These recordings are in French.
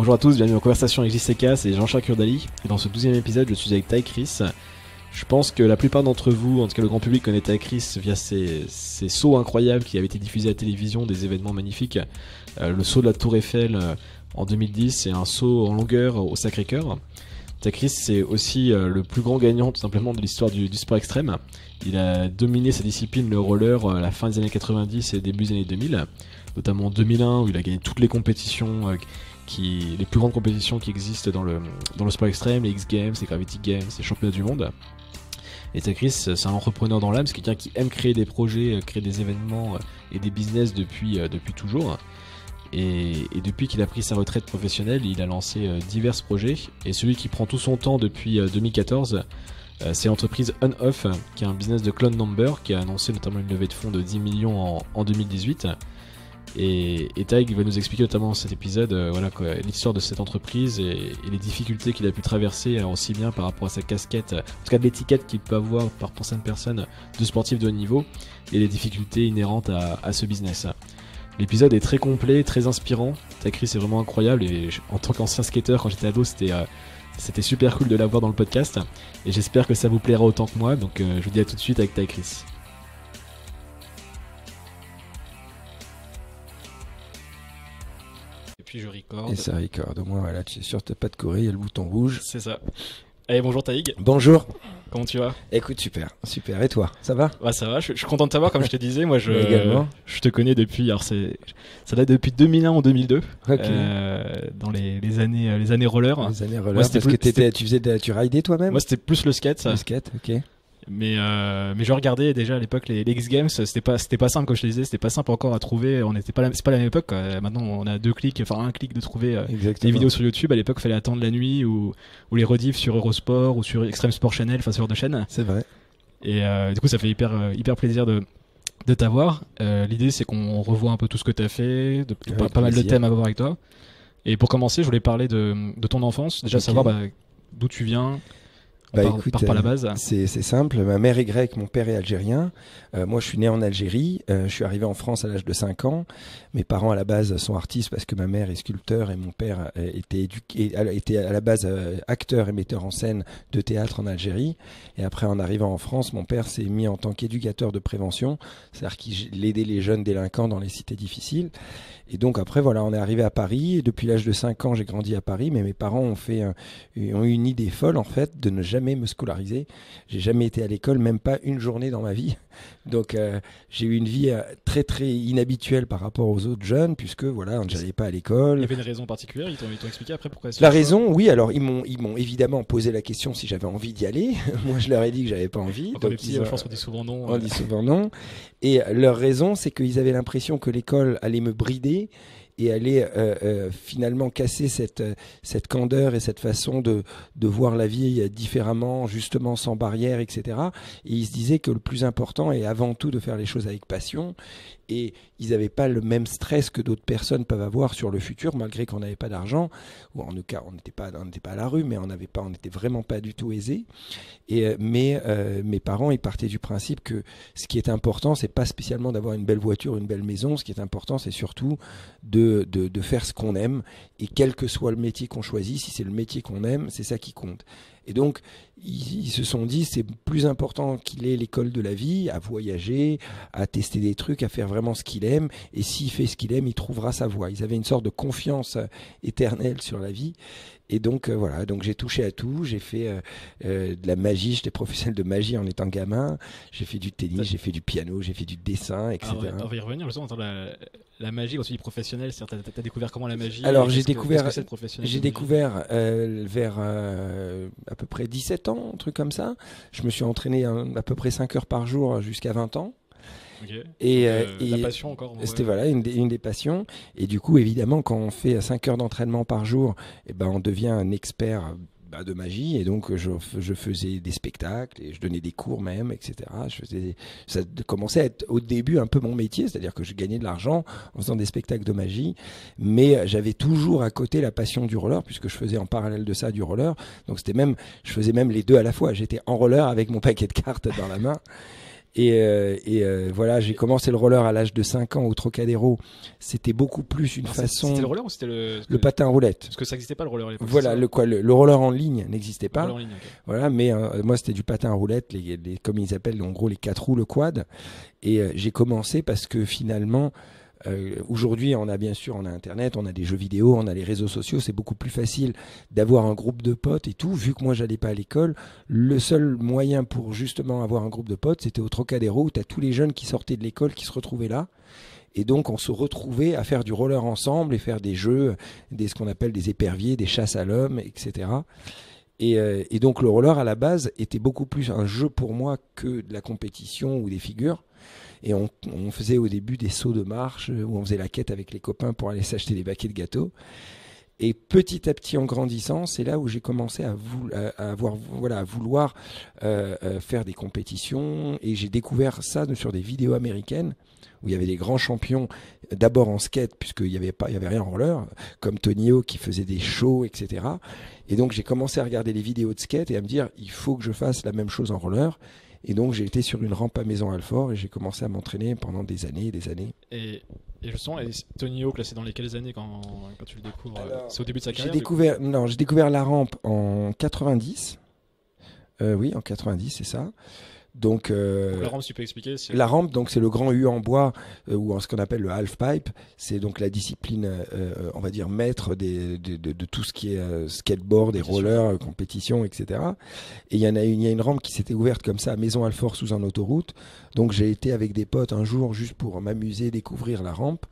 Bonjour à tous, bienvenue en conversation avec JCK, c'est Jean-Charles Kurdali. Et dans ce 12e épisode, je suis avec Ty Chris. Je pense que la plupart d'entre vous, en tout cas le grand public, connaît Ty Chris via ces sauts incroyables qui avaient été diffusés à la télévision, des événements magnifiques. Le saut de la Tour Eiffel en 2010 et un saut en longueur au Sacré-Cœur. Ty Chris, c'est aussi le plus grand gagnant tout simplement de l'histoire du sport extrême. Il a dominé sa discipline, le roller, à la fin des années 90 et début des années 2000, notamment en 2001 où il a gagné toutes les compétitions, les plus grandes compétitions qui existent dans le sport extrême, les X Games, les Gravity Games, les championnats du monde. Et Ty Chris, c'est un entrepreneur dans l'âme, c'est quelqu'un qui aime créer des projets, créer des événements et des business depuis toujours. Et depuis qu'il a pris sa retraite professionnelle, il a lancé divers projets. Et celui qui prend tout son temps depuis 2014, c'est l'entreprise On-Off, qui est un business de clone number, qui a annoncé notamment une levée de fonds de 10 millions en 2018. Et Ty va nous expliquer notamment dans cet épisode l'histoire de cette entreprise et les difficultés qu'il a pu traverser, alors aussi bien par rapport à sa casquette, en tout cas de l'étiquette qu'il peut avoir par certaines personnes de sportifs de haut niveau, et les difficultés inhérentes à ce business. L'épisode est très complet, très inspirant. Ty Chris est vraiment incroyable et en tant qu'ancien skater, quand j'étais ado, c'était super cool de l'avoir dans le podcast. Et j'espère que ça vous plaira autant que moi. Donc je vous dis à tout de suite avec Ty Chris. Et puis je record. Et ça record. Au moins, voilà, tu es sûr, t'as pas de corée, il y a le bouton rouge. C'est ça. Allez, bonjour Taïg. Bonjour. Comment tu vas ? Écoute, super. Et toi, ça va ? Ouais, ça va, je suis content de t'avoir, comme je te disais. Moi, également. Je te connais depuis, alors ça date depuis 2001 ou 2002, okay. Dans les années roller. Les années roller, parce que tu ridais toi-même ? Moi, c'était plus le skate. Le skate, ok. Mais je regardais déjà à l'époque les X Games, c'était pas simple, comme je te disais, c'était pas simple encore à trouver. C'est pas la même époque, quoi. Maintenant on a un clic de trouver des vidéos sur YouTube. À l'époque il fallait attendre la nuit ou les rediffs sur Eurosport ou sur Extreme Sport Channel, enfin ce genre de chaîne. C'est vrai. Et du coup ça fait hyper plaisir de t'avoir. L'idée c'est qu'on revoit un peu tout ce que t'as fait, pas mal de thèmes à voir avec toi. Et pour commencer je voulais parler de ton enfance, déjà savoir d'où tu viens. Écoute, par la base. C'est simple. Ma mère est grecque, mon père est algérien. Moi, je suis né en Algérie. Je suis arrivé en France à l'âge de 5 ans. Mes parents, à la base, sont artistes parce que ma mère est sculpteur et mon père était à la base acteur et metteur en scène de théâtre en Algérie. Et après, en arrivant en France, mon père s'est mis en tant qu'éducateur de prévention, c'est-à-dire qu'il aidait les jeunes délinquants dans les cités difficiles. Et donc après, voilà, on est arrivé à Paris. Et depuis l'âge de 5 ans, j'ai grandi à Paris. Mais mes parents ont eu une idée folle, en fait, de ne jamais me scolariser. J'ai jamais été à l'école, même pas une journée dans ma vie. Donc j'ai eu une vie très très inhabituelle par rapport aux autres jeunes, puisque voilà, on n'allait pas à l'école. Il y avait une raison particulière, ils t'ont expliqué après pourquoi la raison, oui, alors ils m'ont évidemment posé la question si j'avais envie d'y aller. Moi je leur ai dit que j'avais pas envie. Donc je pense qu'on dit souvent non. On dit souvent non. Et leur raison, c'est qu'ils avaient l'impression que l'école allait me brider et aller finalement casser cette candeur et cette façon de voir la vie différemment, justement sans barrière, etc. Et ils se disaient que le plus important est avant tout de faire les choses avec passion. Et ils n'avaient pas le même stress que d'autres personnes peuvent avoir sur le futur, malgré qu'on n'avait pas d'argent, ou en tout cas on n'était pas à la rue, mais on n'était vraiment pas du tout aisés. Mais mes parents, ils partaient du principe que ce qui est important, c'est pas spécialement d'avoir une belle voiture, une belle maison. Ce qui est important, c'est surtout de faire ce qu'on aime, et quel que soit le métier qu'on choisit, si c'est le métier qu'on aime, c'est ça qui compte. Et donc, ils se sont dit, c'est plus important qu'il ait l'école de la vie, à voyager, à tester des trucs, à faire vraiment ce qu'il aime. Et s'il fait ce qu'il aime, il trouvera sa voie. Ils avaient une sorte de confiance éternelle sur la vie. Et donc, voilà, donc j'ai touché à tout. J'ai fait de la magie, j'étais professionnel de magie en étant gamin. J'ai fait du tennis, j'ai fait du piano, j'ai fait du dessin, etc. On va y revenir, justement, la magie, quand tu dis professionnel, t'as découvert comment la magie ? Alors, j'ai découvert vers à peu près 17 ans, un truc comme ça. Je me suis entraîné à peu près 5 heures par jour jusqu'à 20 ans. Okay. Et la passion encore. C'était voilà une des passions. Et du coup, évidemment, quand on fait 5 heures d'entraînement par jour, on devient un expert de magie. Et donc, je faisais des spectacles et je donnais des cours même, etc. Ça commençait à être au début un peu mon métier, c'est-à-dire que je gagnais de l'argent en faisant des spectacles de magie. Mais j'avais toujours à côté la passion du roller, puisque je faisais en parallèle de ça du roller. Donc, je faisais même les deux à la fois. J'étais en roller avec mon paquet de cartes dans la main. Voilà, j'ai commencé le roller à l'âge de 5 ans au Trocadéro. C'était beaucoup plus une façon. C'était le roller ou c'était le patin à roulette? Parce que ça n'existait pas le roller à l'époque. Voilà, le roller en ligne n'existait pas. Le roller en ligne, okay. Voilà, mais moi c'était du patin à roulette, comme ils appellent en gros les 4 roues, le quad. Et j'ai commencé parce que finalement, aujourd'hui on a Internet, on a des jeux vidéo, on a les réseaux sociaux, c'est beaucoup plus facile d'avoir un groupe de potes et tout. Vu que moi j'allais pas à l'école, le seul moyen pour justement avoir un groupe de potes, c'était au Trocadéro où tu as tous les jeunes qui sortaient de l'école qui se retrouvaient là. Et donc on se retrouvait à faire du roller ensemble et faire des jeux, ce qu'on appelle des éperviers, des chasses à l'homme, etc. Et donc le roller à la base était beaucoup plus un jeu pour moi que de la compétition ou des figures. Et on faisait au début des sauts de marche où on faisait la quête avec les copains pour aller s'acheter des paquets de gâteaux. Et petit à petit, en grandissant, c'est là où j'ai commencé à vouloir faire des compétitions. Et j'ai découvert ça sur des vidéos américaines où il y avait des grands champions, d'abord en skate, puisqu'il n'y avait rien en roller, comme Tony Hawk qui faisait des shows, etc. Et donc j'ai commencé à regarder les vidéos de skate et à me dire, il faut que je fasse la même chose en roller. Et donc j'ai été sur une rampe à Maison-Alfort et j'ai commencé à m'entraîner pendant des années et des années. Et justement, Tony Hawk, là, c'est dans les quelles années quand tu le découvres? C'est au début de sa carrière? J'ai découvert la rampe en 90. Oui, en 90, c'est ça. Donc la rampe, tu peux expliquer? La rampe, donc c'est le grand U en bois ou ce qu'on appelle le half pipe. C'est donc la discipline, on va dire maître de tout ce qui est skateboard, et rollers, compétition, etc. Et il y a une rampe qui s'était ouverte comme ça à Maison-Alfort sous un autoroute. Donc j'ai été avec des potes un jour juste pour m'amuser, découvrir la rampe.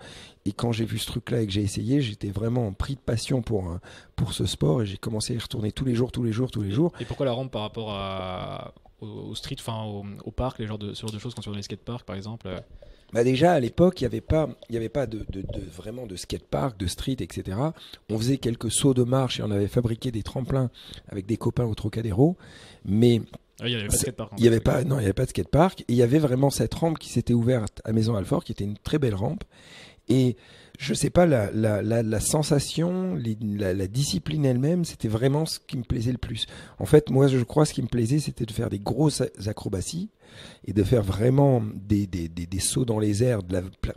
Et quand j'ai vu ce truc-là et que j'ai essayé, j'étais vraiment pris de passion pour ce sport et j'ai commencé à y retourner tous les jours. Et pourquoi la rampe par rapport au street, enfin au parc, ce genre de choses quand tu vas dans les skateparks par exemple? Bah déjà à l'époque il n'y avait pas vraiment de skatepark, de street, etc. On faisait quelques sauts de marche et on avait fabriqué des tremplins avec des copains au Trocadéro, mais il n'y avait pas de skatepark. Il n'y avait pas de skatepark. Et il y avait vraiment cette rampe qui s'était ouverte à Maison-Alfort, qui était une très belle rampe. Et je sais pas, la sensation, la discipline elle-même, c'était vraiment ce qui me plaisait le plus. En fait, moi, je crois ce qui me plaisait, c'était de faire des grosses acrobaties et de faire vraiment des sauts dans les airs,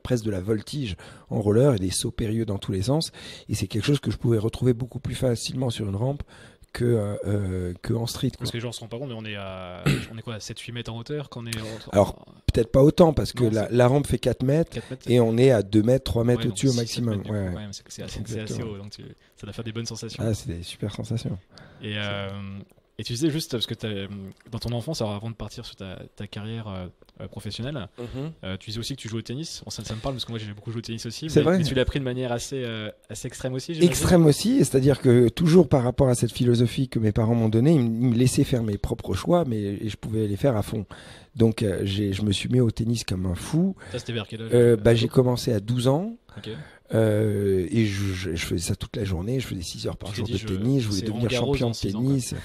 presque de la voltige en roller et des sauts périlleux dans tous les sens. Et c'est quelque chose que je pouvais retrouver beaucoup plus facilement sur une rampe que en street, quoi. Parce que les gens ne se rendent pas compte, mais on est quoi, 7-8 mètres en hauteur quand on est... Alors, peut-être pas autant, parce que la rampe fait 4 mètres, et on est à 2 mètres, 3 mètres au-dessus au maximum. C'est assez haut, donc ça doit faire des bonnes sensations. Ah, c'est des super sensations. Et tu disais juste, parce que dans ton enfance, alors avant de partir sur ta carrière professionnelle, tu disais aussi que tu jouais au tennis. Ça me parle parce que moi j'ai beaucoup joué au tennis aussi. C'est vrai. Mais tu l'as pris de manière assez extrême aussi, j'imagine. Extrême aussi, c'est-à-dire que toujours par rapport à cette philosophie que mes parents m'ont donnée, ils me laissaient faire mes propres choix, mais je pouvais les faire à fond. Donc je me suis mis au tennis comme un fou. Ça c'était vers quel âge? J'ai commencé à 12 ans. Okay. Et je faisais ça toute la journée, je faisais 6 heures par jour de tennis, je voulais devenir champion de tennis.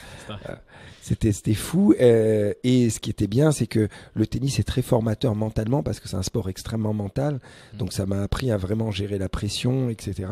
C'était fou. Et ce qui était bien, c'est que le tennis est très formateur mentalement parce que c'est un sport extrêmement mental. Donc ça m'a appris à vraiment gérer la pression, etc.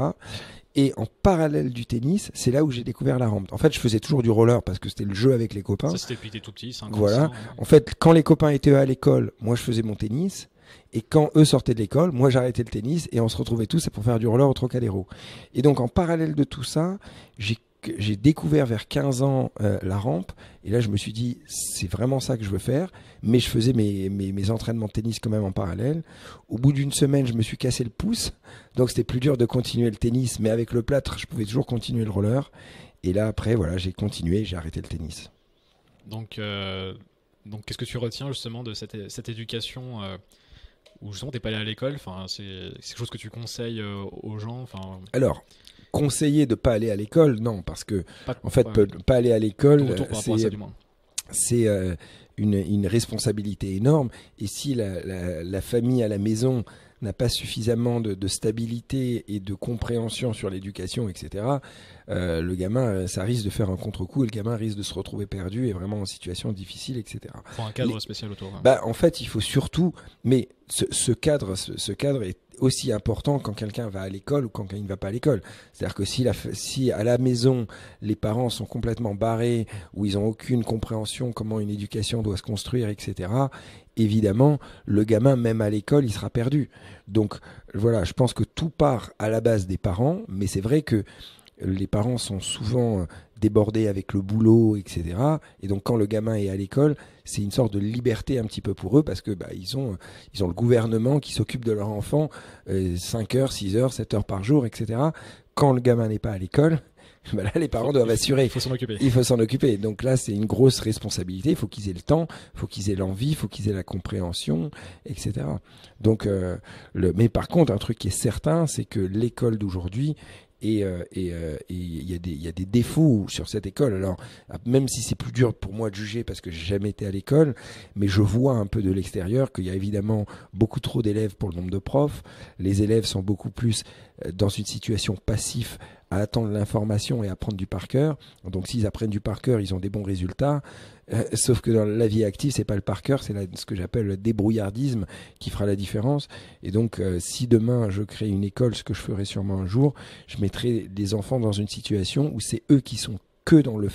Et en parallèle du tennis, c'est là où j'ai découvert la rampe. En fait, je faisais toujours du roller parce que c'était le jeu avec les copains. Ça, c'était depuis que t'es tout petit, 5 ans. Voilà. En fait, quand les copains étaient à l'école, moi je faisais mon tennis. Et quand eux sortaient de l'école, moi j'arrêtais le tennis et on se retrouvait tous pour faire du roller au Trocadéro. Et donc en parallèle de tout ça, j'ai découvert vers 15 ans la rampe. Et là je me suis dit, c'est vraiment ça que je veux faire. Mais je faisais mes entraînements de tennis quand même en parallèle. Au bout d'une semaine, je me suis cassé le pouce. Donc c'était plus dur de continuer le tennis. Mais avec le plâtre, je pouvais toujours continuer le roller. Et là après, voilà, j'ai continué, j'ai arrêté le tennis. Donc qu'est-ce que tu retiens justement de cette éducation où justement t'es pas allé à l'école, enfin c'est quelque chose que tu conseilles aux gens, enfin. Alors, conseiller de pas aller à l'école, non, parce que pas aller à l'école, c'est une responsabilité énorme. Et si la famille à la maison n'a pas suffisamment de stabilité et de compréhension sur l'éducation, etc., le gamin, ça risque de faire un contre-coup et le gamin risque de se retrouver perdu et vraiment en situation difficile, etc. Il faut un cadre spécial autour. En fait, il faut surtout... Mais ce cadre aussi important quand quelqu'un va à l'école ou quand il ne va pas à l'école. C'est-à-dire que si à la maison, les parents sont complètement barrés, ou ils n'ont aucune compréhension comment une éducation doit se construire, etc., évidemment, le gamin, même à l'école, il sera perdu. Donc voilà, je pense que tout part à la base des parents, mais c'est vrai que les parents sont souvent débordés avec le boulot, etc. Et donc quand le gamin est à l'école, c'est une sorte de liberté un petit peu pour eux parce que ils ont le gouvernement qui s'occupe de leur enfant 5 heures, 6 heures, 7 heures par jour, etc. Quand le gamin n'est pas à l'école, là les parents doivent assurer. Il faut s'en occuper. Il faut s'en occuper. Donc là c'est une grosse responsabilité. Il faut qu'ils aient le temps, il faut qu'ils aient l'envie, il faut qu'ils aient la compréhension, etc. Donc mais par contre un truc qui est certain, c'est que l'école d'aujourd'hui et il y a des défauts sur cette école. Alors même si c'est plus dur pour moi de juger parce que j'ai jamais été à l'école, mais je vois un peu de l'extérieur qu'il y a évidemment beaucoup trop d'élèves pour le nombre de profs. Les élèves sont beaucoup plus dans une situation passive à attendre l'information et à apprendre du par cœur. Donc s'ils apprennent du par cœur, ils ont des bons résultats. Sauf que dans la vie active, c'est pas le par cœur, c'est ce que j'appelle le débrouillardisme qui fera la différence. Et donc, si demain je crée une école, ce que je ferai sûrement un jour, je mettrai les enfants dans une situation où c'est eux qui sont que dans le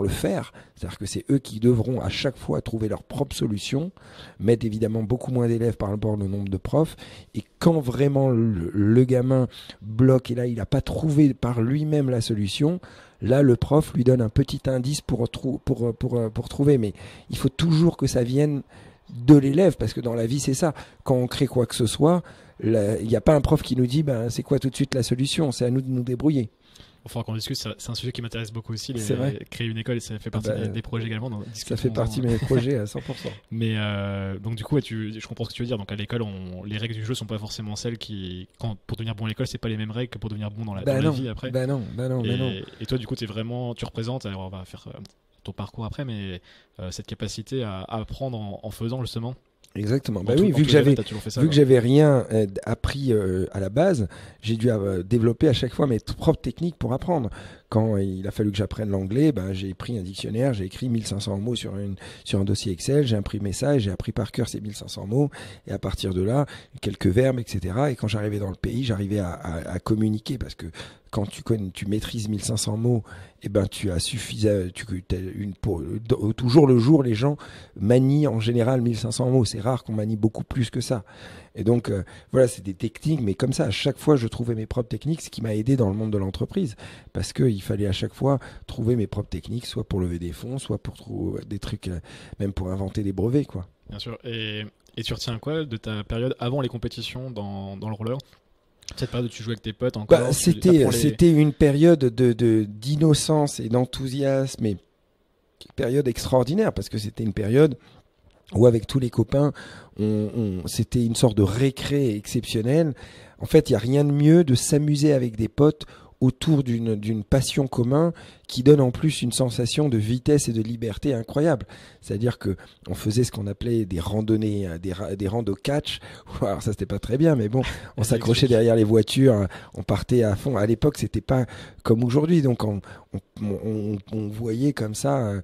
faire, c'est-à-dire que c'est eux qui devront à chaque fois trouver leur propre solution, mettre évidemment beaucoup moins d'élèves par rapport au nombre de profs, et quand vraiment le gamin bloque et là il n'a pas trouvé par lui-même la solution, là le prof lui donne un petit indice pour trouver, mais il faut toujours que ça vienne de l'élève, parce que dans la vie c'est ça, quand on crée quoi que ce soit, il n'y a pas un prof qui nous dit c'est quoi tout de suite la solution, c'est à nous de nous débrouiller. Enfin, qu'on discute, c'est un sujet qui m'intéresse beaucoup aussi. Créer une école, et ça fait partie des projets également. Ça fait partie de mes projets à 100%. Mais donc du coup, je comprends ce que tu veux dire. Donc à l'école, les règles du jeu sont pas forcément celles pour devenir bon à l'école, c'est pas les mêmes règles que pour devenir bon dans la vie après. Non. Et toi, du coup, tu représentes. Alors, on va faire ton parcours après, mais cette capacité à apprendre en faisant justement. Exactement. Oui, vu que j'avais rien appris à la base, j'ai dû développer à chaque fois mes propres techniques pour apprendre. Quand il a fallu que j'apprenne l'anglais, j'ai pris un dictionnaire, j'ai écrit 1500 mots sur un dossier Excel, j'ai imprimé ça et j'ai appris par cœur ces 1500 mots. Et à partir de là, quelques verbes, etc. Et quand j'arrivais dans le pays, j'arrivais à communiquer, parce que quand tu maîtrises 1500 mots, tu as toujours le jour, les gens manient en général 1500 mots. C'est rare qu'on manie beaucoup plus que ça. Et donc, voilà, c'est des techniques, mais comme ça, à chaque fois, je trouvais mes propres techniques, ce qui m'a aidé dans le monde de l'entreprise, parce qu'il fallait à chaque fois trouver mes propres techniques, soit pour lever des fonds, soit pour trouver des trucs, même pour inventer des brevets, quoi. Bien sûr. Et tu retiens quoi de ta période avant les compétitions dans le roller ? Cette période où tu jouais avec tes potes encore C'était une période d'innocence et d'enthousiasme, et une période extraordinaire, parce que c'était une période où avec tous les copains, c'était une sorte de récré exceptionnel. En fait, il n'y a rien de mieux de s'amuser avec des potes autour d'une passion commune qui donne en plus une sensation de vitesse et de liberté incroyable. C'est-à-dire que on faisait ce qu'on appelait des randonnées, des randos catch. Alors ça, c'était pas très bien, mais bon, on s'accrochait derrière les voitures, on partait à fond. À l'époque, c'était pas comme aujourd'hui, donc on voyait comme ça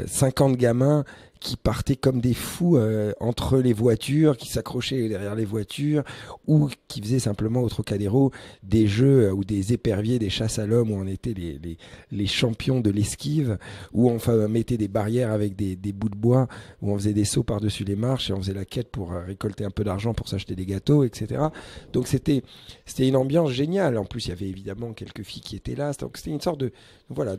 50 gamins qui partaient comme des fous entre les voitures, qui s'accrochaient derrière les voitures, ou qui faisaient simplement au Trocadéro des jeux ou des éperviers, des chasses à l'homme, où on était les champions de l'esquive, où on mettait des barrières avec des bouts de bois, où on faisait des sauts par-dessus les marches, et on faisait la quête pour récolter un peu d'argent pour s'acheter des gâteaux, etc. Donc c'était une ambiance géniale. En plus, il y avait évidemment quelques filles qui étaient là, donc c'était une sorte de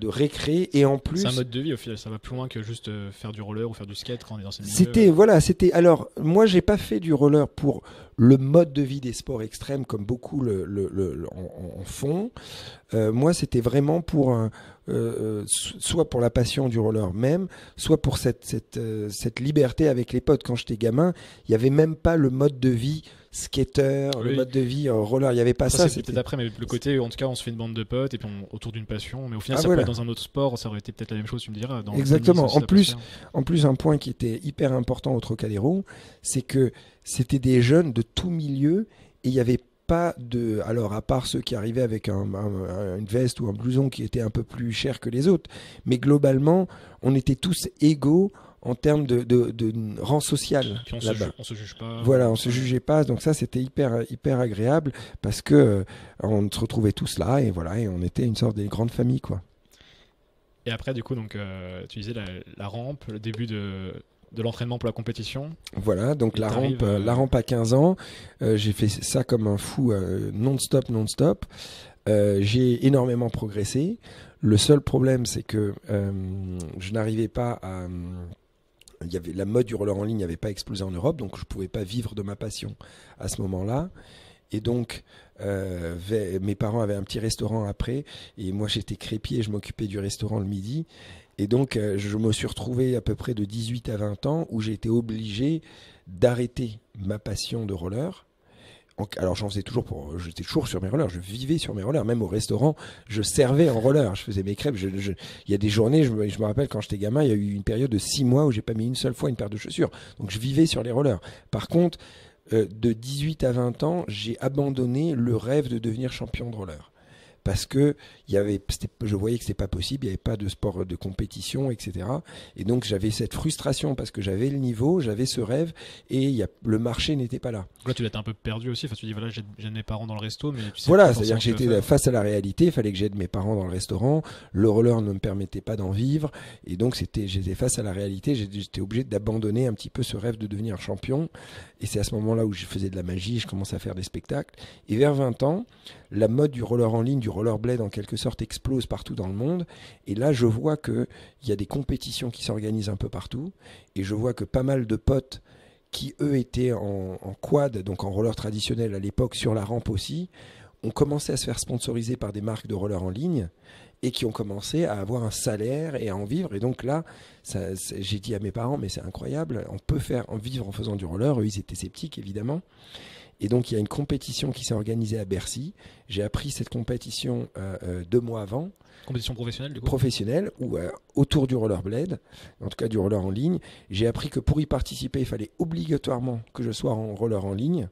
récré, et en plus... C'est un mode de vie au final, ça va plus loin que juste faire du roller ou faire du skate quand on est dans ces milieux. Alors, moi, j'ai pas fait du roller pour le mode de vie des sports extrêmes comme beaucoup en font. Moi, c'était vraiment pour soit pour la passion du roller même, soit pour cette liberté avec les potes. Quand j'étais gamin, il y avait même pas le mode de vie skater, le mode de vie roller, il n'y avait pas ça. C'était peut-être après, mais le côté, en tout cas, on se fait une bande de potes et puis autour d'une passion. Mais au final, ça peut être dans un autre sport, ça aurait été peut-être la même chose, tu me diras. Exactement. En plus, un point qui était hyper important au Trocadéro, c'est que c'était des jeunes de tout milieu, et il n'y avait pas alors à part ceux qui arrivaient avec une veste ou un blouson qui était un peu plus cher que les autres, mais globalement, on était tous égaux en termes de rang social. Puis on se juge pas. Voilà, on se jugeait pas. Donc ça, c'était hyper agréable parce que on se retrouvait tous là et voilà, et on était une sorte de grande famille, quoi. Et après, du coup, donc, tu disais la rampe, le début de l'entraînement pour la compétition. Voilà, donc la rampe à 15 ans, j'ai fait ça comme un fou, non-stop. J'ai énormément progressé. Le seul problème, c'est que je n'arrivais pas à... la mode du roller en ligne n'avait pas explosé en Europe, donc je ne pouvais pas vivre de ma passion à ce moment-là. Et donc, mes parents avaient un petit restaurant après, et moi j'étais crépier, je m'occupais du restaurant le midi. Et donc, je me suis retrouvé à peu près de 18 à 20 ans où j'ai été obligé d'arrêter ma passion de roller. Alors, j'étais toujours sur mes rollers, je vivais sur mes rollers. Même au restaurant, je servais en roller, je faisais mes crêpes. Il y a des journées, je me rappelle quand j'étais gamin, il y a eu une période de 6 mois où j'ai pas mis une seule fois une paire de chaussures. Donc, je vivais sur les rollers. Par contre, de 18 à 20 ans, j'ai abandonné le rêve de devenir champion de roller. Parce que je voyais que c'était pas possible, il n'y avait pas de sport de compétition, etc. Et donc j'avais cette frustration parce que j'avais le niveau, j'avais ce rêve et le marché n'était pas là. Là, tu l'as un peu perdu aussi. Enfin, tu dis voilà, j'aide mes parents dans le resto, mais tu sais voilà, c'est-à-dire que j'étais face à la réalité. Il fallait que j'aide mes parents dans le restaurant. Le roller ne me permettait pas d'en vivre, et donc j'étais face à la réalité. J'étais obligé d'abandonner un petit peu ce rêve de devenir champion. Et c'est à ce moment-là où je faisais de la magie, je commençais à faire des spectacles. Et vers 20 ans, la mode du roller en ligne, du rollerblade en quelque sorte, explose partout dans le monde. Et là, je vois qu'il y a des compétitions qui s'organisent un peu partout. Et je vois que pas mal de potes qui, eux, étaient en quad, donc en roller traditionnel à l'époque, sur la rampe aussi, ont commencé à se faire sponsoriser par des marques de roller en ligne et qui ont commencé à avoir un salaire et à en vivre. Et donc là, j'ai dit à mes parents, mais c'est incroyable, on peut vivre en faisant du roller. Eux, ils étaient sceptiques, évidemment. Et donc, il y a une compétition qui s'est organisée à Bercy. J'ai appris cette compétition 2 mois avant. Compétition professionnelle, du coup. Professionnelle, ou autour du rollerblade, en tout cas du roller en ligne. J'ai appris que pour y participer, il fallait obligatoirement que je sois en roller en ligne.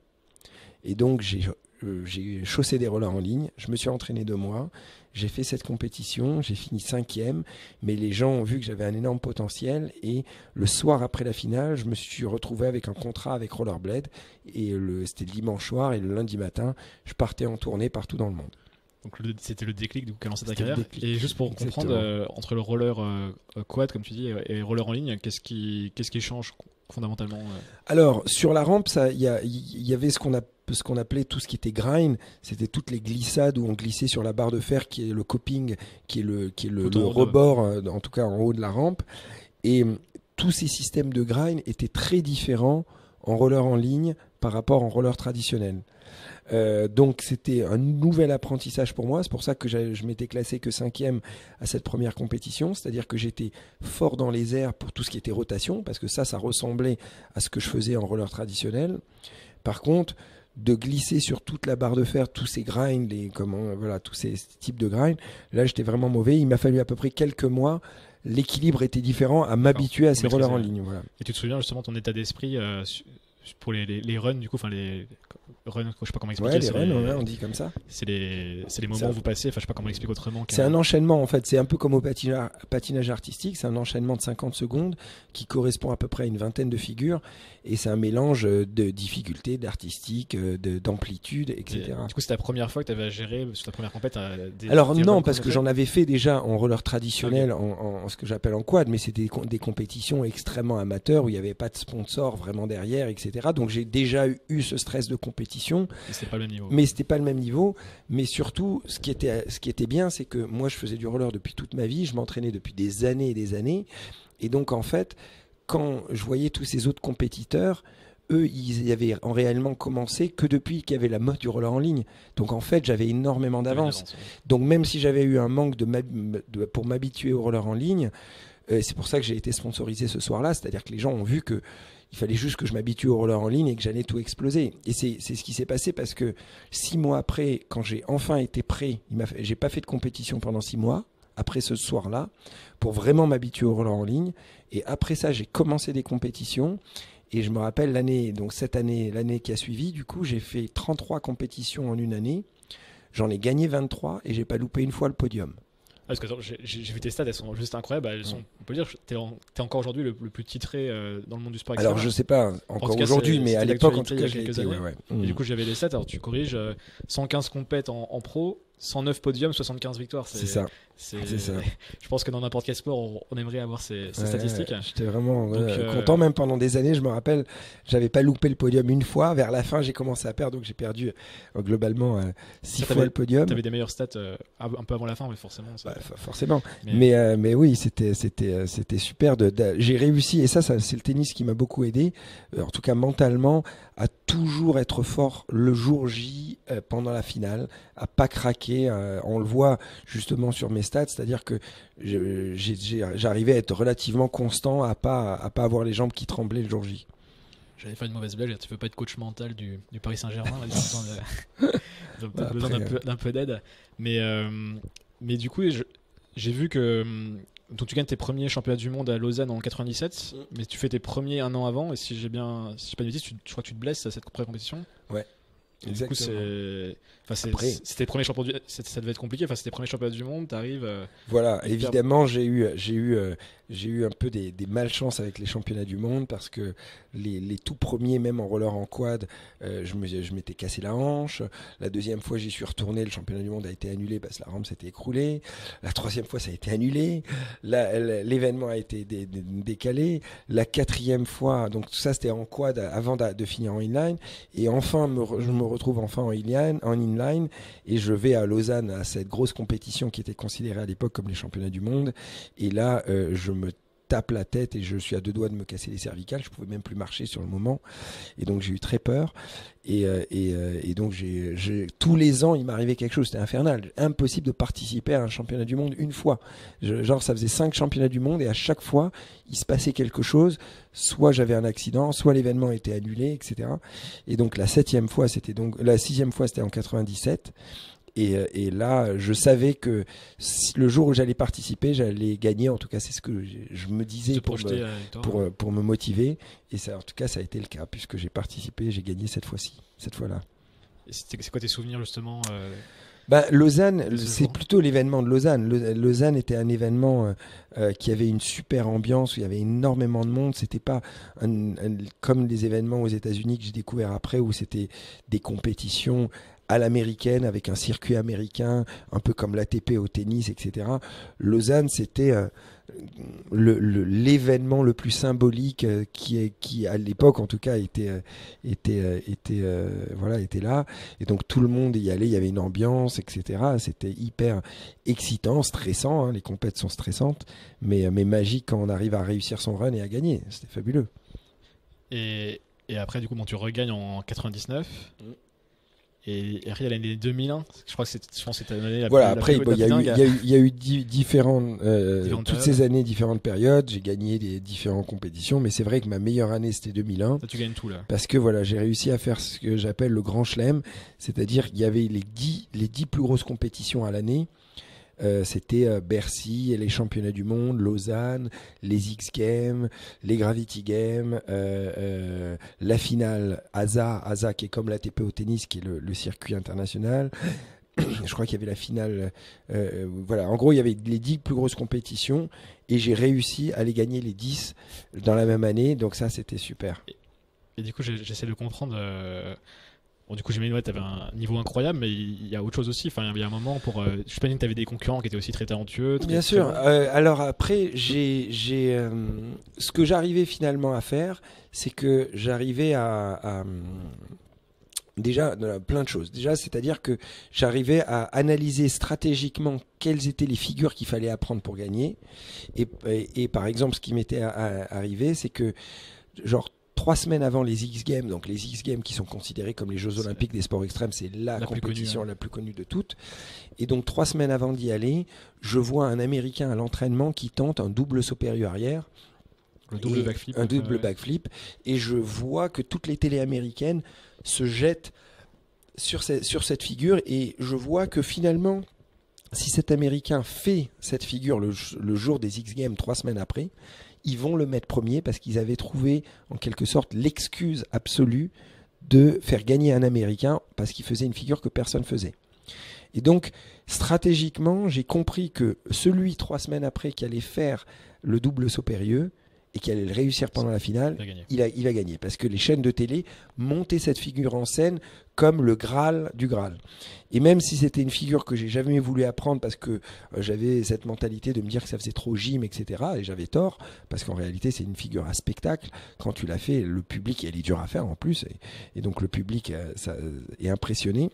Et donc, j'ai chaussé des rollers en ligne. Je me suis entraîné 2 mois. J'ai fait cette compétition. J'ai fini 5e. Mais les gens ont vu que j'avais un énorme potentiel. Et le soir après la finale, je me suis retrouvé avec un contrat avec Rollerblade. Et c'était le dimanche soir. Et le lundi matin, je partais en tournée partout dans le monde. Donc c'était le déclic qui a lancé ta carrière. Et juste pour comprendre, entre le roller quad, comme tu dis, et le roller en ligne, qu'est-ce qui change fondamentalement Alors, sur la rampe, il y avait ce qu'on appelait tout ce qui était grind. C'était toutes les glissades où on glissait sur la barre de fer, qui est le coping, qui est le rebord, en tout cas en haut de la rampe. Et tous ces systèmes de grind étaient très différents en roller en ligne par rapport en roller traditionnel. Donc c'était un nouvel apprentissage pour moi. C'est pour ça que je m'étais classé que 5e à cette première compétition. C'est-à-dire que j'étais fort dans les airs pour tout ce qui était rotation, parce que ça ressemblait à ce que je faisais en roller traditionnel. Par contre, de glisser sur toute la barre de fer, tous ces grinds, tous ces types de grinds, là j'étais vraiment mauvais. Il m'a fallu à peu près quelques mois. L'équilibre était différent à m'habituer à ces rollers en ligne. Voilà. Et tu te souviens justement de ton état d'esprit pour les runs, du coup, enfin les runs, je sais pas comment expliquer. Ouais, les runs, on dit comme ça. C'est les moments où vous passez, enfin je sais pas comment l'expliquer autrement. C'est un enchaînement en fait, c'est un peu comme au patinage artistique, c'est un enchaînement de 50 secondes qui correspond à peu près à une vingtaine de figures, et c'est un mélange de difficulté, d'artistique, d'amplitude, etc. Et du coup, c'était la première fois que tu avais à gérer sur ta première compète Alors non, parce que j'en avais fait déjà en roller traditionnel, en ce que j'appelle en quad, mais c'était des compétitions extrêmement amateurs où il n'y avait pas de sponsor vraiment derrière, etc. Donc j'ai déjà eu ce stress de compétition. Mais c'était pas le même niveau. Mais surtout, ce qui était bien, c'est que moi je faisais du roller depuis toute ma vie, je m'entraînais depuis des années et des années. Et donc en fait, quand je voyais tous ces autres compétiteurs, eux, ils avaient réellement commencé que depuis qu'il y avait la mode du roller en ligne. Donc en fait, j'avais énormément d'avance. Donc même si j'avais eu un manque pour m'habituer au roller en ligne, c'est pour ça que j'ai été sponsorisé ce soir-là. C'est-à-dire que les gens ont vu que il fallait juste que je m'habitue au roller en ligne et que j'allais tout exploser. Et c'est ce qui s'est passé, parce que 6 mois après, quand j'ai enfin été prêt, j'ai pas fait de compétition pendant 6 mois, après ce soir-là, pour vraiment m'habituer au roller en ligne. Et après ça, j'ai commencé des compétitions. Et je me rappelle l'année qui a suivi, du coup, j'ai fait 33 compétitions en une année. J'en ai gagné 23 et j'ai pas loupé une fois le podium. parce que attends, j'ai vu tes stats, elles sont juste incroyables. Elles sont, on peut dire, t'es encore aujourd'hui le plus titré dans le monde du sport extrême. Alors je sais pas encore tout cas, aujourd'hui, mais à l'époque en tout cas, il y a quelques années. Et du coup, j'avais les stats. Alors tu corriges, 115 compètes en pro, 109 podiums, 75 victoires. C'est ça. C'est ça. Je pense que dans n'importe quel sport, on aimerait avoir ces statistiques. J'étais vraiment content, même pendant des années. Je me rappelle, j'avais pas loupé le podium une fois. Vers la fin, j'ai commencé à perdre, donc j'ai perdu globalement 6 fois le podium. T'avais des meilleures stats un peu avant la fin, mais forcément. Forcément. Mais oui, c'était super. J'ai réussi, et ça c'est le tennis qui m'a beaucoup aidé, en tout cas mentalement, à toujours être fort le jour J pendant la finale, à pas craquer. On le voit justement sur mes stats, c'est-à-dire que j'arrivais à être relativement constant, à pas avoir les jambes qui tremblaient le jour J. J'allais faire une mauvaise blague, tu veux pas être coach mental du Paris Saint-Germain, donc peut-être besoin d'un peu d'aide. Mais du coup, j'ai vu que donc tu gagnes tes premiers championnats du monde à Lausanne en 97, mais tu fais tes premiers un an avant, et si j'ai pas de bêtises, je crois que tu te blesses à cette compétition. Ouais. Exactement. Du coup, c'était premiers championnats ça devait être compliqué. Enfin, c'était premiers championnats du monde. T'arrives. Voilà, évidemment, j'ai eu un peu des malchances avec les championnats du monde parce que les tout premiers, même en roller en quad, je m'étais cassé la hanche. La deuxième fois, j'y suis retourné, le championnat du monde a été annulé parce que la rampe s'était écroulée. La troisième fois, ça a été annulé. L'événement a été décalé. La quatrième fois, donc tout ça, c'était en quad avant de finir en inline. Et enfin, je me retrouve enfin en inline et je vais à Lausanne à cette grosse compétition qui était considérée à l'époque comme les championnats du monde, et là je me tape la tête et je suis à 2 doigts de me casser les cervicales, je pouvais même plus marcher sur le moment, et donc j'ai eu très peur, et donc tous les ans il m'arrivait quelque chose, c'était infernal, impossible de participer à un championnat du monde une fois, genre ça faisait 5 championnats du monde et à chaque fois il se passait quelque chose, soit j'avais un accident, soit l'événement était annulé, etc. Et donc la 6e fois c'était en 97. Et là, je savais que le jour où j'allais participer, j'allais gagner. En tout cas, c'est ce que je me disais pour me motiver. Et ça, en tout cas, ça a été le cas puisque j'ai participé, j'ai gagné cette fois-là. Et c'est quoi tes souvenirs justement Lausanne, c'est plutôt l'événement de Lausanne. Lausanne était un événement qui avait une super ambiance, où il y avait énormément de monde. C'était pas comme les événements aux États-Unis que j'ai découvert après, où c'était des compétitions à l'américaine avec un circuit américain, un peu comme l'ATP au tennis, etc. Lausanne, c'était l'événement le plus symbolique qui à l'époque en tout cas était là, et donc tout le monde y allait, il y avait une ambiance, etc. C'était hyper excitant, stressant, hein, les compètes sont stressantes, mais magique quand on arrive à réussir son run et à gagner, c'était fabuleux. Et après du coup tu regagnes en 99. Et après, il y a l'année 2001. Je crois que cette année. Après, il y a eu différentes, toutes ces années, différentes périodes. J'ai gagné des différentes compétitions, mais c'est vrai que ma meilleure année, c'était 2001. Ça, tu gagnes tout, là. Parce que voilà, j'ai réussi à faire ce que j'appelle le grand chelem. C'est-à-dire qu'il y avait les 10 plus grosses compétitions à l'année. C'était Bercy, et les championnats du monde, Lausanne, les X Games, les Gravity Games, la finale ASA qui est comme l'ATP au tennis, qui est le circuit international. Je crois qu'il y avait la finale. Voilà, en gros, il y avait les 10 plus grosses compétitions et j'ai réussi à les gagner les 10 dans la même année. Donc ça, c'était super. Et du coup, j'essaie de comprendre. Bon, du coup, j'imagine que tu avais un niveau incroyable, mais il y a autre chose aussi. Enfin, il y a un moment pour. Je pense que tu avais des concurrents qui étaient aussi très talentueux. Bien sûr. Alors après, ce que j'arrivais finalement à faire, c'est que j'arrivais à déjà plein de choses. Déjà, c'est-à-dire que j'arrivais à analyser stratégiquement quelles étaient les figures qu'il fallait apprendre pour gagner. Et par exemple, ce qui m'était arrivé, c'est que genre 3 semaines avant les X Games, donc les X Games qui sont considérés comme les Jeux Olympiques des sports extrêmes, c'est la compétition la plus connue de toutes. Et donc 3 semaines avant d'y aller, je vois un Américain à l'entraînement qui tente un double saut périlleux arrière. Un double backflip. Et je vois que toutes les télés américaines se jettent sur cette figure, et je vois que finalement, si cet Américain fait cette figure le jour des X Games 3 semaines après, ils vont le mettre premier parce qu'ils avaient trouvé en quelque sorte l'excuse absolue de faire gagner un Américain parce qu'il faisait une figure que personne faisait. Et donc, stratégiquement, j'ai compris que celui 3 semaines après qui allait faire le double saut périlleux et qui allait le réussir pendant la finale, il va gagner. Parce que les chaînes de télé montaient cette figure en scène comme le Graal du Graal. Et même si c'était une figure que j'ai jamais voulu apprendre parce que j'avais cette mentalité de me dire que ça faisait trop gym, etc. Et j'avais tort, parce qu'en réalité c'est une figure à spectacle. Quand tu l'as fait, le public, elle est dure à faire en plus. Et donc le public ça, est impressionné.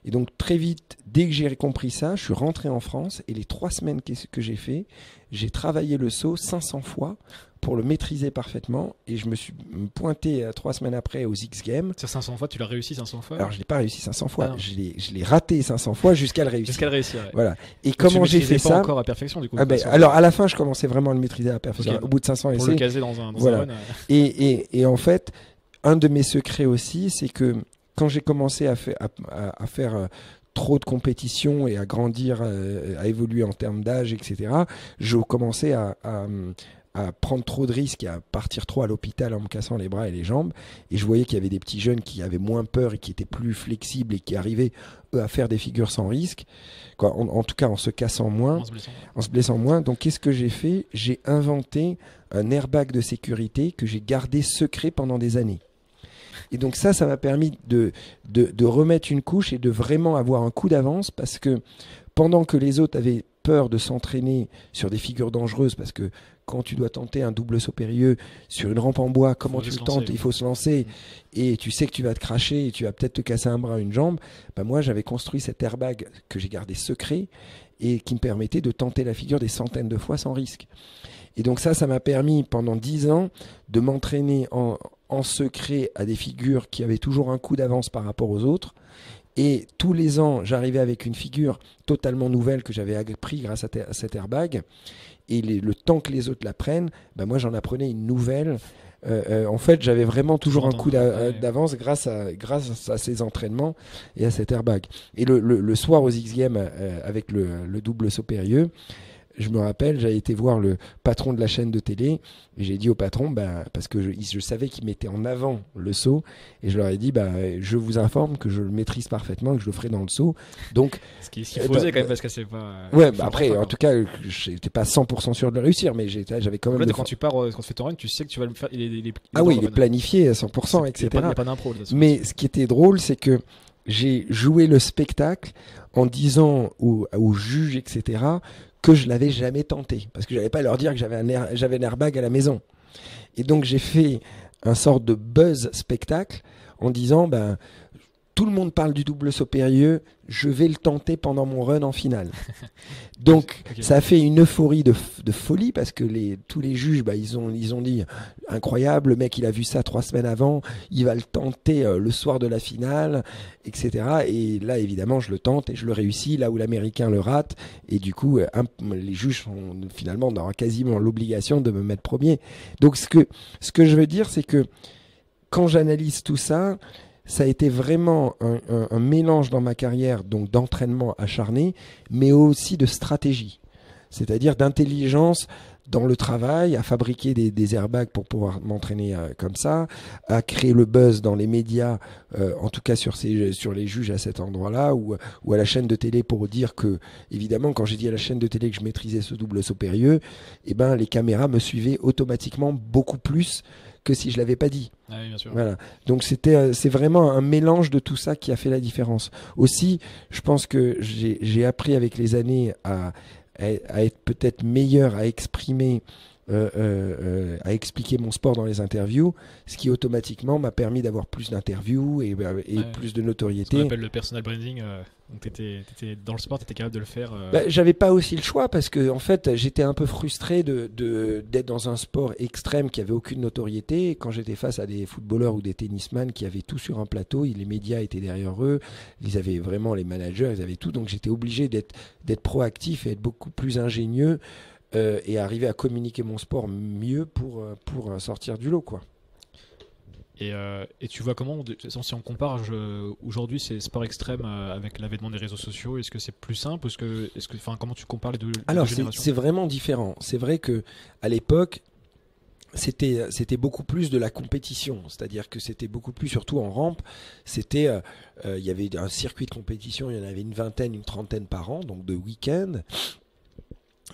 Et donc très vite, dès que j'ai compris ça, je suis rentré en France et les 3 semaines que j'ai fait, j'ai travaillé le saut 500 fois pour le maîtriser parfaitement et je me suis pointé 3 semaines après aux X Games. Sur 500 fois, tu l'as réussi 500 fois? Alors je l'ai pas réussi 500 fois, je l'ai raté 500 fois jusqu'à le réussir. Jusqu'à le réussir, ouais. Voilà. Et comment j'ai fait ça? Pas encore à perfection du coup. Alors à la fin, je commençais vraiment à le maîtriser à la perfection. Okay. Au bout de 500 essais. Pour le caser dans un voilà. run. Et en fait, un de mes secrets aussi, c'est que quand j'ai commencé à faire trop de compétition et à grandir, à évoluer en termes d'âge, etc., je commençais à prendre trop de risques et à partir trop à l'hôpital en me cassant les bras et les jambes. Et je voyais qu'il y avait des petits jeunes qui avaient moins peur et qui étaient plus flexibles et qui arrivaient, eux, à faire des figures sans risque. Quoi, en tout cas, en se cassant moins, en se blessant moins. Donc, qu'est-ce que j'ai fait? J'ai inventé un airbag de sécurité que j'ai gardé secret pendant des années. Et donc ça m'a permis de remettre une couche et de vraiment avoir un coup d'avance parce que pendant que les autres avaient peur de s'entraîner sur des figures dangereuses, parce que quand tu dois tenter un double saut périlleux sur une rampe en bois, comment tu le tentes? Il faut se lancer et tu sais que tu vas te cracher et tu vas peut-être te casser un bras, une jambe. Ben moi, j'avais construit cet airbag que j'ai gardé secret et qui me permettait de tenter la figure des centaines de fois sans risque. Et donc ça m'a permis pendant 10 ans de m'entraîner en secret à des figures qui avaient toujours un coup d'avance par rapport aux autres. Et tous les ans, j'arrivais avec une figure totalement nouvelle que j'avais appris grâce à cet airbag. Et le temps que les autres la prennent, ben moi j'en apprenais une nouvelle. En fait, j'avais vraiment toujours un coup d'avance grâce à ces entraînements et à cet airbag. Et le soir aux X Games avec le double saut périlleux, je me rappelle, j'avais été voir le patron de la chaîne de télé et j'ai dit au patron, parce que je savais qu'il mettait en avant le saut et je leur ai dit, je vous informe que je le maîtrise parfaitement et que je le ferai dans le saut. Donc, ce qu'il faut oser quand même parce que c'est pas. Ouais, après, en tout cas, j'étais pas 100% sûr de le réussir, mais j'avais quand même. Quand tu pars, quand tu fais ton run, tu sais que tu vas le faire. Il est planifié à 100%, etc. Il n'y a pas d'impro. Mais ce qui était drôle, c'est que j'ai joué le spectacle en disant aux juges, etc., que je l'avais jamais tenté, parce que j'allais pas leur dire que j'avais un airbag à la maison. Et donc j'ai fait un sort de buzz spectacle en disant tout le monde parle du double saut périlleux, je vais le tenter pendant mon run en finale. Donc ça a fait une euphorie de folie parce que tous les juges ils ont dit incroyable, le mec il a vu ça 3 semaines avant, il va le tenter le soir de la finale, etc. Et là évidemment je le tente et je le réussis là où l'américain le rate et du coup les juges sont finalement on aura quasiment l'obligation de me mettre premier. Donc ce que je veux dire c'est que quand j'analyse tout ça, ça a été vraiment un mélange dans ma carrière donc d'entraînement acharné, mais aussi de stratégie, c'est-à-dire d'intelligence dans le travail, à fabriquer des airbags pour pouvoir m'entraîner comme ça, à créer le buzz dans les médias, en tout cas sur les juges à cet endroit-là, ou à la chaîne de télé pour dire que, évidemment, quand j'ai dit à la chaîne de télé que je maîtrisais ce double saut périlleux, les caméras me suivaient automatiquement beaucoup plus que si je l'avais pas dit. Ah oui, bien sûr. Voilà. Donc c'est vraiment un mélange de tout ça qui a fait la différence. Aussi, je pense que j'ai appris avec les années à être peut-être meilleur à exprimer, à expliquer mon sport dans les interviews, ce qui automatiquement m'a permis d'avoir plus d'interviews et plus de notoriété. Ce qu'on appelle le personal branding. Donc t'étais dans le sport, t'étais capable de le faire. J'avais pas aussi le choix parce que en fait j'étais un peu frustré d'être dans un sport extrême qui avait aucune notoriété. Quand j'étais face à des footballeurs ou des tennisman qui avaient tout sur un plateau, les médias étaient derrière eux, ils avaient vraiment les managers, ils avaient tout. Donc j'étais obligé d'être proactif et être beaucoup plus ingénieux et arriver à communiquer mon sport mieux pour sortir du lot, quoi. Et tu vois comment, si on compare aujourd'hui ces sports extrêmes avec l'avènement des réseaux sociaux, est-ce que c'est plus simple, comment tu compares les deux Alors générations? c'est vraiment différent. C'est vrai que à l'époque, c'était beaucoup plus de la compétition, c'est-à-dire que c'était beaucoup plus, surtout en rampe, c'était il y avait un circuit de compétition, il y en avait une vingtaine, une trentaine par an, donc de week-end.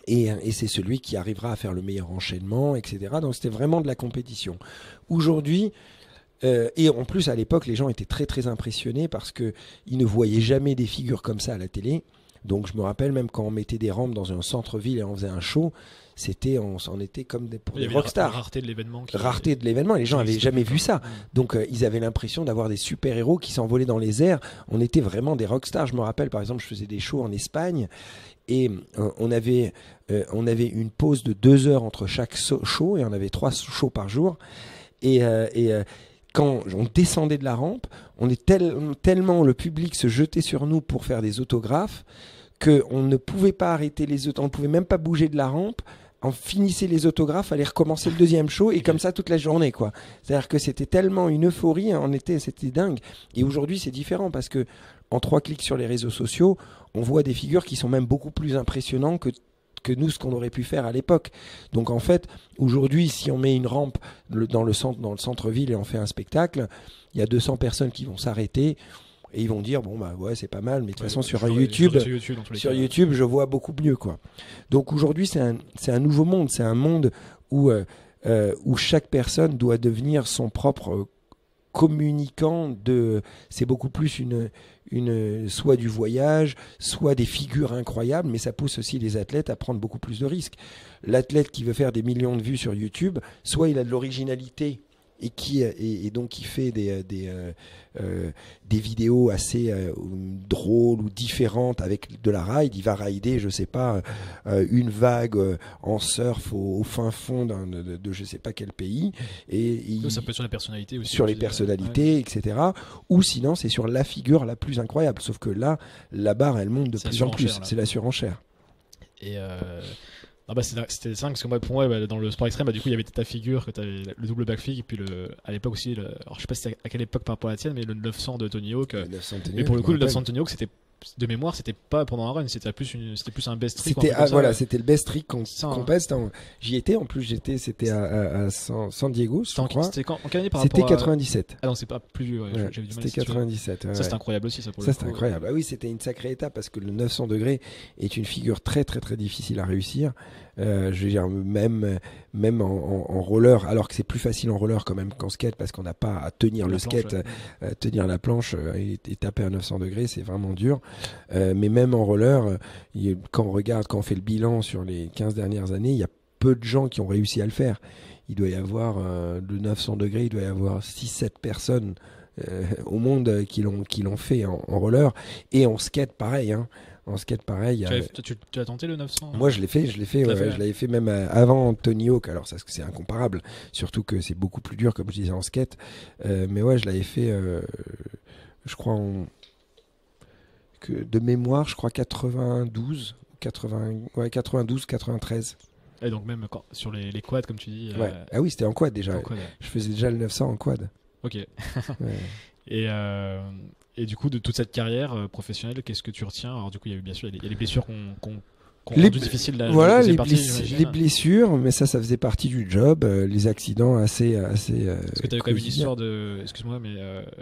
Et c'est celui qui arrivera à faire le meilleur enchaînement, etc. Donc c'était vraiment de la compétition. Aujourd'hui, et en plus à l'époque, les gens étaient très très impressionnés parce qu'ils ne voyaient jamais des figures comme ça à la télé. Donc je me rappelle même quand on mettait des rampes dans un centre-ville et on faisait un show, on était comme pour des rockstars. Rareté de l'événement. Rareté de l'événement, les gens n'avaient jamais vu ça. Donc ils avaient l'impression d'avoir des super-héros qui s'envolaient dans les airs. On était vraiment des rockstars. Je me rappelle par exemple, je faisais des shows en Espagne et on avait une pause de 2 heures entre chaque show et on avait 3 shows par jour. Et quand on descendait de la rampe, on est tellement le public se jetait sur nous pour faire des autographes qu'on ne pouvait pas arrêter les autres, on ne pouvait même pas bouger de la rampe. On finissait les autographes, fallait recommencer le deuxième show et comme ça toute la journée, quoi. C'est-à-dire que c'était tellement une euphorie, c'était dingue. Et aujourd'hui, c'est différent parce que en 3 clics sur les réseaux sociaux, on voit des figures qui sont même beaucoup plus impressionnantes que nous, ce qu'on aurait pu faire à l'époque. Donc en fait, aujourd'hui, si on met une rampe dans le centre-ville et on fait un spectacle, il y a 200 personnes qui vont s'arrêter. Et ils vont dire, bon, bah ouais, c'est pas mal, mais de toute façon, sur YouTube, je vois beaucoup mieux, quoi. Donc aujourd'hui, c'est un nouveau monde. C'est un monde où chaque personne doit devenir son propre communicant c'est beaucoup plus soit du voyage, soit des figures incroyables, mais ça pousse aussi les athlètes à prendre beaucoup plus de risques. L'athlète qui veut faire des millions de vues sur YouTube, soit il a de l'originalité, et donc qui fait des vidéos assez drôles ou différentes avec de la ride. Il va rider, je sais pas, une vague en surf au fin fond de je sais pas quel pays. Et ça peut être sur les personnalités aussi. Sur les personnalités, etc. Ou sinon, c'est sur la figure la plus incroyable. Sauf que là, la barre, elle monte de plus en plus. C'est la surenchère. Et c'était dingue parce que moi, pour moi, dans le sport extrême, du coup, il y avait ta figure, que tu avais le double backflip, et puis à l'époque aussi, alors je sais pas à quelle époque par rapport à la tienne, mais le 900 de Tony Hawk. Et pour le coup, le 900 de Tony Hawk, c'était de mémoire, c'était pas pendant un run, c'était plus un best trick. C'était le best trick qu'on peste. J'y étais, en plus, c'était à San Diego, je crois. C'était en quelle année par rapport à... C'était 97. Ah non, c'est pas plus. C'était 97. Ça, c'était incroyable aussi, ça, pour ça, c'était incroyable. Ah oui, c'était une sacrée étape parce que le 900 degrés est une figure très, très, très difficile à réussir. Je veux dire, même en roller, alors que c'est plus facile en roller quand même qu'en skate parce qu'on n'a pas à tenir le skate, tenir la planche et taper à 900 degrés, c'est vraiment dur. Mais même en roller, quand on fait le bilan sur les 15 dernières années, il y a peu de gens qui ont réussi à le faire. Il doit y avoir, de 900 degrés, il doit y avoir 6-7 personnes au monde qui l'ont fait en roller. Et en skate, pareil, hein. En skate, pareil. Tu as tenté le 900 ? Moi, je l'avais fait même avant Tony Hawk. Alors, ça, c'est incomparable. Surtout que c'est beaucoup plus dur, comme je disais, en skate. Mais ouais, je l'avais fait, je crois, de mémoire, je crois 92, 93. Et donc, même sur les quads, comme tu dis. Ouais. Ah oui, c'était en quad déjà. Je faisais déjà le 900 en quad. Ok. Ouais. Et du coup, de toute cette carrière professionnelle, qu'est-ce que tu retiens ? Alors, du coup, il y a eu bien sûr les blessures qu'on rendu difficile la voilà, les blessures, mais ça faisait partie du job, les accidents assez parce que tu avais quand même une histoire de, excuse-moi, mais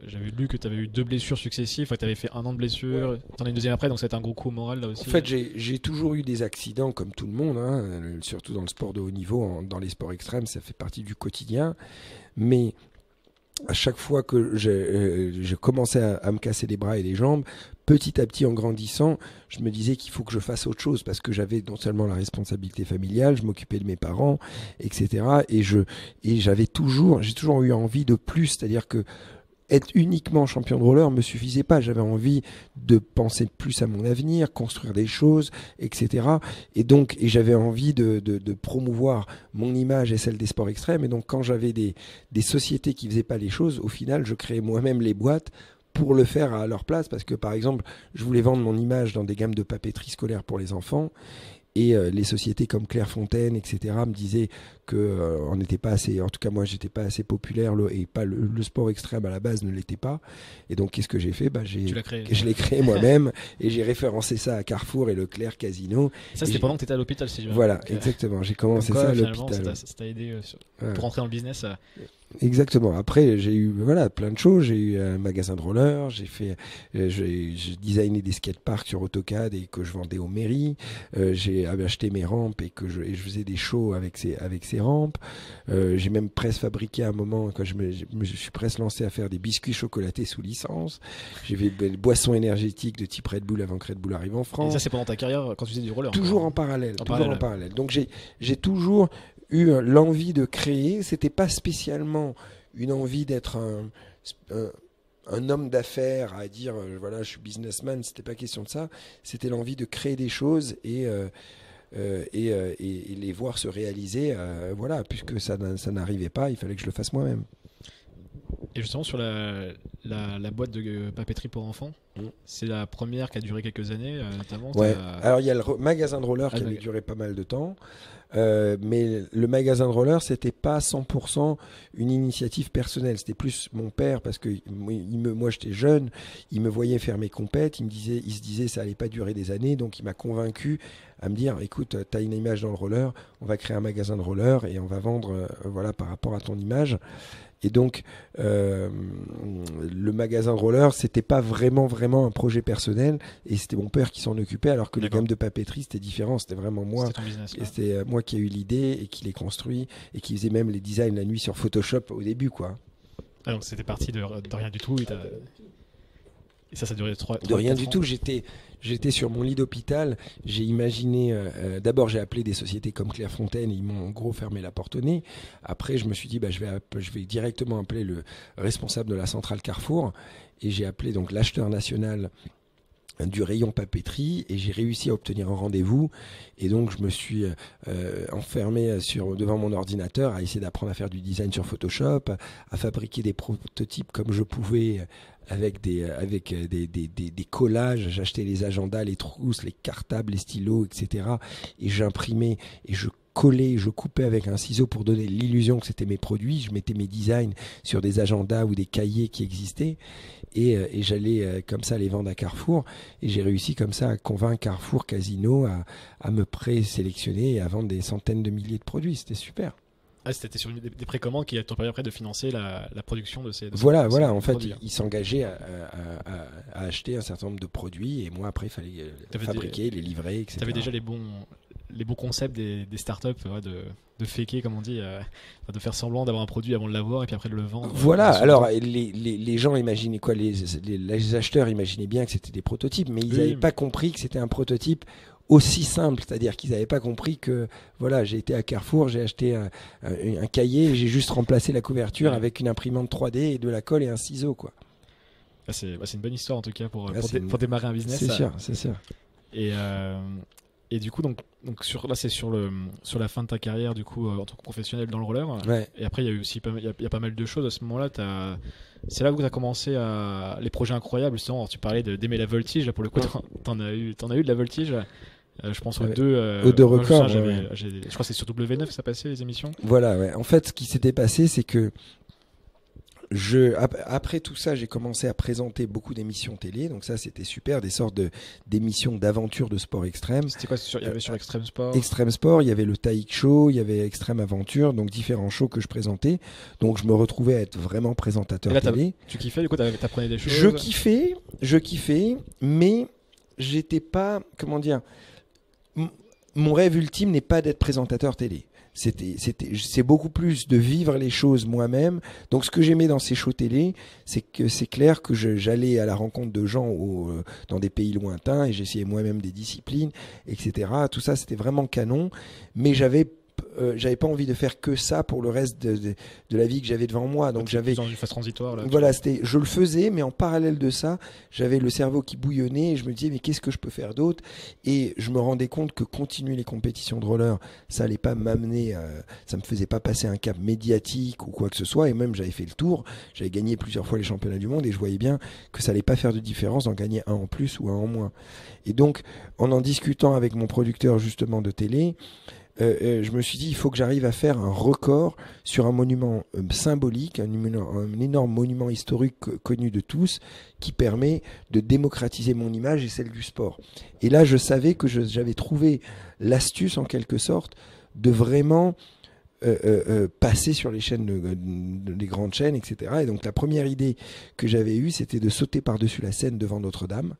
j'avais lu que tu avais eu 2 blessures successives, tu avais fait 1 an de blessure, t'en as une deuxième après, donc ça a été un gros coup au moral là aussi. En fait, j'ai toujours eu des accidents comme tout le monde, hein, surtout dans le sport de haut niveau, dans les sports extrêmes, ça fait partie du quotidien, mais à chaque fois que je commençais à me casser les bras et les jambes, petit à petit en grandissant, je me disais qu'il faut que je fasse autre chose parce que j'avais non seulement la responsabilité familiale, je m'occupais de mes parents, etc. Et j'ai toujours eu envie de plus, c'est-à-dire que être uniquement champion de roller me suffisait pas. J'avais envie de penser plus à mon avenir, construire des choses, etc. Et j'avais envie de promouvoir mon image et celle des sports extrêmes. Et donc, quand j'avais des sociétés qui faisaient pas les choses, au final, je créais moi-même les boîtes pour le faire à leur place. Parce que, par exemple, je voulais vendre mon image dans des gammes de papeterie scolaire pour les enfants. Et les sociétés comme Clairefontaine, etc., me disaient que on n'était pas assez, en tout cas moi j'étais pas assez populaire et pas le sport extrême à la base ne l'était pas. Et donc qu'est-ce que j'ai fait? Je l'ai créé moi-même et j'ai référencé ça à Carrefour et Leclerc Casino. Ça c'était pendant que tu étais à l'hôpital, si je veux. Voilà, exactement. J'ai commencé ça à l'hôpital. Ça t'a aidé pour rentrer dans le business. Exactement. Après, j'ai eu plein de choses. J'ai eu un magasin de roller. J'ai designé des skateparks sur AutoCAD et que je vendais aux mairies. J'ai acheté mes rampes et je faisais des shows avec ces rampes. J'ai même presque fabriqué à un moment quand je suis presque lancé à faire des biscuits chocolatés sous licence. J'ai fait des boissons énergétiques de type Red Bull avant que Red Bull arrive en France. Et ça, c'est pendant ta carrière quand tu faisais du roller. Toujours en parallèle. Donc j'ai toujours eu l'envie de créer. C'était pas spécialement une envie d'être un homme d'affaires à dire voilà, je suis businessman. C'était pas question de ça. C'était l'envie de créer des choses et les voir se réaliser. Voilà, puisque ça n'arrivait pas, il fallait que je le fasse moi-même. Et justement sur la boîte de papeterie pour enfants, c'est la première qui a duré quelques années notamment. Ouais. Alors il y a le magasin de roller qui avait duré pas mal de temps. Mais le magasin de roller, c'était pas 100% une initiative personnelle. C'était plus mon père parce que moi j'étais jeune, il me voyait faire mes compètes, il se disait ça allait pas durer des années, donc il m'a convaincu à me dire écoute, t'as une image dans le roller, on va créer un magasin de roller et on va vendre voilà par rapport à ton image. Et donc, le magasin de roller, c'était pas vraiment un projet personnel, et c'était mon père qui s'en occupait, alors que les gammes de papeterie, c'était différent, c'était vraiment moi. C'était ton business, et c'était moi qui ai eu l'idée et qui l'ai construit et qui faisait même les designs la nuit sur Photoshop au début, quoi. Ah, donc c'était parti de rien du tout, et ça durait 3 de rien du ans. tout. J'étais sur mon lit d'hôpital. J'ai imaginé. D'abord, j'ai appelé des sociétés comme Clairefontaine. Ils m'ont en gros fermé la porte au nez. Après, je me suis dit, je vais directement appeler le responsable de la centrale Carrefour. Et j'ai appelé donc l'acheteur national du rayon papeterie et j'ai réussi à obtenir un rendez-vous. Et donc, je me suis enfermé devant mon ordinateur à essayer d'apprendre à faire du design sur Photoshop, à fabriquer des prototypes comme je pouvais. Avec des collages, j'achetais les agendas, les trousses, les cartables, les stylos, etc. Et j'imprimais et je collais, je coupais avec un ciseau pour donner l'illusion que c'était mes produits. Je mettais mes designs sur des agendas ou des cahiers qui existaient et j'allais comme ça les vendre à Carrefour. Et j'ai réussi comme ça à convaincre Carrefour Casino à me présélectionner et à vendre des centaines de milliers de produits. C'était super. Ah, c'était sur des précommandes qui t'ont permis après de financer la production de ces voilà. En fait, ils s'engageaient à acheter un certain nombre de produits et moi après il fallait fabriquer, les livrer, etc. Tu avais déjà les bons concepts des startups de faker, comme on dit, de faire semblant d'avoir un produit avant de l'avoir et puis après de le vendre. Voilà, alors les gens imaginaient quoi, les acheteurs imaginaient bien que c'était des prototypes, mais ils n'avaient pas compris que c'était un prototype aussi simple, c'est-à-dire qu'ils n'avaient pas compris que voilà, j'ai été à Carrefour, j'ai acheté un cahier et j'ai juste remplacé la couverture avec une imprimante 3D et de la colle et un ciseau, quoi. C'est une bonne histoire en tout cas pour démarrer un business. C'est sûr. Et du coup, donc là c'est sur la fin de ta carrière du coup en tant que professionnel dans le roller. Ouais. Et après il y a eu aussi il y a pas mal de choses à ce moment-là. C'est là où tu as commencé les projets incroyables. Justement, alors, tu parlais d'aimer la voltige. Là, pour le coup, t'en as eu de la voltige. Je pense aux deux records. Je crois que c'est sur W9 que ça passait les émissions. Voilà, ouais. En fait, ce qui s'était passé, c'est que après tout ça, j'ai commencé à présenter beaucoup d'émissions télé. Donc ça, c'était super, des sortes d'émissions d'aventure de sport extrême. C'était quoi? Il y avait sur Extreme Sport. Extreme Sport, il y avait le Taïk Show, il y avait Extreme Aventure, donc différents shows que je présentais. Donc je me retrouvais à être vraiment présentateur télé. Tu kiffais, du coup, t'apprenais des choses? Je kiffais, mais j'étais pas, comment dire, mon rêve ultime n'est pas d'être présentateur télé. C'est beaucoup plus de vivre les choses moi-même. Donc ce que j'aimais dans ces shows télé, c'est que c'est clair que j'allais à la rencontre de gens dans des pays lointains et j'essayais moi-même des disciplines, etc. Tout ça, c'était vraiment canon. Mais j'avais j'avais pas envie de faire que ça pour le reste de la vie que j'avais devant moi. Donc j'avais dans une phase transitoire là. Voilà, je le faisais, mais en parallèle de ça, j'avais le cerveau qui bouillonnait et je me disais mais qu'est-ce que je peux faire d'autre? Et je me rendais compte que continuer les compétitions de roller, ça allait pas m'amener, ça me faisait pas passer un cap médiatique ou quoi que ce soit. Et même j'avais fait le tour, j'avais gagné plusieurs fois les championnats du monde et je voyais bien que ça allait pas faire de différence d'en gagner un en plus ou un en moins. Et donc en discutant avec mon producteur justement de télé, je me suis dit il faut que j'arrive à faire un record sur un monument symbolique, un énorme monument historique connu de tous, qui permet de démocratiser mon image et celle du sport. Et là je savais que j'avais trouvé l'astuce en quelque sorte de vraiment passer sur les chaînes, les grandes chaînes, etc. Et donc la première idée que j'avais eue, c'était de sauter par-dessus la Seine devant Notre-Dame.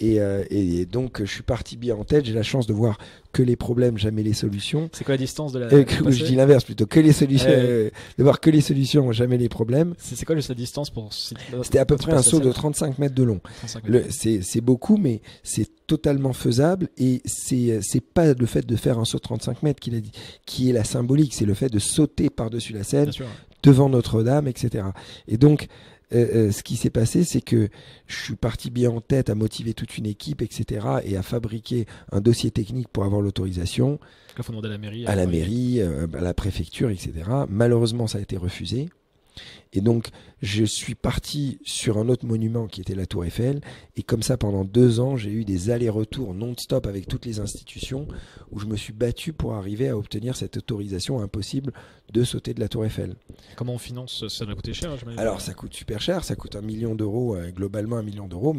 Et donc je suis parti bien en tête. J'ai la chance de voir que les problèmes, jamais les solutions. C'est quoi la distance de la je dis l'inverse plutôt, que les solutions, de voir que les solutions, jamais les problèmes. C'est quoi juste la distance pour C'était à peu près un saut de 35 mètres de long. C'est beaucoup, mais c'est totalement faisable. Et c'est pas le fait de faire un saut de 35 mètres qui est la symbolique, c'est le fait de sauter par-dessus la Seine, devant Notre-Dame, etc. Et donc ce qui s'est passé, c'est que je suis parti bien en tête à motiver toute une équipe, etc., et à fabriquer un dossier technique pour avoir l'autorisation. Il faut demander à la mairie. À la mairie, à la préfecture, etc. Malheureusement, ça a été refusé. Et donc, je suis parti sur un autre monument qui était la Tour Eiffel. Et comme ça, pendant 2 ans, j'ai eu des allers-retours non-stop avec toutes les institutions où je me suis battu pour arriver à obtenir cette autorisation impossible de sauter de la Tour Eiffel. Comment on finance? Ça doit coûter cher, j'imagine. Alors, ça coûte super cher. Ça coûte 1 million d'euros, globalement 1 million d'euros.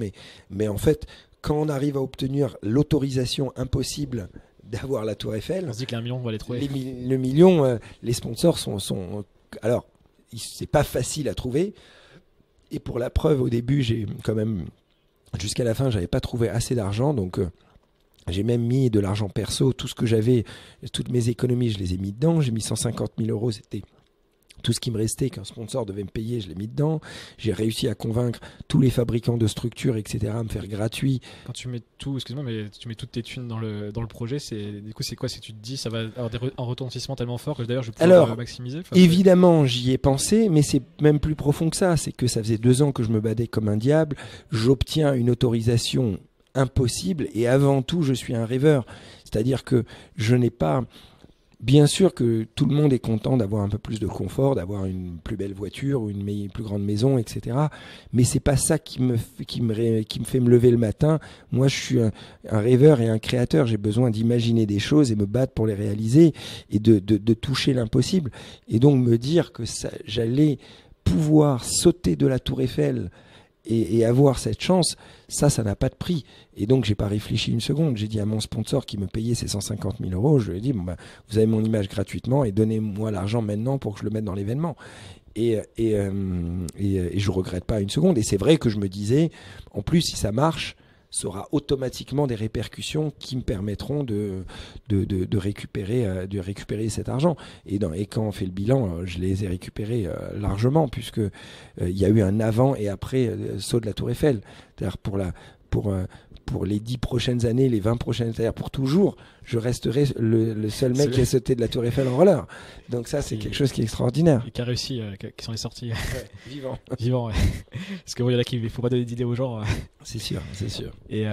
Mais en fait, quand on arrive à obtenir l'autorisation impossible d'avoir la Tour Eiffel, on se dit que les 1 million, on va les trouver. Le million, les sponsors sont... Alors, c'est pas facile à trouver. Et pour la preuve, au début, j'ai quand même, jusqu'à la fin, j'avais pas trouvé assez d'argent. Donc, j'ai même mis de l'argent perso. Tout ce que j'avais, toutes mes économies, je les ai mis dedans. J'ai mis 150 000 euros. C'était tout ce qui me restait qu'un sponsor devait me payer, je l'ai mis dedans. J'ai réussi à convaincre tous les fabricants de structures, etc., à me faire gratuit. Quand tu mets tout, excuse-moi, mais tu mets toutes tes thunes dans le projet, du coup, c'est quoi? C'est que tu te dis, ça va avoir un retentissement tellement fort que d'ailleurs, je vais pouvoir maximiser. Évidemment, j'y ai pensé, mais c'est même plus profond que ça. C'est que ça faisait 2 ans que je me battais comme un diable. J'obtiens une autorisation impossible et avant tout, je suis un rêveur. C'est-à-dire que je n'ai pas... Bien sûr que tout le monde est content d'avoir un peu plus de confort, d'avoir une plus belle voiture ou une plus grande maison, etc. Mais c'est pas ça qui me fait me lever le matin. Moi, je suis un rêveur et un créateur. J'ai besoin d'imaginer des choses et me battre pour les réaliser et de toucher l'impossible. Et donc me dire que j'allais pouvoir sauter de la Tour Eiffel et avoir cette chance, ça n'a pas de prix. Et donc, j'ai pas réfléchi une seconde. J'ai dit à mon sponsor qui me payait ces 150 000 euros, je lui ai dit, vous avez mon image gratuitement et donnez-moi l'argent maintenant pour que je le mette dans l'événement. Et je regrette pas une seconde. Et c'est vrai que je me disais, en plus, si ça marche, ça aura automatiquement des répercussions qui me permettront de récupérer cet argent. Et quand on fait le bilan, je les ai récupérés largement, puisque il y a eu un avant et après saut de la Tour Eiffel. C'est-à-dire pour les 10 prochaines années, les 20 prochaines, c'est-à-dire pour toujours, je resterai le seul mec qui a sauté de la Tour Eiffel en roller. Donc ça, c'est quelque chose qui est extraordinaire. Et qui a réussi, qui s'en est sorti. Ouais, vivant. Vivant, ouais. Parce que bon, il y en a qui, il faut pas donner d'idées aux gens. C'est sûr, c'est sûr. Et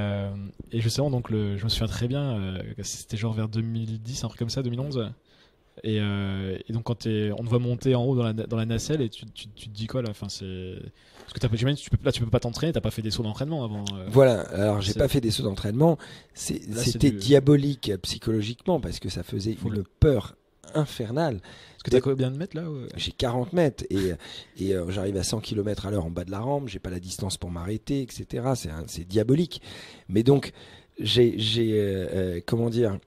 justement, donc, je me souviens très bien, c'était genre vers 2010, un truc comme ça, 2011. Et donc quand on te voit monter en haut dans la nacelle et tu te dis quoi là, enfin c'est parce que tu peux pas t'entraîner, t'as pas fait des sauts d'entraînement avant. Voilà, alors j'ai pas fait des sauts d'entraînement, c'était diabolique psychologiquement parce que ça faisait une peur infernale. Est-ce que t'as combien de mètres là? J'ai 40 mètres et j'arrive à 100 km/h en bas de la rampe, j'ai pas la distance pour m'arrêter, etc. C'est diabolique. Mais donc comment dire,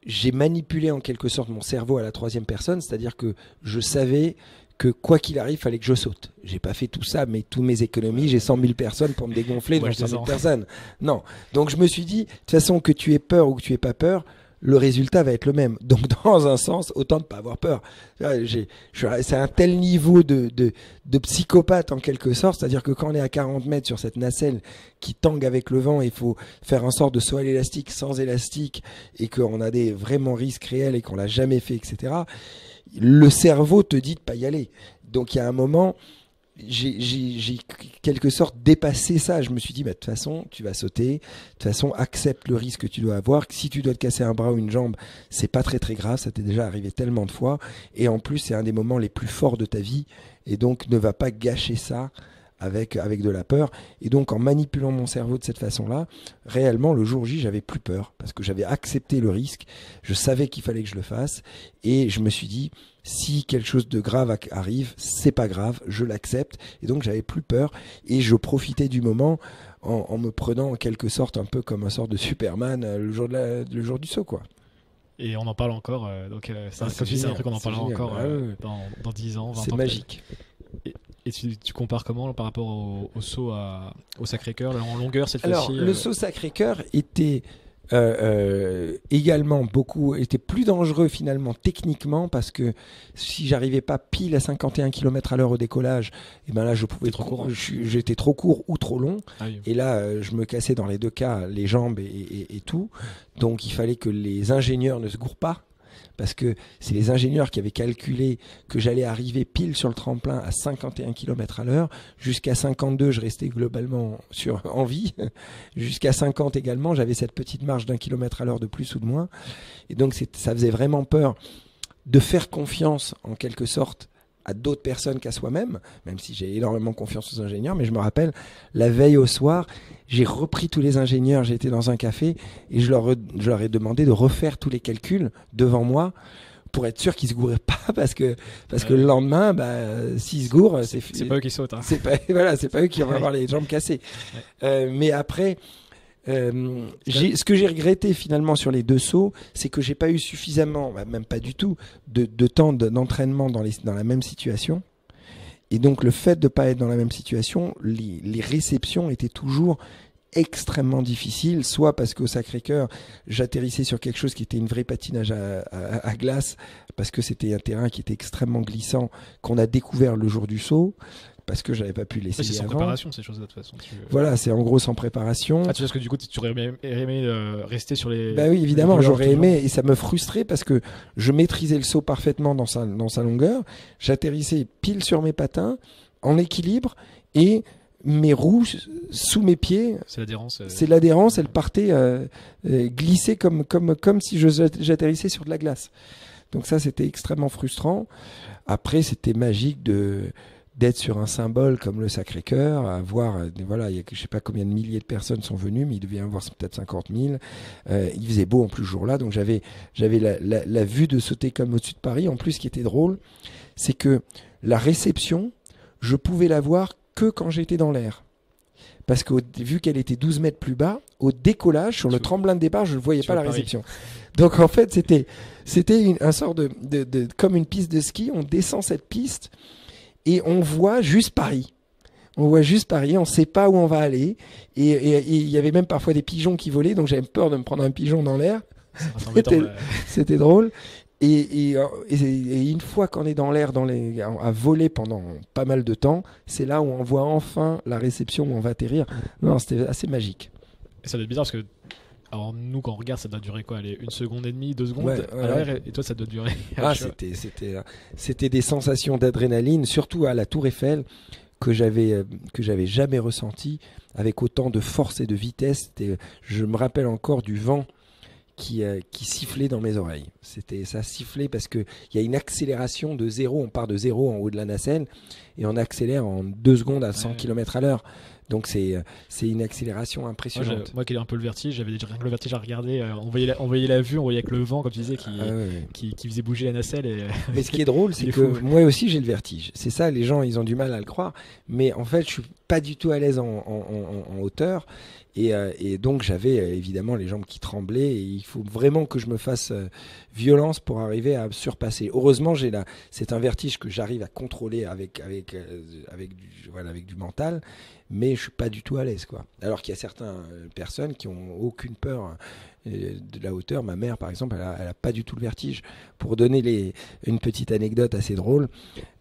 j'ai manipulé en quelque sorte mon cerveau à la 3e personne, c'est-à-dire que je savais que quoi qu'il arrive, fallait que je saute. J'ai pas fait tout ça, mais toutes mes économies, j'ai 100 000 personnes pour me dégonfler devant 100 000 personnes. Non. Donc je me suis dit, de toute façon, que tu aies peur ou que tu aies pas peur, le résultat va être le même. Donc, dans un sens, autant ne pas avoir peur. C'est un tel niveau de psychopathe, en quelque sorte. C'est-à-dire que quand on est à 40 mètres sur cette nacelle qui tangue avec le vent, il faut faire en sorte de saut à l'élastique sans élastique, et qu'on a des vraiment risques réels et qu'on l'a jamais fait, etc. Le cerveau te dit de pas y aller. Donc, il y a un moment... J'ai quelque sorte dépassé ça. Je me suis dit, de toute façon, tu vas sauter. De toute façon, accepte le risque que tu dois avoir. Si tu dois te casser un bras ou une jambe, c'est pas très très grave. Ça t'est déjà arrivé tellement de fois. Et en plus, c'est un des moments les plus forts de ta vie. Et donc, ne va pas gâcher ça avec de la peur. Et donc, en manipulant mon cerveau de cette façon-là, réellement, le jour J, j'avais plus peur parce que j'avais accepté le risque. Je savais qu'il fallait que je le fasse. Et je me suis dit, si quelque chose de grave arrive, c'est pas grave, je l'accepte. Et donc, j'avais plus peur et je profitais du moment en me prenant en quelque sorte un peu comme un sort de Superman le jour du saut, quoi. Et on en parle encore. C'est un truc qu'on en parlera encore dans 10 ans, 20 ans. C'est magique. Et tu compares comment par rapport au saut au Sacré-Cœur, en longueur cette fois-ci? Alors, le saut Sacré-Cœur était également était plus dangereux finalement techniquement, parce que si j'arrivais pas pile à 51 km/h au décollage, et ben là j'étais trop court ou trop long. Ah oui. Et là je me cassais dans les deux cas les jambes et tout. Donc il fallait que les ingénieurs ne se gourrent pas, parce que c'est les ingénieurs qui avaient calculé que j'allais arriver pile sur le tremplin à 51 km/h. Jusqu'à 52, je restais globalement en vie. Jusqu'à 50 également, j'avais cette petite marge d'1 km/h de plus ou de moins. Et donc, ça faisait vraiment peur de faire confiance, en quelque sorte, à d'autres personnes qu'à soi-même, même si j'ai énormément confiance aux ingénieurs. Mais je me rappelle, la veille au soir, j'ai repris tous les ingénieurs, j'étais dans un café et je leur ai demandé de refaire tous les calculs devant moi pour être sûr qu'ils se gourraient pas, parce que le lendemain, s'ils se gourrent, c'est pas eux qui sautent. Hein. C'est pas eux qui vont avoir les jambes cassées. Mais après, ce que j'ai regretté finalement sur les deux sauts, c'est que j'ai pas eu suffisamment, même pas du tout, de temps d'entraînement dans la même situation. Et donc le fait de pas être dans la même situation, les réceptions étaient toujours extrêmement difficiles, soit parce qu'au Sacré-Cœur, j'atterrissais sur quelque chose qui était une vraie patinage à glace, parce que c'était un terrain qui était extrêmement glissant, qu'on a découvert le jour du saut, parce que j'avais pas pu l'essayer avant. C'est sans préparation, ces choses-là, de toute façon. Voilà, c'est en gros sans préparation. Ah, tu sais que du coup, tu aurais aimé rester sur les... Bah oui, évidemment, j'aurais aimé, et ça me frustrait parce que je maîtrisais le saut parfaitement dans sa longueur. J'atterrissais pile sur mes patins, en équilibre, et mes roues sous mes pieds... C'est l'adhérence. C'est l'adhérence, elle partait glisser comme si j'atterrissais sur de la glace. Donc ça, c'était extrêmement frustrant. Après, c'était magique d'être sur un symbole comme le Sacré-Cœur, à voir, voilà, je sais pas combien de milliers de personnes sont venues, mais il devait y en avoir peut-être 50 000. Il faisait beau en plus ce jour-là, donc j'avais la vue de sauter comme au-dessus de Paris. En plus, ce qui était drôle, c'est que la réception, je pouvais la voir que quand j'étais dans l'air. Parce que vu qu'elle était 12 mètres plus bas, au décollage, sur le tremplin de départ, je ne voyais pas la réception. Donc en fait, c'était un sort de comme une piste de ski. On descend cette piste et on voit juste Paris. On voit juste Paris, on ne sait pas où on va aller. Et il y avait même parfois des pigeons qui volaient, donc j'avais peur de me prendre un pigeon dans l'air. C'était drôle. Et une fois qu'on est dans l'air, à voler pendant pas mal de temps, c'est là où on voit enfin la réception, où on va atterrir. Non, c'était assez magique. Et ça doit être bizarre parce que, alors nous, quand on regarde, ça doit durer quoi, 1 seconde et demie, 2 secondes à l'air, et toi, ça doit durer. C'était des sensations d'adrénaline, surtout à la Tour Eiffel, que j'avais jamais ressenti avec autant de force et de vitesse. Je me rappelle encore du vent qui sifflait dans mes oreilles. Ça sifflait parce qu'il y a une accélération de zéro. On part de zéro en haut de la nacelle et on accélère en 2 secondes à 100 km/h. Donc c'est une accélération impressionnante. Moi qui ai un peu le vertige, j'avais déjà le vertige à regarder. On voyait la vue, on voyait avec le vent, comme tu disais, qui faisait bouger la nacelle. Mais ce qui est drôle, c'est que moi aussi j'ai le vertige. C'est ça, les gens ils ont du mal à le croire. Mais en fait, je suis pas du tout à l'aise en hauteur. Et donc j'avais évidemment les jambes qui tremblaient, et il faut vraiment que je me fasse violence pour arriver à surpasser. Heureusement, c'est un vertige que j'arrive à contrôler avec du mental, mais je suis pas du tout à l'aise, quoi. Alors qu'il y a certaines personnes qui ont aucune peur de la hauteur. Ma mère, par exemple, elle a pas du tout le vertige. Pour donner une petite anecdote assez drôle,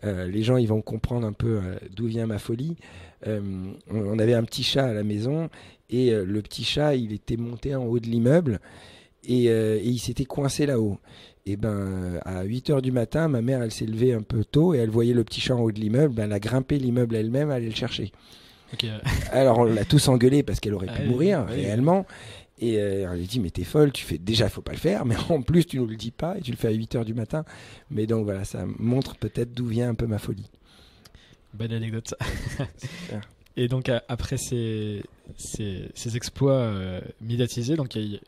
les gens ils vont comprendre un peu d'où vient ma folie. On avait un petit chat à la maison et le petit chat, il était monté en haut de l'immeuble et il s'était coincé là-haut. Et ben à 8h du matin, ma mère, elle s'est levée un peu tôt et elle voyait le petit chat en haut de l'immeuble. Ben, elle a grimpé l'immeuble elle-même, elle allait le chercher. Okay. Alors on l'a tous engueulé parce qu'elle aurait pu mourir réellement. Et on lui dit mais t'es folle, déjà faut pas le faire, mais en plus tu nous le dis pas et tu le fais à 8h du matin. Mais donc voilà, ça montre peut-être d'où vient un peu ma folie. Belle anecdote. Et donc après ces exploits médiatisés, donc il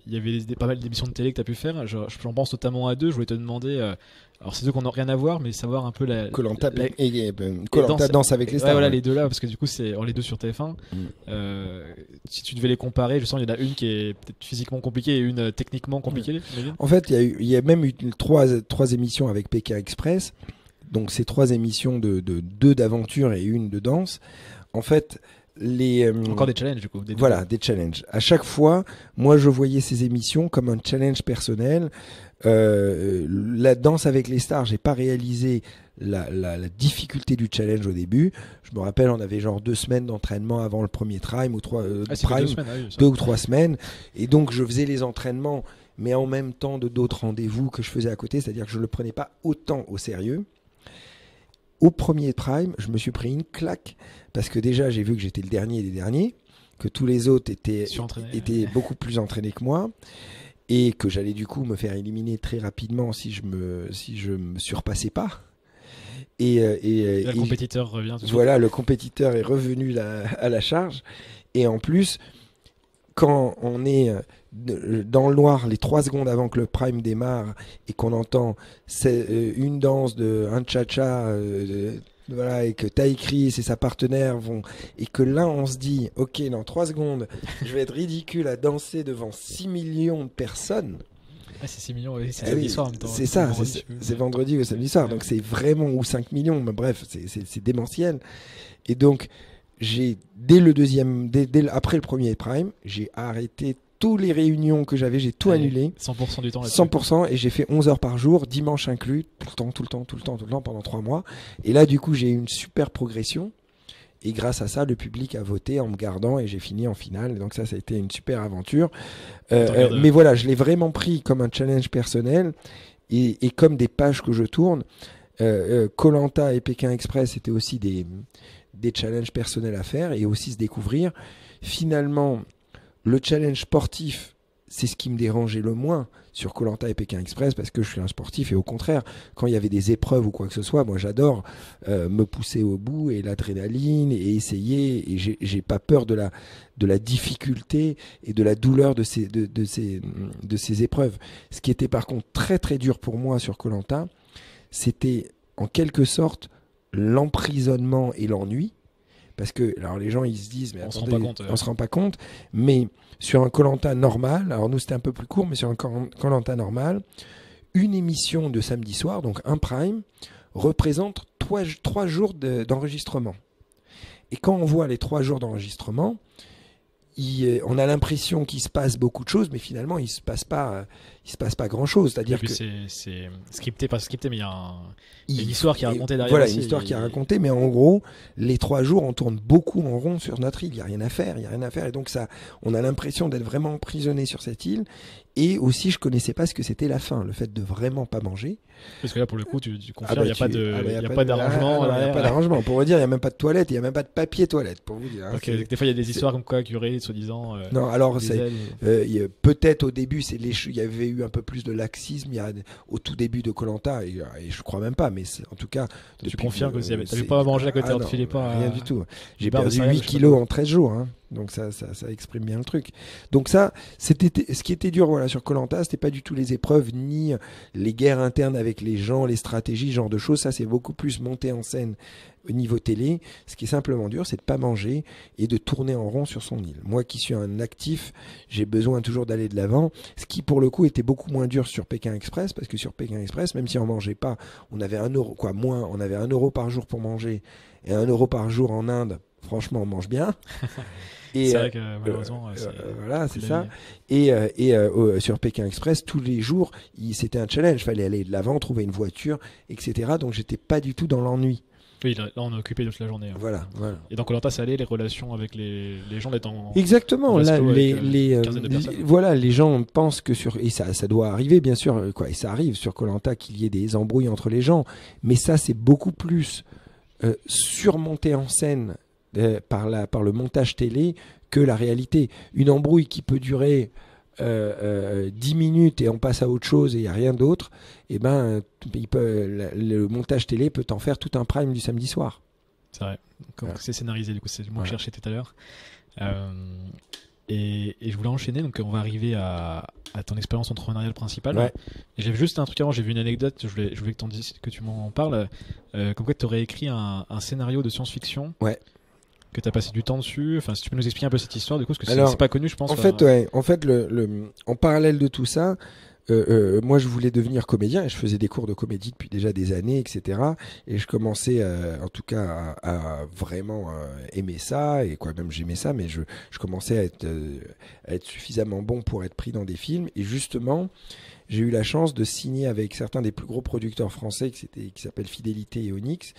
y avait pas mal d'émissions de télé que tu as pu faire. J'en pense notamment à deux. Je voulais te demander, alors c'est deux qu'on n'a rien à voir, mais savoir un peu Koh-Lanta danse avec les stars. Ouais, voilà, les deux là, parce que du coup c'est les deux sur TF1. Si tu devais les comparer, je sens qu'il y en a une qui est peut-être physiquement compliquée et une techniquement compliquée. En fait, il y a même eu trois émissions avec Pékin Express. Donc c'est 3 émissions deux d'aventure et une de danse. En fait, encore des challenges du coup. Des challenges. À chaque fois, moi je voyais ces émissions comme un challenge personnel. La danse avec les stars, j'ai pas réalisé la difficulté du challenge au début. Je me rappelle, on avait genre 2 semaines d'entraînement avant le premier prime ou 3 2 ou 3 semaines. Et donc je faisais les entraînements, mais en même temps d'autres rendez-vous que je faisais à côté, c'est-à-dire que je le prenais pas autant au sérieux. Au premier prime, je me suis pris une claque parce que déjà j'ai vu que j'étais le dernier des derniers, que tous les autres étaient beaucoup plus entraînés que moi et que j'allais du coup me faire éliminer très rapidement si je me surpassais pas. Et le compétiteur revient tout de suite. Voilà, le compétiteur est revenu à la charge. Et en plus, quand on est dans le noir les 3 secondes avant que le prime démarre et qu'on entend une danse un cha-cha, voilà, et que Ty Chris et sa partenaire vont, et que là on se dit ok, dans 3 secondes je vais être ridicule à danser devant 6 millions de personnes. C'est 6 millions, oui, c'est samedi soir en même temps. C'est ça, c'est vendredi ou samedi soir, donc c'est vraiment, ou 5 millions, mais bref, c'est démentiel. Et donc après le premier prime, j'ai arrêté toutes les réunions que j'avais, j'ai tout annulé. 100% du temps là-dessus. 100%, et j'ai fait 11 heures par jour, dimanche inclus, tout le temps, pendant 3 mois. Et là, du coup, j'ai eu une super progression. Et grâce à ça, le public a voté en me gardant et j'ai fini en finale. Donc ça a été une super aventure. Mais voilà, je l'ai vraiment pris comme un challenge personnel et comme des pages que je tourne. Koh-Lanta et Pékin Express, c'était aussi des challenges personnels à faire et aussi se découvrir. Finalement, le challenge sportif, c'est ce qui me dérangeait le moins sur Koh-Lanta et Pékin Express parce que je suis un sportif et au contraire, quand il y avait des épreuves ou quoi que ce soit, moi j'adore me pousser au bout et l'adrénaline et essayer, et j'ai pas peur de la difficulté et de la douleur de ces épreuves. Ce qui était par contre très très dur pour moi sur Koh-Lanta, c'était en quelque sorte l'emprisonnement et l'ennui. Parce que alors les gens ils se disent mais attendez, on se rend pas compte, mais sur un Koh-Lanta normal, alors nous c'était un peu plus court, mais sur un Koh-Lanta normal, une émission de samedi soir, donc un prime, représente 3 jours d'enregistrement. Et quand on voit les 3 jours d'enregistrement, on a l'impression qu'il se passe beaucoup de choses, mais finalement il se passe pas grand chose. C'est-à-dire que c'est scripté, pas scripté, mais il y a une histoire qui est racontée derrière. Voilà, une histoire qui est racontée, mais en gros, les 3 jours, on tourne beaucoup en rond sur notre île. Il y a rien à faire, et donc ça, on a l'impression d'être vraiment emprisonné sur cette île. Et aussi, je connaissais pas ce que c'était la faim, le fait de vraiment pas manger. Parce que là, pour le coup, tu confirmes, il n'y a pas d'arrangement. Il n'y a pas d'arrangement. Pour vous dire, il n'y a même pas de toilette, il n'y a même pas de papier toilette, pour vous dire. Hein. Des fois, il y a des histoires comme quoi, curé, soi-disant. Non, alors, peut-être au début, il y avait eu un peu plus de laxisme au tout début de Koh-Lanta, et je crois même pas, mais en tout cas. Tu confirmes que tu n'avais pas à manger à côté, on ne filait pas. Rien du tout. J'ai perdu 8 kilos en 13 jours. Hein. Donc ça exprime bien le truc. Donc ça, c'était ce qui était dur voilà, sur Koh-Lanta, c'était pas du tout les épreuves, ni les guerres internes avec les gens, les stratégies, ce genre de choses. Ça, c'est beaucoup plus monté en scène au niveau télé. Ce qui est simplement dur, c'est de pas manger et de tourner en rond sur son île. Moi qui suis un actif, j'ai besoin toujours d'aller de l'avant. Ce qui, pour le coup, était beaucoup moins dur sur Pékin Express, parce que sur Pékin Express, même si on mangeait pas, on avait on avait 1 euro par jour pour manger et 1 euro par jour en Inde franchement, on mange bien. C'est vrai que malheureusement, voilà, c'est ça. Et sur Pékin Express, tous les jours, c'était un challenge. Fallait aller de l'avant, trouver une voiture, etc. Donc j'étais pas du tout dans l'ennui. Oui, là on est occupé toute la journée. Hein. Voilà. Et dans Koh-Lanta, ça allait les relations avec les gens d'être en. Exactement. Là, voilà, les gens pensent que et ça doit arriver bien sûr, quoi. Et ça arrive sur Koh-Lanta qu'il y ait des embrouilles entre les gens. Mais ça, c'est beaucoup plus surmonté en scène par le montage télé que la réalité. Une embrouille qui peut durer 10 minutes et on passe à autre chose et il n'y a rien d'autre, et ben, le montage télé peut en faire tout un prime du samedi soir. C'est vrai. Comme c'est scénarisé, du coup, c'est le mot que je cherchais tout à l'heure. Et je voulais enchaîner, donc on va arriver à ton expérience entrepreneuriale principale. Ouais. Et j'avais juste un truc avant, j'ai vu une anecdote, je voulais que tu m'en parles. Comme quoi tu aurais écrit un scénario de science-fiction. Ouais. Que tu as passé du temps dessus. Enfin, si tu peux nous expliquer un peu cette histoire, du coup, parce que Alors, c'est pas connu, je pense. En fait, en parallèle de tout ça, moi, je voulais devenir comédien et je faisais des cours de comédie depuis déjà des années, etc. Et je commençais, en tout cas, à vraiment aimer ça. Et quoi, même j'aimais ça, mais je commençais à être suffisamment bon pour être pris dans des films. Et justement, j'ai eu la chance de signer avec certains des plus gros producteurs français qui s'appellent Fidélité et Onyx,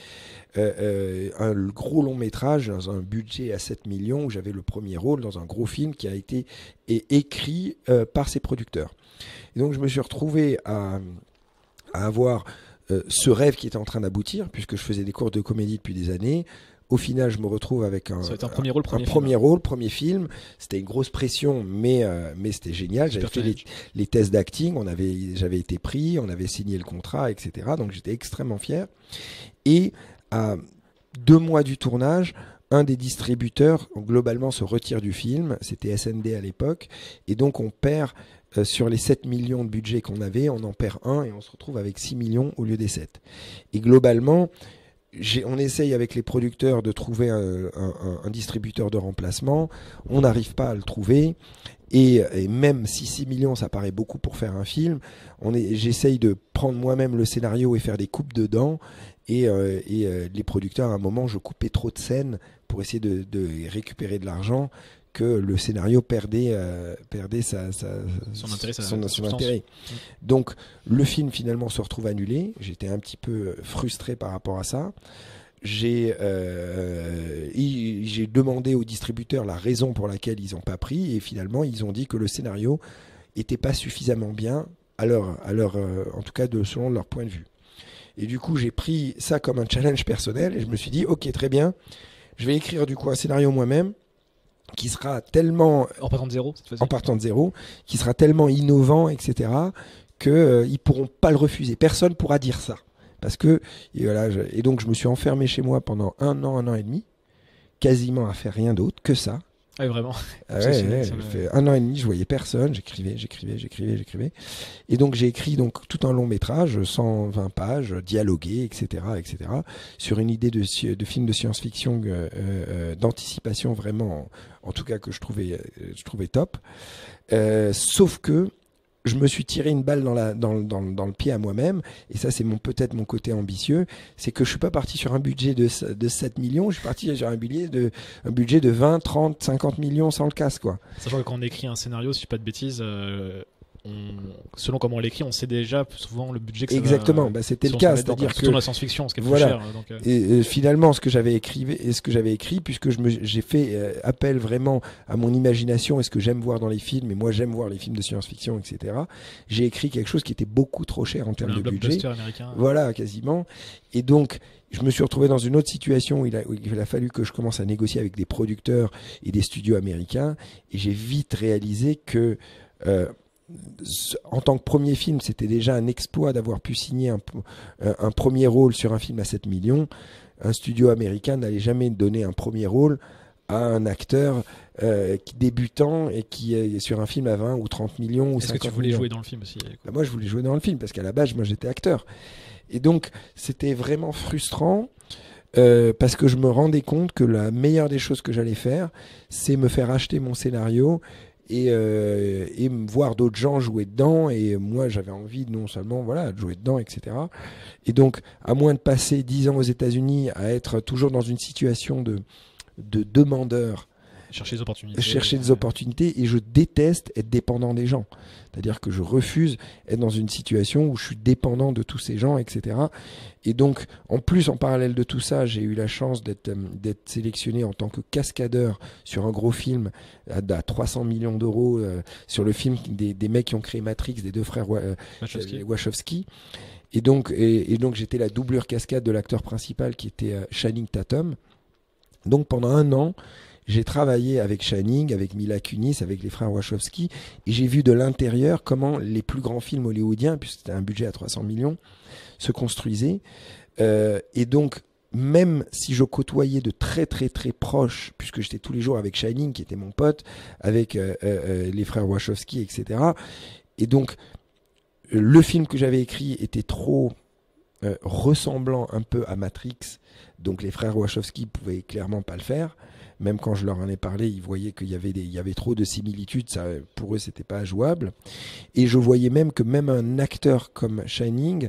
un gros long métrage dans un budget à 7 millions où j'avais le premier rôle dans un gros film qui a été écrit par ces producteurs. Et donc je me suis retrouvé à avoir ce rêve qui était en train d'aboutir puisque je faisais des cours de comédie depuis des années. Au final, je me retrouve avec un premier film. C'était une grosse pression, mais c'était génial. J'avais fait les tests d'acting, j'avais été pris, on avait signé le contrat, etc. Donc j'étais extrêmement fier. Et à 2 mois du tournage, un des distributeurs globalement se retire du film. C'était SND à l'époque, et donc on perd sur les 7 millions de budget qu'on avait, on en perd un et on se retrouve avec 6 millions au lieu des 7. Et globalement, on essaye avec les producteurs de trouver un distributeur de remplacement. On n'arrive pas à le trouver. Et même si 6 millions, ça paraît beaucoup pour faire un film, j'essaye de prendre moi-même le scénario et faire des coupes dedans. Et les producteurs, à un moment, je coupais trop de scènes pour essayer de récupérer de l'argent, que le scénario perdait son intérêt. Donc le film finalement se retrouve annulé. J'étais un petit peu frustré par rapport à ça. J'ai demandé aux distributeurs la raison pour laquelle ils n'ont pas pris, et finalement ils ont dit que le scénario était pas suffisamment bien en tout cas selon leur point de vue. Et du coup j'ai pris ça comme un challenge personnel et je me suis dit ok, très bien, je vais écrire du coup un scénario moi-même qui sera tellement en partant de zéro, qui sera tellement innovant, etc., que ils pourront pas le refuser. Personne pourra dire ça, parce que et donc je me suis enfermé chez moi pendant 1 an et demi, quasiment à faire rien d'autre que ça. Ah, vraiment. Fait 1 an et demi, je voyais personne, j'écrivais. Et donc j'ai écrit tout un long métrage, 120 pages, dialogué, etc., sur une idée de film de science-fiction d'anticipation vraiment, en tout cas que je trouvais top. Sauf que je me suis tiré une balle dans le pied à moi-même, et ça c'est peut-être mon côté ambitieux, c'est que je suis pas parti sur un budget de 7 millions, je suis parti sur un budget de 20, 30, 50 millions sans le casse, quoi. Sachant que quand on écrit un scénario, si je dis pas de bêtises, selon comment on l'écrit, on sait déjà souvent le budget que ça exactement, c'était le cas, c'est-à-dire que dans la science-fiction, ce qui est plus cher. Donc, Et finalement, ce que j'avais écrit, puisque j'ai fait appel vraiment à mon imagination et ce que j'aime voir dans les films, et moi j'aime voir les films de science-fiction, etc. J'ai écrit quelque chose qui était beaucoup trop cher en termes de budget. Américain. Voilà, quasiment. Et donc, je me suis retrouvé dans une autre situation où il a fallu que je commence à négocier avec des producteurs et des studios américains, et j'ai vite réalisé que en tant que premier film, c'était déjà un exploit d'avoir pu signer un premier rôle sur un film à 7 millions. Un studio américain n'allait jamais donner un premier rôle à un acteur débutant et qui est sur un film à 20 ou 30 millions ou 50 millions. Est-ce que tu voulais jouer dans le film aussi? Moi, je voulais jouer dans le film parce qu'à la base, moi, j'étais acteur. Et donc, c'était vraiment frustrant parce que je me rendais compte que la meilleure des choses que j'allais faire, c'est me faire acheter mon scénario et voir d'autres gens jouer dedans, et moi j'avais envie non seulement de jouer dedans, etc. Et donc à moins de passer 10 ans aux États-Unis à être toujours dans une situation de demandeur. Chercher des opportunités. Chercher des opportunités, et je déteste être dépendant des gens. C'est-à-dire que je refuse être dans une situation où je suis dépendant de tous ces gens, etc. Et donc, en plus, en parallèle de tout ça, j'ai eu la chance d'être sélectionné en tant que cascadeur sur un gros film à 300 millions d'euros, sur le film des mecs qui ont créé Matrix, des deux frères Wachowski. Et donc j'étais la doublure cascade de l'acteur principal qui était Channing Tatum. Donc pendant 1 an, j'ai travaillé avec Channing, avec Mila Kunis, avec les frères Wachowski, et j'ai vu de l'intérieur comment les plus grands films hollywoodiens, puisque c'était un budget à 300 millions, se construisaient. Et donc, même si je côtoyais de très très très proches, puisque j'étais tous les jours avec Channing, qui était mon pote, avec les frères Wachowski, etc. Et donc, le film que j'avais écrit était trop ressemblant un peu à Matrix, donc les frères Wachowski pouvaient clairement pas le faire. Même quand je leur en ai parlé, ils voyaient qu'il y avait trop de similitudes, ça, pour eux c'était pas jouable. Et je voyais même que même un acteur comme Shining,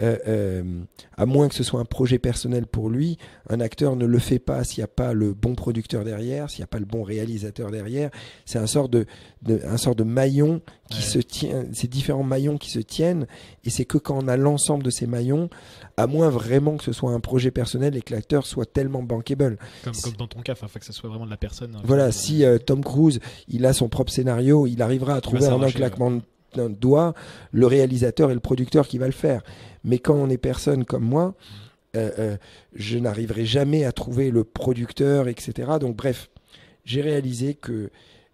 à moins que ce soit un projet personnel pour lui, un acteur ne le fait pas s'il n'y a pas le bon producteur derrière, s'il n'y a pas le bon réalisateur derrière. C'est un sort de maillon qui se tient, ces différents maillons qui se tiennent, et c'est que quand on a l'ensemble de ces maillons, à moins vraiment que ce soit un projet personnel et que l'acteur soit tellement bankable. Comme dans ton cas, faut que ça soit vraiment de la personne. Voilà, si Tom Cruise, il a son propre scénario, il arrivera à trouver en un claquement d'un doigt le réalisateur et le producteur qui va le faire. Mais quand on est personne comme moi, je n'arriverai jamais à trouver le producteur, etc. Donc bref, j'ai réalisé que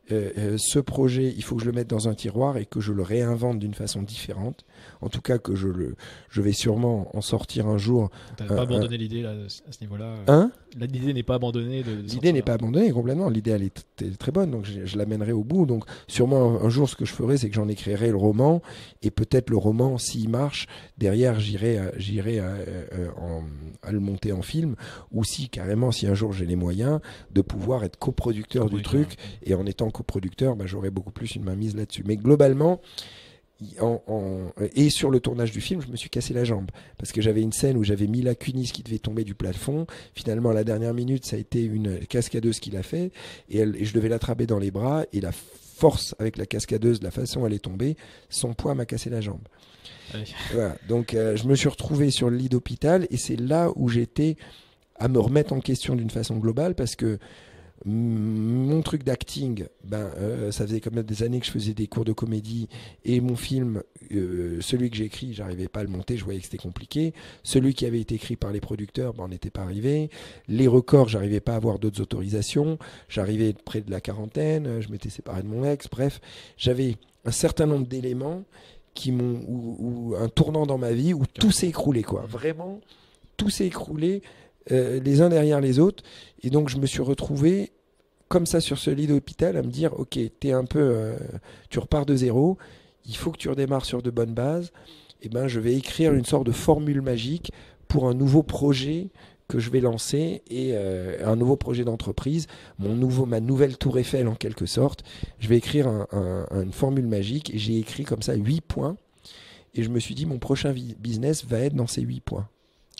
ce projet, il faut que je le mette dans un tiroir et que je le réinvente d'une façon différente. En tout cas, que je vais sûrement en sortir un jour. Tu n'as pas abandonné l'idée là, à ce niveau-là. L'idée n'est pas abandonnée. L'idée n'est pas abandonnée complètement. L'idée, elle est très bonne, donc je l'amènerai au bout. Donc sûrement un jour, ce que je ferai, c'est que j'en écrirai le roman, et peut-être le roman, s'il marche, derrière, j'irai à le monter en film, ou si carrément, si un jour j'ai les moyens de pouvoir être coproducteur du truc, et en étant coproducteur, j'aurai beaucoup plus une mainmise là-dessus. Mais globalement, et sur le tournage du film, je me suis cassé la jambe parce que j'avais une scène où j'avais Mila Kunis qui devait tomber du plafond. Finalement, à la dernière minute, ça a été une cascadeuse qui l'a fait, et je devais l'attraper dans les bras, et la force avec la cascadeuse, la façon dont elle est tombée, son poids m'a cassé la jambe. Voilà. Donc je me suis retrouvé sur le lit d'hôpital, et c'est là où j'étais à me remettre en question d'une façon globale, parce que mon truc d'acting, ça faisait quand même des années que je faisais des cours de comédie, et mon film, celui que j'ai écrit, j'arrivais pas à le monter, je voyais que c'était compliqué. Celui qui avait été écrit par les producteurs, on n'était pas arrivé. Les records, j'arrivais pas à avoir d'autres autorisations. J'arrivais près de la quarantaine, je m'étais séparé de mon ex. Bref, j'avais un certain nombre d'éléments qui m'ont, ou un tournant dans ma vie où tout s'est écroulé, quoi. Vraiment, tout s'est écroulé. Les uns derrière les autres, et donc je me suis retrouvé comme ça sur ce lit d'hôpital à me dire ok, tu repars de zéro, il faut que tu redémarres sur de bonnes bases, et je vais écrire une sorte de formule magique pour un nouveau projet que je vais lancer, et un nouveau projet d'entreprise, ma nouvelle tour Eiffel en quelque sorte. Je vais écrire une formule magique, et j'ai écrit comme ça 8 points, et je me suis dit mon prochain business va être dans ces 8 points.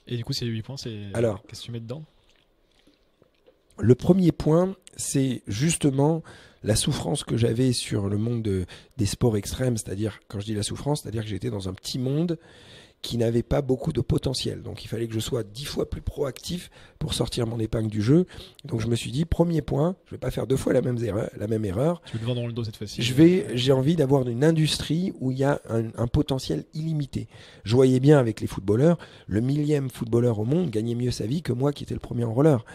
Et du coup, ces 8 points, alors, qu'est-ce que tu mets dedans ? Le premier point, c'est justement la souffrance que j'avais sur le monde des sports extrêmes. C'est-à-dire, quand je dis la souffrance, c'est-à-dire que j'étais dans un petit monde qui n'avait pas beaucoup de potentiel. Donc il fallait que je sois 10 fois plus proactif pour sortir mon épingle du jeu. Donc je me suis dit, premier point, je ne vais pas faire 2 fois la même erreur. Tu veux le vent dans le dos cette fois-ci. J'ai envie d'avoir une industrie où il y a un potentiel illimité. Je voyais bien avec les footballeurs, le 1000e footballeur au monde gagnait mieux sa vie que moi qui étais le premier en roller.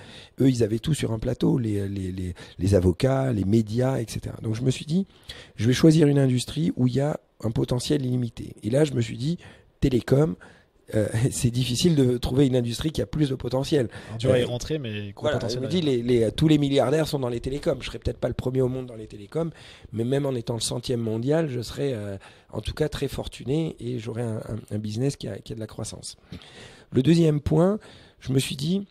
Eux, ils avaient tout sur un plateau, les avocats, les médias, etc. Donc je me suis dit, je vais choisir une industrie où il y a un potentiel illimité. Et là, je me suis dit, télécom, c'est difficile de trouver une industrie qui a plus de potentiel. Tu vas y rentrer, mais voilà, je me dis, tous les milliardaires sont dans les télécoms. Je serai peut-être pas le premier au monde dans les télécoms, mais même en étant le 100e mondial, je serai en tout cas très fortuné, et j'aurai un business qui a de la croissance. Le deuxième point, je me suis dit,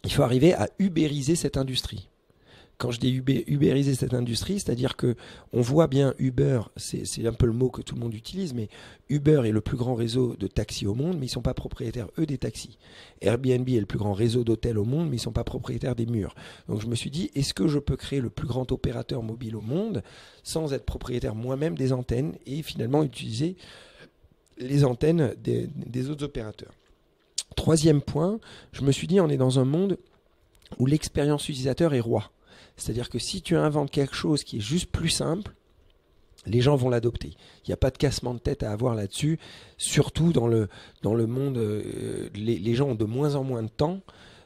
il faut arriver à ubériser cette industrie. quand je dis ubérisé cette industrie, c'est-à-dire que on voit bien Uber, c'est un peu le mot que tout le monde utilise, mais Uber est le plus grand réseau de taxis au monde, mais ils ne sont pas propriétaires, eux, des taxis. Airbnb est le plus grand réseau d'hôtels au monde, mais ils ne sont pas propriétaires des murs. Donc je me suis dit, est-ce que je peux créer le plus grand opérateur mobile au monde sans être propriétaire moi-même des antennes et finalement utiliser les antennes des autres opérateurs. Troisième point, je me suis dit, on est dans un monde où l'expérience utilisateur est roi. C'est-à-dire que si tu inventes quelque chose qui est juste plus simple, les gens vont l'adopter. Il n'y a pas de cassement de tête à avoir là-dessus. Surtout dans le monde, les gens ont de moins en moins de temps.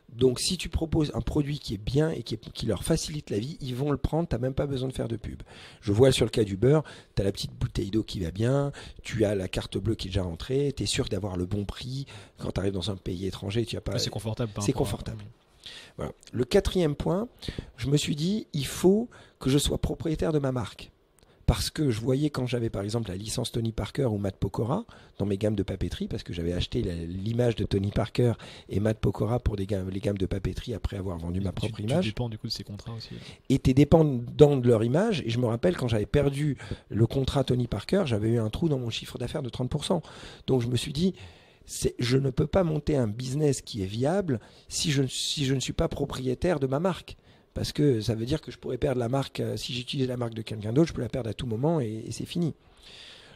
Donc si tu proposes un produit qui est bien et qui leur facilite la vie, ils vont le prendre, tu n'as même pas besoin de faire de pub. Je vois sur le cas du beurre, tu as la petite bouteille d'eau qui va bien, tu as la carte bleue qui est déjà rentrée, tu es sûr d'avoir le bon prix. Quand tu arrives dans un pays étranger, tu n'as pas... C'est confortable. C'est confortable. Voilà. Le quatrième point, je me suis dit, il faut que je sois propriétaire de ma marque. Parce que je voyais quand j'avais par exemple la licence Tony Parker ou Matt Pokora dans mes gammes de papeterie, parce que j'avais acheté l'image de Tony Parker et Matt Pokora pour les gammes de papeterie après avoir vendu ma propre image. Tu dépends du coup de ces contrats aussi. Et tu es dépendant de leur image. Et je me rappelle quand j'avais perdu le contrat Tony Parker, j'avais eu un trou dans mon chiffre d'affaires de 30%. Donc je me suis dit, je ne peux pas monter un business qui est viable si je ne suis pas propriétaire de ma marque. Parce que ça veut dire que je pourrais perdre la marque, si j'utilise la marque de quelqu'un d'autre, je peux la perdre à tout moment et c'est fini.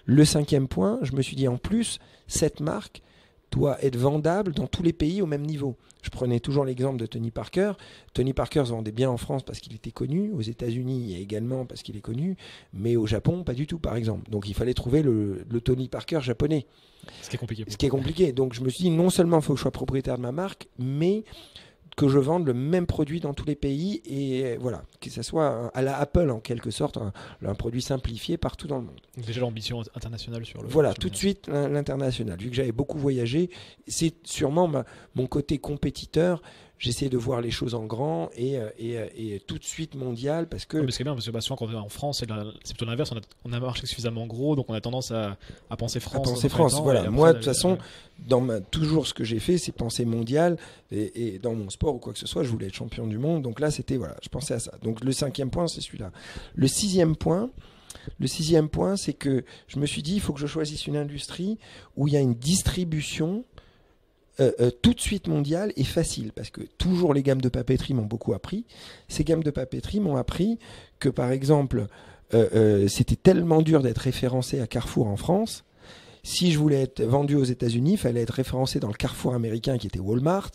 Le cinquième point, je me suis dit en plus, cette marque doit être vendable dans tous les pays au même niveau. Je prenais toujours l'exemple de Tony Parker. Tony Parker se vendait bien en France parce qu'il était connu, aux États-Unis également parce qu'il est connu, mais au Japon, pas du tout par exemple. Donc il fallait trouver le Tony Parker japonais. Ce qui est compliqué. Ce qui est compliqué. Donc je me suis dit, non seulement il faut que je sois propriétaire de ma marque, mais que je vende le même produit dans tous les pays et voilà, que ce soit à la Apple en quelque sorte, un produit simplifié partout dans le monde. Donc déjà l'ambition internationale sur le... Voilà, tout de suite l'international. Vu que j'avais beaucoup voyagé, c'est sûrement mon côté compétiteur. J'essaie de voir les choses en grand et tout de suite mondial parce que... Ouais, mais c'est bien parce que souvent quand on est en France, c'est plutôt l'inverse. On a un marché suffisamment gros, donc on a tendance à penser France. À penser France, voilà. Moi, de toute façon, toujours ce que j'ai fait, c'est penser mondial. Et dans mon sport ou quoi que ce soit, je voulais être champion du monde. Donc là, c'était, voilà, je pensais à ça. Donc le cinquième point, c'est celui-là. Le sixième point, c'est que je me suis dit, il faut que je choisisse une industrie où il y a une distribution tout de suite mondiale et facile, parce que toujours les gammes de papeterie m'ont beaucoup appris. Ces gammes de papeterie m'ont appris que par exemple c'était tellement dur d'être référencé à Carrefour en France. Si je voulais être vendu aux États-Unis, il fallait être référencé dans le Carrefour américain qui était Walmart,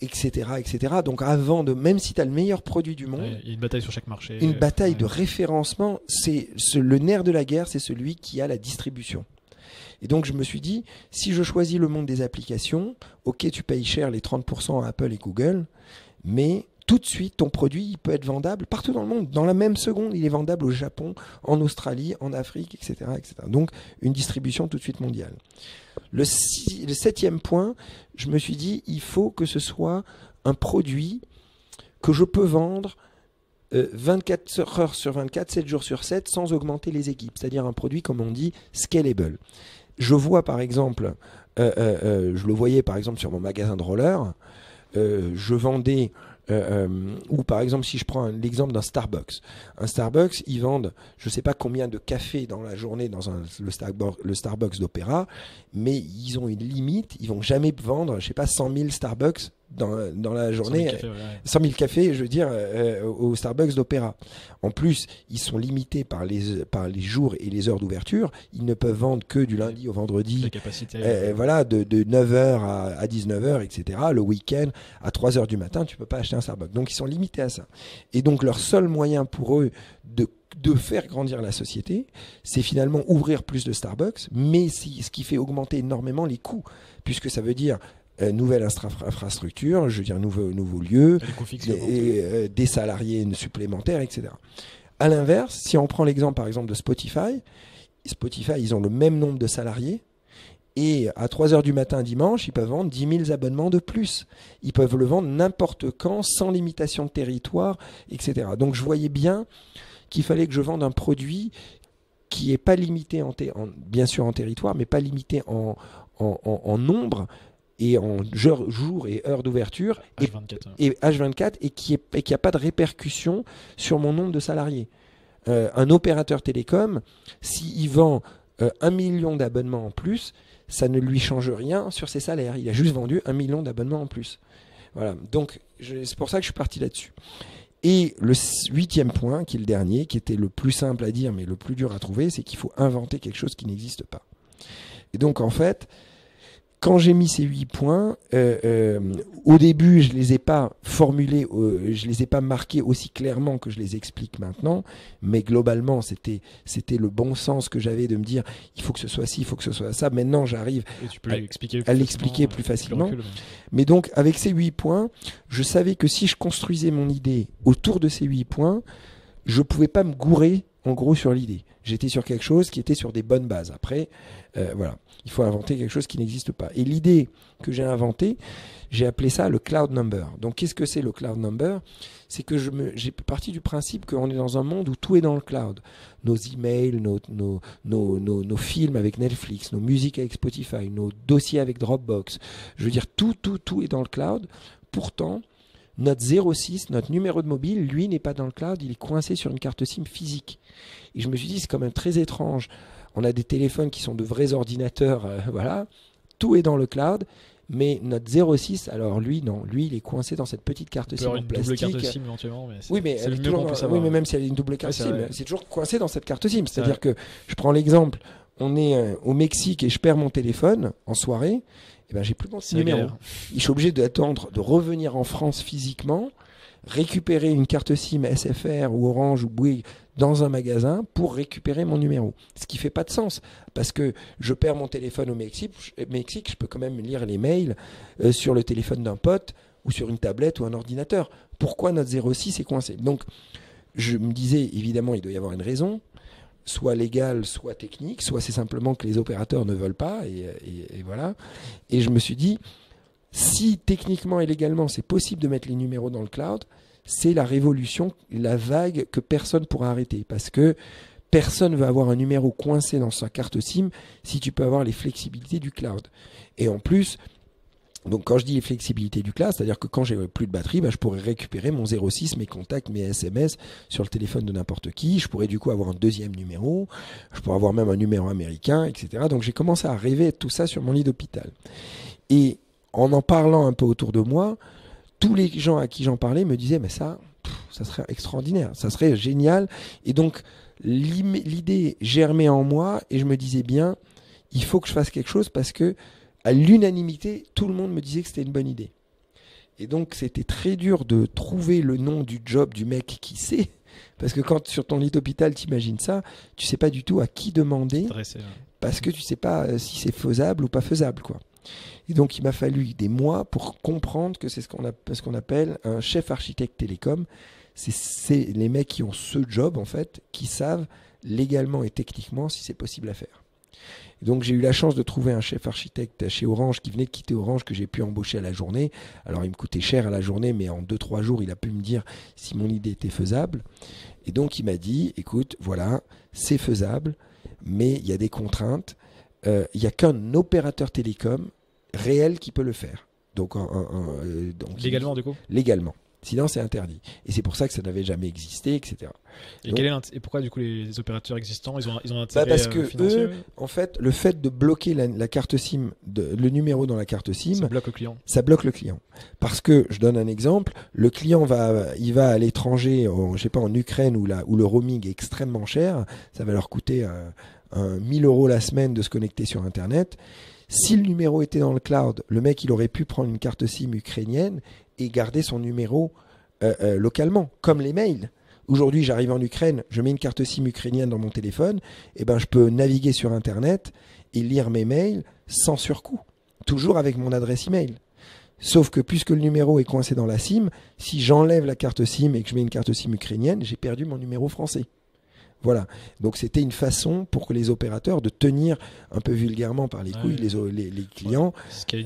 etc. etc. Donc avant même si tu as le meilleur produit du monde, il y a une bataille sur chaque marché. Une bataille de référencement, le nerf de la guerre, c'est celui qui a la distribution. Et donc je me suis dit, si je choisis le monde des applications, ok, tu payes cher les 30% à Apple et Google, mais tout de suite, ton produit il peut être vendable partout dans le monde. Dans la même seconde, il est vendable au Japon, en Australie, en Afrique, etc. etc. Donc une distribution tout de suite mondiale. Le septième point, je me suis dit, il faut que ce soit un produit que je peux vendre 24 heures sur 24, 7 jours sur 7, sans augmenter les équipes. C'est-à-dire un produit, comme on dit, scalable. Je vois par exemple, je le voyais par exemple sur mon magasin de rollers, je vendais, ou par exemple si je prends l'exemple d'un Starbucks. Un Starbucks, ils vendent je ne sais pas combien de cafés dans la journée dans le Starbucks d'Opéra, mais ils ont une limite, ils vont jamais vendre, je ne sais pas, 100 000 Starbucks dans la journée, 100 000 cafés, je veux dire, au Starbucks d'Opéra. En plus, ils sont limités par les jours et les heures d'ouverture. Ils ne peuvent vendre que du lundi au vendredi. Voilà, de 9h à 19h, etc. Le week-end, à 3h du matin, tu ne peux pas acheter un Starbucks. Donc, ils sont limités à ça. Et donc, leur seul moyen pour eux de faire grandir la société, c'est finalement ouvrir plus de Starbucks, mais ce qui fait augmenter énormément les coûts, puisque ça veut dire nouvelle infrastructure, je veux dire nouveaux lieux, des salariés supplémentaires, etc. À l'inverse, si on prend l'exemple par exemple de Spotify, ils ont le même nombre de salariés et à 3h du matin dimanche, ils peuvent vendre 10 000 abonnements de plus. Ils peuvent le vendre n'importe quand, sans limitation de territoire, etc. Donc je voyais bien qu'il fallait que je vende un produit qui n'est pas limité bien sûr en territoire, mais pas limité en nombre, et en jour et heure d'ouverture H24. et H24 et qui a pas de répercussion sur mon nombre de salariés. Un opérateur télécom, s'il vend 1 million d'abonnements en plus, ça ne lui change rien sur ses salaires. Il a juste vendu 1 million d'abonnements en plus. Voilà. Donc, c'est pour ça que je suis parti là-dessus. Et le 8e point, qui est le dernier, qui était le plus simple à dire, mais le plus dur à trouver, c'est qu'il faut inventer quelque chose qui n'existe pas. Et donc, en fait, quand j'ai mis ces 8 points, au début, je les ai pas formulés, je les ai pas marqués aussi clairement que je les explique maintenant, mais globalement, c'était le bon sens que j'avais de me dire, il faut que ce soit ci, il faut que ce soit ça. Maintenant, j'arrive à l'expliquer plus facilement. Mais donc, avec ces 8 points, je savais que si je construisais mon idée autour de ces 8 points, je pouvais pas me gourer, en gros, sur l'idée. J'étais sur quelque chose qui était sur des bonnes bases. Après, voilà. Il faut inventer quelque chose qui n'existe pas. Et l'idée que j'ai inventée, j'ai appelé ça le cloud number. Donc, qu'est-ce que c'est le cloud number? C'est que j'ai parti du principe qu'on est dans un monde où tout est dans le cloud. Nos emails, nos films avec Netflix, nos musiques avec Spotify, nos dossiers avec Dropbox. Je veux dire, tout est dans le cloud. Pourtant, notre 06, notre numéro de mobile, lui, n'est pas dans le cloud. Il est coincé sur une carte SIM physique. Et je me suis dit, c'est quand même très étrange. On a des téléphones qui sont de vrais ordinateurs, voilà. Tout est dans le cloud, mais notre 06, alors lui, non. Lui, il est coincé dans cette petite carte SIM en plastique. Une double carte SIM éventuellement, mais oui, mais c'est le mieux qu'on peut savoir. Oui, mais même si elle est une double carte SIM, c'est toujours coincé dans cette carte SIM. C'est-à-dire que, je prends l'exemple, on est au Mexique et je perds mon téléphone en soirée, et ben j'ai plus mon numéro. Je suis obligé d'attendre de revenir en France physiquement, récupérer une carte SIM SFR ou Orange ou Bouygues dans un magasin pour récupérer mon numéro. Ce qui fait pas de sens, parce que je perds mon téléphone au Mexique, je peux quand même lire les mails sur le téléphone d'un pote ou sur une tablette ou un ordinateur. Pourquoi notre 06 est coincé? Donc, je me disais, évidemment, il doit y avoir une raison, soit légale, soit technique, soit c'est simplement que les opérateurs ne veulent pas, et voilà. Et je me suis dit, si techniquement et légalement c'est possible de mettre les numéros dans le cloud, c'est la révolution, la vague que personne pourra arrêter. Parce que personne ne veut avoir un numéro coincé dans sa carte SIM si tu peux avoir les flexibilités du cloud. Et en plus, donc quand je dis les flexibilités du cloud, c'est-à-dire que quand j'ai plus de batterie, je pourrais récupérer mon 06, mes contacts, mes SMS sur le téléphone de n'importe qui. Je pourrais du coup avoir un deuxième numéro. Je pourrais avoir même un numéro américain, etc. Donc j'ai commencé à rêver de tout ça sur mon lit d'hôpital. Et en parlant un peu autour de moi, tous les gens à qui j'en parlais me disaient, mais ça serait extraordinaire, ça serait génial. Et donc, l'idée germait en moi et je me disais bien, il faut que je fasse quelque chose parce que, à l'unanimité, tout le monde me disait que c'était une bonne idée. Et donc, c'était très dur de trouver le nom du job du mec qui sait. Parce que quand sur ton lit d'hôpital, t'imagines ça, tu sais pas du tout à qui demander. Parce que tu sais pas si c'est faisable ou pas faisable, quoi. Et donc, il m'a fallu des mois pour comprendre que c'est ce qu'on appelle un chef architecte télécom. C'est les mecs qui ont ce job, en fait, qui savent légalement et techniquement si c'est possible à faire. Et donc, j'ai eu la chance de trouver un chef architecte chez Orange qui venait de quitter Orange, que j'ai pu embaucher à la journée. Alors, il me coûtait cher à la journée, mais en 2-3 jours, il a pu me dire si mon idée était faisable. Et donc, il m'a dit, écoute, voilà, c'est faisable, mais il y a des contraintes. Il n'y a qu'un opérateur télécom réel qui peut le faire. Donc légalement, du coup? Légalement. Sinon, c'est interdit. Et c'est pour ça que ça n'avait jamais existé, etc. Et pourquoi, du coup, les opérateurs existants, ils ont un intérêt parce que financier? eux, en fait, le fait de bloquer la carte SIM, le numéro dans la carte SIM, ça bloque le client. Ça bloque le client. Parce que, je donne un exemple, le client il va à l'étranger, je sais pas, en Ukraine, où le roaming est extrêmement cher, ça va leur coûter 1000 € la semaine de se connecter sur Internet. Si le numéro était dans le cloud, le mec, il aurait pu prendre une carte SIM ukrainienne et garder son numéro localement, comme les mails. Aujourd'hui, j'arrive en Ukraine, je mets une carte SIM ukrainienne dans mon téléphone, et je peux naviguer sur Internet et lire mes mails sans surcoût, toujours avec mon adresse email. Sauf que puisque le numéro est coincé dans la SIM, si j'enlève la carte SIM et que je mets une carte SIM ukrainienne, j'ai perdu mon numéro français. Voilà. Donc c'était une façon pour que les opérateurs de tenir un peu vulgairement par les couilles les clients. Ouais.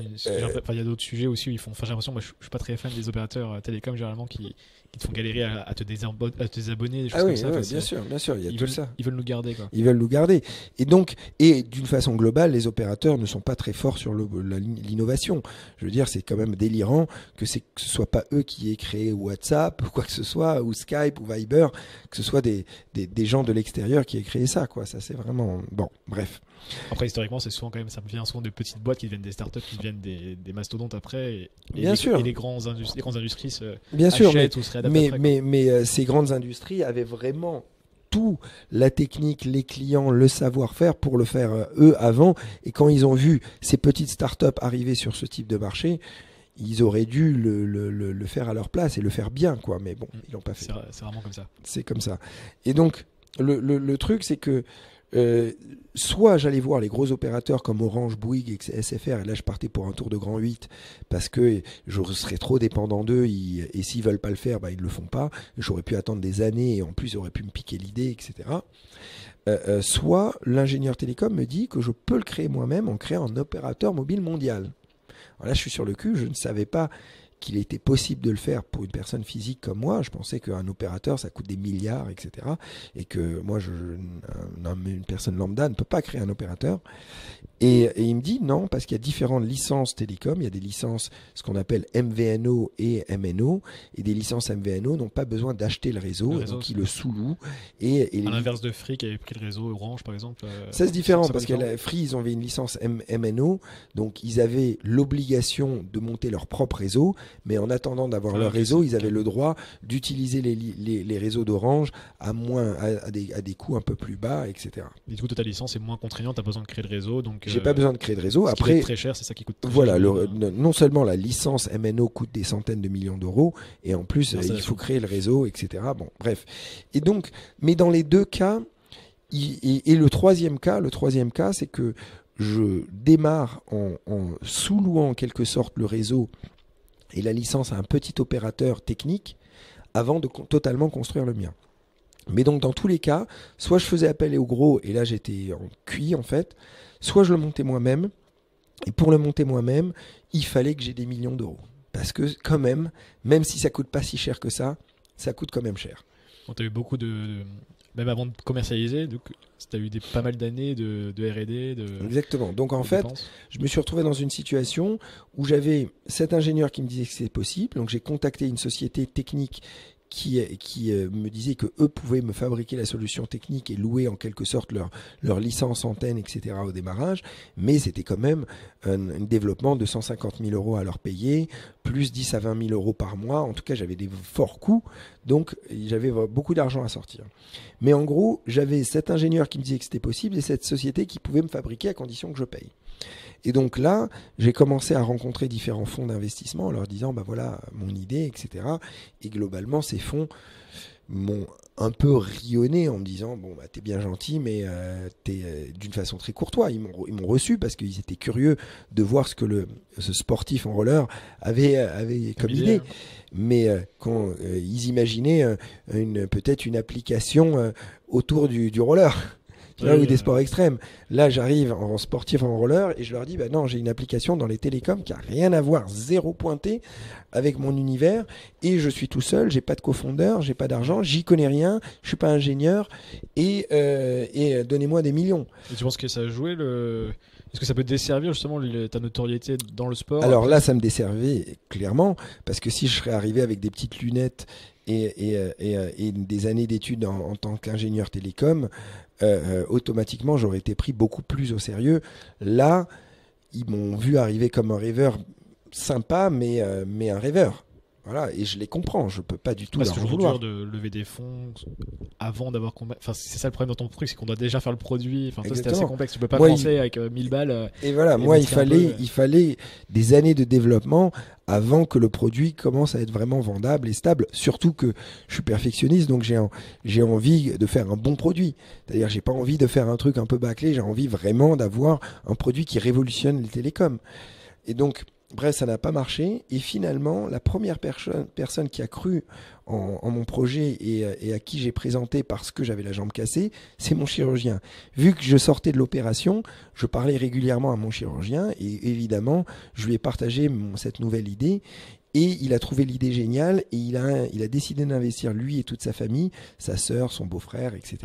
Il y a d'autres sujets aussi où ils font. Enfin, j'ai l'impression, moi, je suis pas très fan des opérateurs télécoms généralement qui te font galérer à te désabonner, des choses comme ça. Bien sûr, il y a tout ça. Ils veulent nous garder, quoi. Ils veulent nous garder. Et donc, d'une façon globale, les opérateurs ne sont pas très forts sur l'innovation. Je veux dire, c'est quand même délirant que ce soit pas eux qui aient créé WhatsApp ou quoi que ce soit, ou Skype ou Viber, que ce soit des gens de l'extérieur qui aient créé ça, quoi. Ça, c'est vraiment bon. Bref. Après, historiquement, c'est souvent quand même, ça vient souvent de petites boîtes qui deviennent des startups, qui deviennent des mastodontes après, bien sûr. Et les grandes industries bien sûr, achètent ou se réadaptent après. Mais ces grandes industries avaient vraiment tout, la technique, les clients, le savoir-faire pour le faire eux avant. Et quand ils ont vu ces petites startups arriver sur ce type de marché, ils auraient dû le faire à leur place et le faire bien, quoi. Mais bon, ils l'ont pas fait. C'est vraiment comme ça. C'est comme ça. Et donc, le truc, c'est que soit j'allais voir les gros opérateurs comme Orange, Bouygues et SFR, et là je partais pour un tour de grand 8 parce que je serais trop dépendant d'eux, et s'ils veulent pas le faire, ils le font pas. J'aurais pu attendre des années et en plus ils auraient pu me piquer l'idée, etc. Soit l'ingénieur télécom me dit que je peux le créer moi-même en créant un opérateur mobile mondial. Alors là je suis sur le cul, je ne savais pas qu'il était possible de le faire pour une personne physique comme moi. Je pensais qu'un opérateur, ça coûte des milliards, etc. Et que moi, une personne lambda ne peut pas créer un opérateur. Et il me dit non, parce qu'il y a différentes licences télécom. Il y a des licences, ce qu'on appelle MVNO et MNO. Et des licences MVNO n'ont pas besoin d'acheter le réseau, donc ils le sous-louent. À l'inverse de Free qui avait pris le réseau Orange, par exemple. Ça, c'est différent, parce que Free, ils avaient une licence MNO. Donc, ils avaient l'obligation de monter leur propre réseau. Mais en attendant d'avoir leur réseau, ils avaient le droit d'utiliser les réseaux d'Orange à des coûts un peu plus bas, etc. Et du coup, ta licence est moins contraignante, tu as besoin de créer le réseau. Donc, j'ai pas besoin de créer de réseau. Après, qui est très cher, c'est ça qui coûte très voilà, cher. Non seulement la licence MNO coûte des centaines de millions d'euros, et en plus, il faut créer le réseau, etc. Bon, bref. Et donc, mais dans les deux cas, et le troisième cas, c'est que je démarre en sous-louant en quelque sorte le réseau et la licence à un petit opérateur technique avant de totalement construire le mien. Mais donc dans tous les cas, soit je faisais appel au gros, et là j'étais en cuit en fait, soit je le montais moi-même, et pour le monter moi-même, il fallait que j'ai des millions d'euros. Parce que quand même si ça coûte pas si cher que ça coûte quand même cher. Tu as eu beaucoup même avant de commercialiser, donc tu as eu pas mal d'années de R&D. Exactement. Donc en fait, je me suis retrouvé dans une situation où j'avais cet ingénieur qui me disait que c'était possible. Donc j'ai contacté une société technique qui me disait que eux pouvaient me fabriquer la solution technique et louer en quelque sorte leur licence antenne, etc. au démarrage, mais c'était quand même un développement de 150 000 euros à leur payer, plus 10 à 20 000 euros par mois. En tout cas, j'avais des forts coûts, donc j'avais beaucoup d'argent à sortir. Mais en gros, j'avais cet ingénieur qui me disait que c'était possible et cette société qui pouvait me fabriquer à condition que je paye. Et donc là, j'ai commencé à rencontrer différents fonds d'investissement en leur disant, voilà mon idée, etc. Et globalement, ces fonds m'ont un peu rionné en me disant, t'es bien gentil, mais t'es d'une façon très courtoise. Ils m'ont reçu parce qu'ils étaient curieux de voir ce que ce sportif en roller avait comme idée. Mais quand ils imaginaient peut-être une application autour du roller. Ou des sports extrêmes. Là, j'arrive en sportif en roller et je leur dis, non, j'ai une application dans les télécoms qui a rien à voir, zéro pointé avec mon univers, et je suis tout seul, j'ai pas de cofondeur, j'ai pas d'argent, j'y connais rien, je suis pas ingénieur, et donnez-moi des millions. Et tu penses que ça a joué Est-ce que ça peut desservir justement ta notoriété dans le sport? Alors là, ça me desservait clairement, parce que si je serais arrivé avec des petites lunettes et des années d'études en tant qu'ingénieur télécom, automatiquement j'aurais été pris beaucoup plus au sérieux. Là, ils m'ont vu arriver comme un rêveur sympa, mais un rêveur. Voilà, et je les comprends, je peux pas du tout leur vouloir. C'est toujours dur de lever des fonds avant d'avoir enfin, c'est ça le problème dans ton truc, c'est qu'on doit déjà faire le produit. Enfin, c'est assez complexe, tu peux pas commencer avec 1000 balles. Et voilà, moi il fallait des années de développement avant que le produit commence à être vraiment vendable et stable. Surtout que je suis perfectionniste, donc j'ai envie de faire un bon produit. C'est-à-dire, j'ai pas envie de faire un truc un peu bâclé, j'ai envie vraiment d'avoir un produit qui révolutionne les télécoms. Et donc, Bref, ça n'a pas marché. Et finalement, la première personne qui a cru en mon projet et à qui j'ai présenté parce que j'avais la jambe cassée, c'est mon chirurgien. Vu que je sortais de l'opération, je parlais régulièrement à mon chirurgien et évidemment, je lui ai partagé cette nouvelle idée. Et il a trouvé l'idée géniale et il a décidé d'investir lui et toute sa famille, sa sœur, son beau-frère, etc.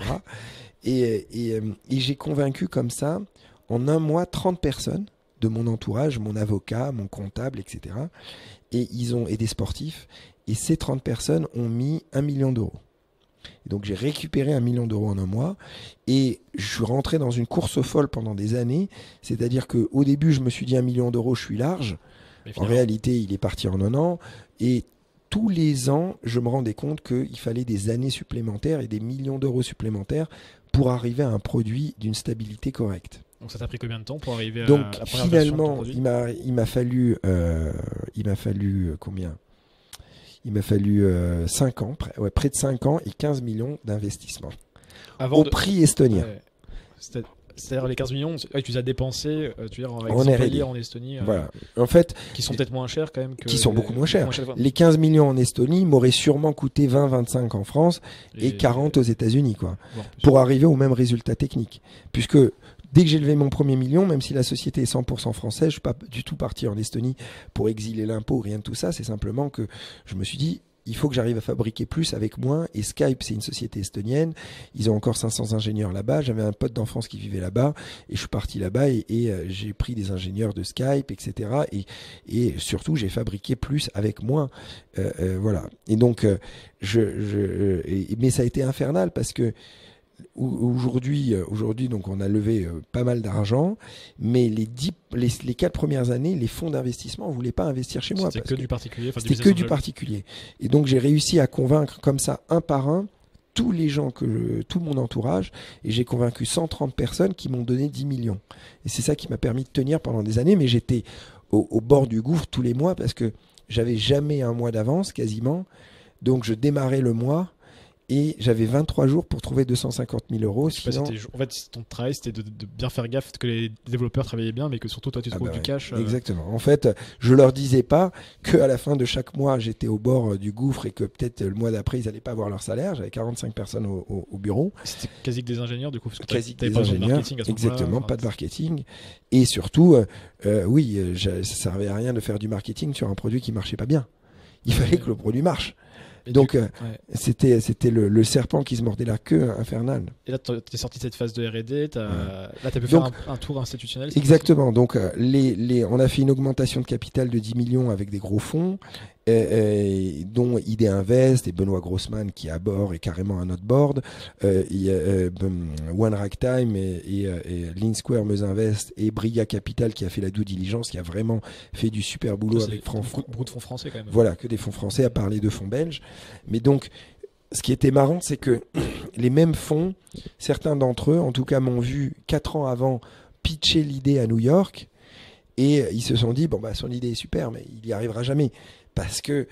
Et j'ai convaincu comme ça, en un mois, 30 personnes de mon entourage, mon avocat, mon comptable, etc. Et des sportifs. Et ces 30 personnes ont mis 1 million d'euros. Et donc j'ai récupéré 1 million d'euros en un mois et je suis rentré dans une course folle pendant des années. C'est-à-dire qu'au début, je me suis dit 1 million d'euros, je suis large. En réalité, il est parti en un an. Et tous les ans, je me rendais compte qu'il fallait des années supplémentaires et des millions d'euros supplémentaires pour arriver à un produit d'une stabilité correcte. Donc ça t'a pris combien de temps pour arriver Donc, à la première version de ton produit ? il m'a fallu combien ? Il m'a fallu 5 ans, près de 5 ans et 15 millions d'investissements. Au prix estonien. Ouais. C'est-à-dire les 15 millions, tu les as dépensés en Estonie. Voilà. En fait, qui sont peut-être moins chers quand même. Qui sont beaucoup moins chers. Les 15 millions en Estonie m'auraient sûrement coûté 20-25 en France et 40 aux États-Unis, quoi, pour arriver au même résultat technique. Puisque dès que j'ai levé mon premier million, même si la société est 100% française, je ne suis pas du tout parti en Estonie pour exiler l'impôt, rien de tout ça. C'est simplement que je me suis dit, il faut que j'arrive à fabriquer plus avec moins. Et Skype, c'est une société estonienne. Ils ont encore 500 ingénieurs là-bas. J'avais un pote d'enfance qui vivait là-bas. Et je suis parti là-bas et j'ai pris des ingénieurs de Skype, etc. Et surtout, j'ai fabriqué plus avec moins. Voilà. Et donc, mais ça a été infernal parce que aujourd'hui, donc on a levé pas mal d'argent, mais les 4 premières années, les fonds d'investissement ne voulaient pas investir chez moi. C'était que du particulier. C'était que du particulier. Et donc j'ai réussi à convaincre comme ça, un par un, tous les gens, tout mon entourage, et j'ai convaincu 130 personnes qui m'ont donné 10 millions. Et c'est ça qui m'a permis de tenir pendant des années, mais j'étais au bord du gouffre tous les mois parce que j'avais jamais un mois d'avance quasiment. Donc je démarrais le mois. Et j'avais 23 jours pour trouver 250 000 euros. Sinon... En fait, ton travail, c'était de bien faire gaffe que les développeurs travaillaient bien, mais que surtout, toi, tu trouves du cash. Exactement. En fait, je leur disais pas qu'à la fin de chaque mois, j'étais au bord du gouffre et que peut-être le mois d'après, ils n'allaient pas avoir leur salaire. J'avais 45 personnes au bureau. C'était quasi que des ingénieurs, du coup, parce que quasi t'avais des pas ingénieurs, de marketing à ce exactement, moment-là. pas de marketing. Et surtout, ça servait à rien de faire du marketing sur un produit qui marchait pas bien. Il fallait que le produit marche. Donc, c'était le serpent qui se mordait la queue infernale. Et là, tu es sorti de cette phase de R&D. Là, tu as pu faire un tour institutionnel. Exactement. Donc, on a fait une augmentation de capital de 10 millions avec des gros fonds, dont ID Invest et Benoît Grossman qui est à bord et carrément à notre board. One Ragtime et Lean Square Mesinvest et Briga Capital qui a fait la due diligence, qui a vraiment fait du super boulot avec beaucoup de fonds français quand même. Voilà, que des fonds français à part les 2 fonds belges. Mais donc, ce qui était marrant, c'est que les mêmes fonds, certains d'entre eux, en tout cas, m'ont vu 4 ans avant pitcher l'idée à New York et ils se sont dit, son idée est super, mais il n'y arrivera jamais parce que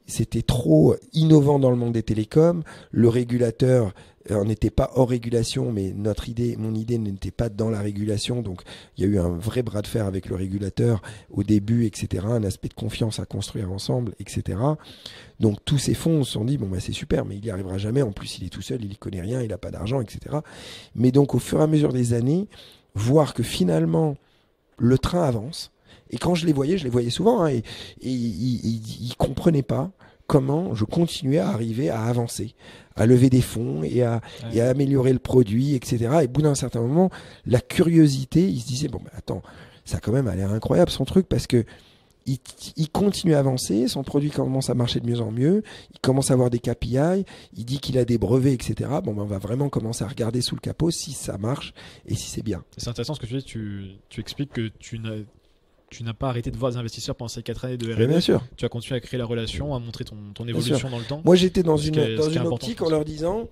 c'était trop innovant dans le monde des télécoms. Le régulateur n'était pas hors régulation, mais mon idée n'était pas dans la régulation. Donc, il y a eu un vrai bras de fer avec le régulateur au début, etc. Un aspect de confiance à construire ensemble, etc. Donc, tous ces fonds se sont dit, c'est super, mais il n'y arrivera jamais. En plus, il est tout seul, il n'y connaît rien, il n'a pas d'argent, etc. Mais donc, au fur et à mesure des années, voir que finalement, le train avance. Et quand je les voyais souvent, et ils comprenaient pas comment je continuais à arriver à avancer, à lever des fonds et à améliorer le produit, etc. Et au bout d'un certain moment, la curiosité, ils se disaient, attends, ça a quand même l'air incroyable son truc parce que il continue à avancer, son produit commence à marcher de mieux en mieux, il commence à avoir des KPI, il dit qu'il a des brevets, etc. On va vraiment commencer à regarder sous le capot si ça marche et si c'est bien. C'est intéressant ce que tu dis, tu expliques que tu n'as pas arrêté de voir des investisseurs pendant ces 4 années de R&D. Bien sûr. Tu as continué à créer la relation, à montrer ton évolution dans le temps. Moi, j'étais dans une optique en leur disant,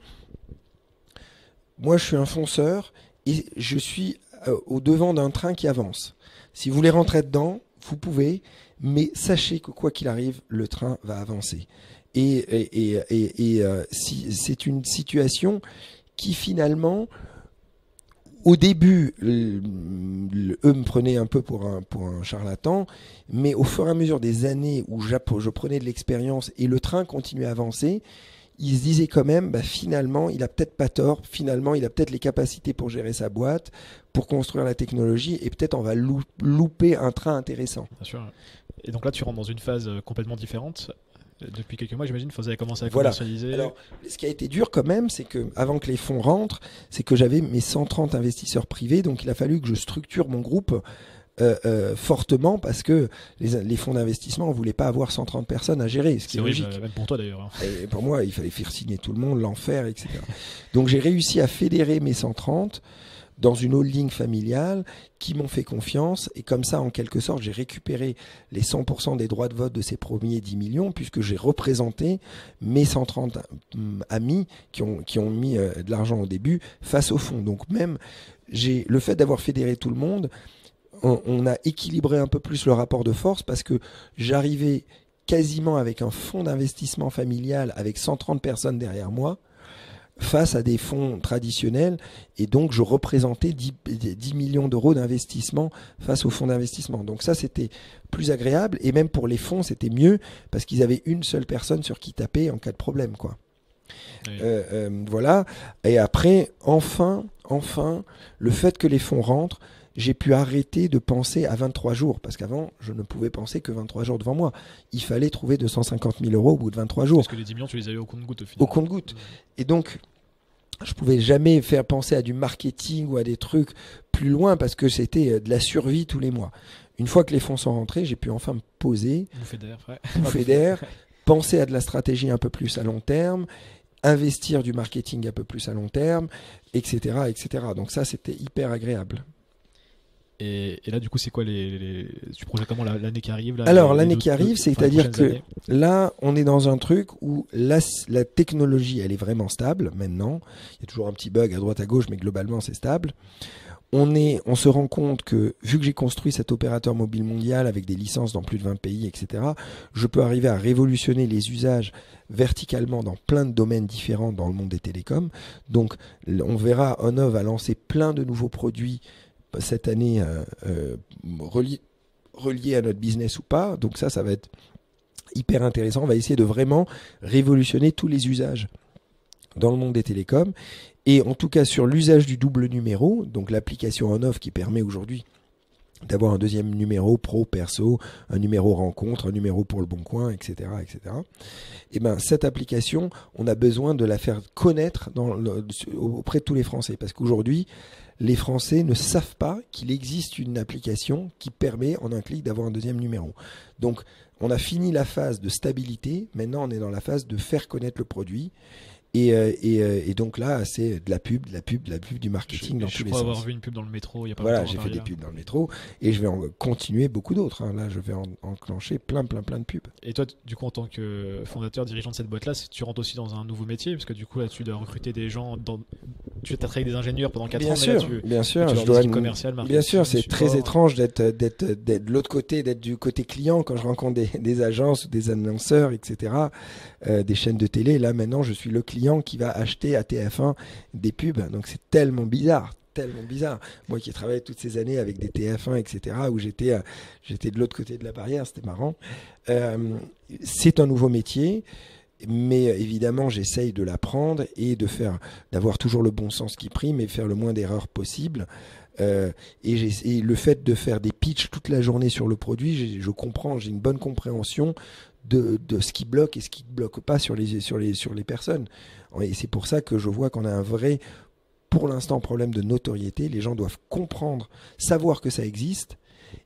moi, je suis un fonceur et je suis au devant d'un train qui avance. Si vous voulez rentrer dedans, vous pouvez, mais sachez que quoi qu'il arrive, le train va avancer. Et c'est une situation qui finalement, Au début, eux me prenaient un peu pour un charlatan, mais au fur et à mesure des années où je prenais de l'expérience et le train continuait à avancer, ils se disaient quand même, finalement, il a peut-être pas tort, finalement, il a peut-être les capacités pour gérer sa boîte, pour construire la technologie, et peut-être on va louper un train intéressant. Bien sûr. Et donc là, tu rentres dans une phase complètement différente. Depuis quelques mois, j'imagine, vous avez commencé à commercialiser. Alors, ce qui a été dur quand même, c'est que avant que les fonds rentrent, c'est que j'avais mes 130 investisseurs privés, donc il a fallu que je structure mon groupe fortement parce que les fonds d'investissement ne voulaient pas avoir 130 personnes à gérer, ce qui est logique. Même pour toi d'ailleurs. Et pour moi, il fallait faire signer tout le monde, l'enfer, etc. Donc j'ai réussi à fédérer mes 130 dans une holding familiale qui m'ont fait confiance, et comme ça, en quelque sorte, j'ai récupéré les 100% des droits de vote de ces premiers 10 millions, puisque j'ai représenté mes 130 amis qui ont mis de l'argent au début face au fonds. Donc même, le fait d'avoir fédéré tout le monde, on a équilibré un peu plus le rapport de force, parce que j'arrivais quasiment avec un fonds d'investissement familial avec 130 personnes derrière moi, face à des fonds traditionnels, et donc je représentais 10 millions d'euros d'investissement face aux fonds d'investissement. Donc ça, c'était plus agréable, et même pour les fonds, c'était mieux, parce qu'ils avaient une seule personne sur qui taper en cas de problème, quoi. Oui. Voilà. Et après, enfin, le fait que les fonds rentrent, j'ai pu arrêter de penser à 23 jours, parce qu'avant, je ne pouvais penser que 23 jours devant moi. Il fallait trouver 250 000 euros au bout de 23 jours. Parce que les 10 millions, tu les avais au compte-gouttes au final. Au compte-gouttes. Et donc, je pouvais jamais faire penser à du marketing ou à des trucs plus loin, parce que c'était de la survie tous les mois. Une fois que les fonds sont rentrés, j'ai pu enfin me poser, bouffer d'air, penser à de la stratégie un peu plus à long terme, investir du marketing un peu plus à long terme, etc., etc. Donc ça, c'était hyper agréable. Et là, du coup, c'est quoi tu projettes comment l'année qui arrive là, Alors, l'année qui arrive, c'est-à-dire que là, on est dans un truc où la technologie, elle est vraiment stable maintenant. Il y a toujours un petit bug à droite à gauche, mais globalement, c'est stable. On se rend compte que, vu que j'ai construit cet opérateur mobile mondial avec des licences dans plus de 20 pays, etc., je peux arriver à révolutionner les usages verticalement dans plein de domaines différents dans le monde des télécoms. Donc, on verra, Onov va lancer plein de nouveaux produits cette année relié à notre business ou pas. Donc ça va être hyper intéressant. On va essayer de vraiment révolutionner tous les usages dans le monde des télécoms, et en tout cas sur l'usage du double numéro, donc l'application on-off qui permet aujourd'hui d'avoir un deuxième numéro pro, perso, un numéro rencontre, un numéro pour le bon coin, etc., etc. Et cette application, on a besoin de la faire connaître auprès de tous les Français, parce qu'aujourd'hui, les Français ne savent pas qu'il existe une application qui permet en un clic d'avoir un deuxième numéro. Donc, on a fini la phase de stabilité. Maintenant, on est dans la phase de faire connaître le produit. Et donc là, c'est de la pub, du marketing dans tous les sens. Je crois avoir vu une pub dans le métro il y a pas longtemps. Voilà, j'ai fait des pubs dans le métro, et je vais en continuer beaucoup d'autres. Là, je vais enclencher plein de pubs. Et toi, du coup, en tant que fondateur, dirigeant de cette boîte-là, tu rentres aussi dans un nouveau métier, parce que du coup, là, tu dois recruter des gens. Tu as travaillé avec des ingénieurs pendant 4 ans. Bien sûr, je dois commercial, marketing. Bien sûr, c'est très étrange d'être de l'autre côté, d'être du côté client quand je rencontre des agences ou des annonceurs, etc., des chaînes de télé. Là, maintenant, je suis le client qui va acheter à TF1 des pubs. Donc c'est tellement bizarre. Moi qui ai travaillé toutes ces années avec des TF1, etc., où j'étais de l'autre côté de la barrière, c'était marrant. C'est un nouveau métier, mais évidemment j'essaye de l'apprendre et d'avoir toujours le bon sens qui prime et faire le moins d'erreurs possible. Et le fait de faire des pitchs toute la journée sur le produit, je comprends, j'ai une bonne compréhension de ce qui bloque et ce qui ne bloque pas sur les personnes. Et c'est pour ça que je vois qu'on a un vrai, pour l'instant, problème de notoriété. Les gens doivent comprendre, savoir que ça existe,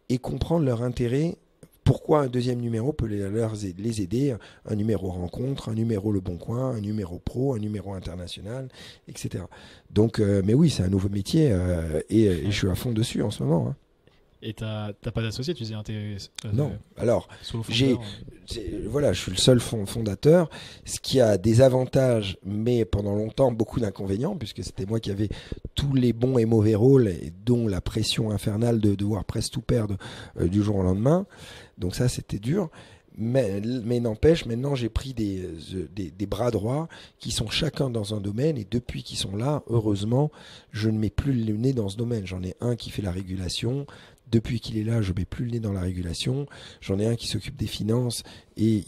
et comprendre leur intérêt. Pourquoi un deuxième numéro peut les aider, un numéro rencontre, un numéro Le Bon Coin, un numéro pro, un numéro international, etc. Donc, mais oui, c'est un nouveau métier, et je suis à fond dessus en ce moment. Hein. Et t'as pas d'associé, tu disais non. Alors, je suis le seul fondateur, ce qui a des avantages, mais pendant longtemps beaucoup d'inconvénients, puisque c'était moi qui avais tous les bons et mauvais rôles, et dont la pression infernale de devoir presque tout perdre du jour au lendemain. Donc ça, c'était dur. Mais n'empêche, maintenant j'ai pris des bras droits qui sont chacun dans un domaine, et depuis qu'ils sont là, heureusement, je ne mets plus le nez dans ce domaine. J'en ai un qui fait la régulation. Depuis qu'il est là, je mets plus le nez dans la régulation. J'en ai un qui s'occupe des finances, et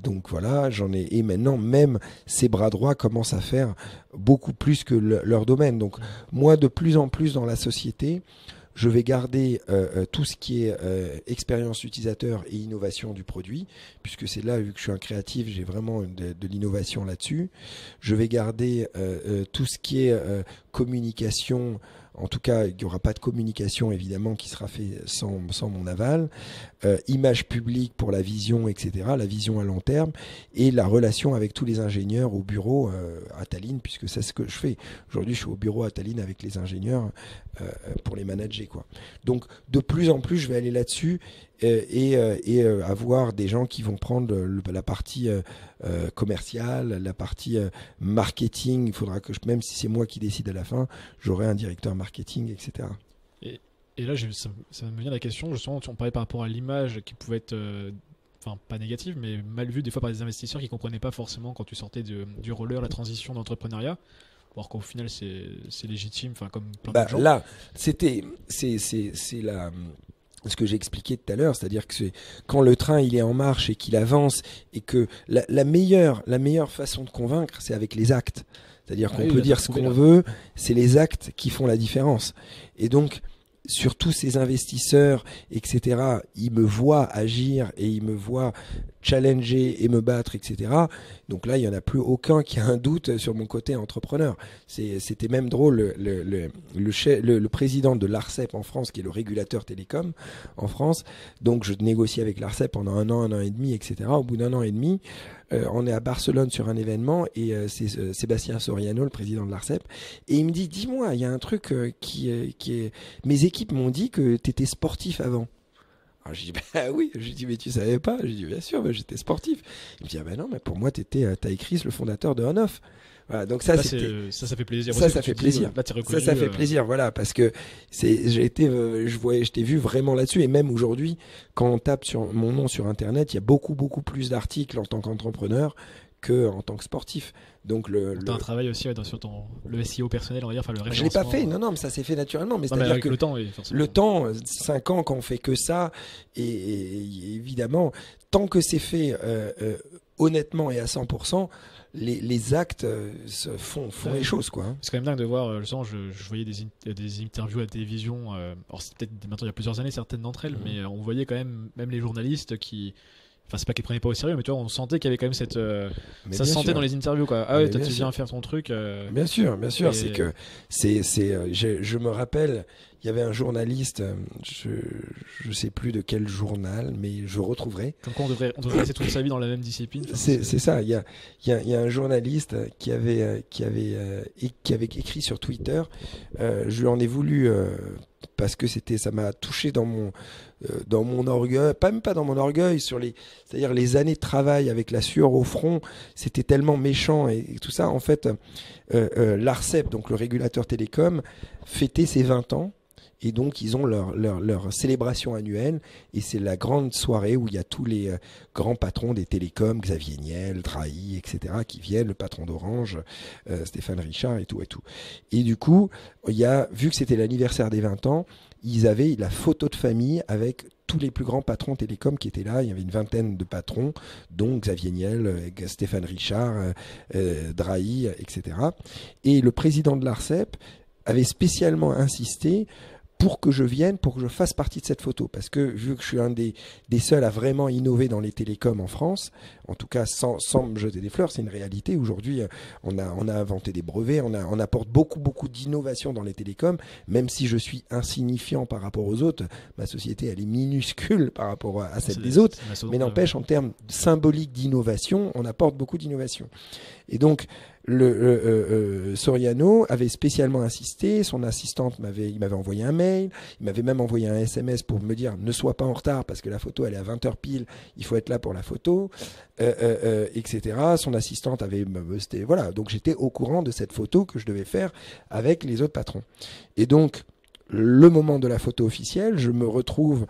donc voilà, et maintenant même ces bras droits commencent à faire beaucoup plus que leur domaine. Donc moi, de plus en plus dans la société, je vais garder tout ce qui est expérience utilisateur et innovation du produit, puisque c'est là, vu que je suis un créatif, j'ai vraiment de l'innovation là-dessus. Je vais garder tout ce qui est communication. En tout cas, il n'y aura pas de communication, évidemment, qui sera fait sans mon aval. Image publique pour la vision, etc., la vision à long terme, et la relation avec tous les ingénieurs au bureau à Tallinn, puisque c'est ce que je fais. Aujourd'hui, je suis au bureau à Tallinn avec les ingénieurs pour les manager, quoi. Donc, de plus en plus, je vais aller là-dessus et avoir des gens qui vont prendre la partie commerciale, la partie marketing. Il faudra que, même si c'est moi qui décide à la fin, j'aurai un directeur marketing, etc. Et là, ça me vient la question, justement, on parlait par rapport à l'image qui pouvait être, enfin, pas négative, mais mal vue des fois par des investisseurs qui ne comprenaient pas forcément quand tu sortais du roller, la transition d'entrepreneuriat. Alors qu'au final, c'est légitime, enfin, comme plein de gens. Là, c'est ce que j'ai expliqué tout à l'heure, c'est-à-dire que quand le train il est en marche et qu'il avance, et que la meilleure façon de convaincre, c'est avec les actes. C'est-à-dire qu'on peut dire ce qu'on veut, c'est les actes qui font la différence. Et donc, sur tous ces investisseurs, etc., ils me voient agir et ils me voient challenger et me battre, etc. Donc là, il n'y en a plus aucun qui a un doute sur mon côté entrepreneur. C'était même drôle, le président de l'ARCEP en France, qui est le régulateur télécom en France, donc je négocie avec l'ARCEP pendant un an et demi, etc. Au bout d'un an et demi, on est à Barcelone sur un événement, et c'est Sébastien Soriano, le président de l'ARCEP, et il me dit, dis-moi, il y a un truc qui est... Mes équipes m'ont dit que tu étais sportif avant. Alors je dis, bah oui. Je dis, mais tu savais pas? Je dis, bien sûr, bah, j'étais sportif. Il me dit, ah ben non, mais pour moi, t'as Chris, le fondateur de On-Off. Voilà, donc ça, ça fait plaisir. Ça fait plaisir. Là, t'es reconnu, ça fait plaisir, voilà, parce que je t'ai vu vraiment là-dessus, et même aujourd'hui, quand on tape sur mon nom sur Internet, il y a beaucoup plus d'articles en tant qu'entrepreneur que en tant que sportif. Donc t'as un travail aussi sur le SEO personnel, on va dire, enfin le référencement. Je l'ai pas fait, non, mais ça s'est fait naturellement. Mais c'est-à-dire que le temps, oui, forcément. Le temps, 5 ans quand on fait que ça, et évidemment, tant que c'est fait honnêtement et à 100%, les actes font les choses, quoi. C'est quand même dingue de voir. Je voyais des interviews à la télévision. Alors c'est peut-être maintenant il y a plusieurs années certaines d'entre elles, mais on voyait quand même les journalistes qui. Enfin, c'est pas qu'ils prenaient pas au sérieux, mais tu vois, on sentait qu'il y avait quand même cette. Ça se sentait dans les interviews, quoi. Ah ouais, toi, tu viens faire ton truc. Bien sûr. C'est que. Je me rappelle, il y avait un journaliste, je sais plus de quel journal, mais je retrouverai. Comme quoi, on devrait rester toute sa vie dans la même discipline. C'est ça. Il y a un journaliste qui avait écrit sur Twitter. Je lui en ai voulu. Parce que ça m'a touché dans mon orgueil, même pas dans mon orgueil, c'est-à-dire les années de travail avec la sueur au front, c'était tellement méchant et tout ça. En fait, l'ARCEP, donc le régulateur télécom, fêtait ses 20 ans. Et donc, ils ont leur célébration annuelle. Et c'est la grande soirée où il y a tous les grands patrons des télécoms, Xavier Niel, Drahi, etc., qui viennent, le patron d'Orange, Stéphane Richard et tout. Et du coup, vu que c'était l'anniversaire des 20 ans, ils avaient la photo de famille avec tous les plus grands patrons télécoms qui étaient là. Il y avait une vingtaine de patrons, dont Xavier Niel, Stéphane Richard, Drahi, etc. Et le président de l'ARCEP avait spécialement insisté pour que je vienne, pour que je fasse partie de cette photo. Parce que vu que je suis un des seuls à vraiment innover dans les télécoms en France, en tout cas sans me jeter des fleurs, c'est une réalité. Aujourd'hui, on a inventé des brevets, on apporte beaucoup d'innovation dans les télécoms, même si je suis insignifiant par rapport aux autres. Ma société, elle est minuscule par rapport à celle des autres. Mais n'empêche, en termes symboliques d'innovation, on apporte beaucoup d'innovation. Et donc, Soriano avait spécialement insisté, son assistante il m'avait envoyé un mail, il m'avait même envoyé un SMS pour me dire ne sois pas en retard parce que la photo elle est à 20h pile, il faut être là pour la photo, etc. Son assistante voilà, donc j'étais au courant de cette photo que je devais faire avec les autres patrons. Et donc, le moment de la photo officielle, je me retrouve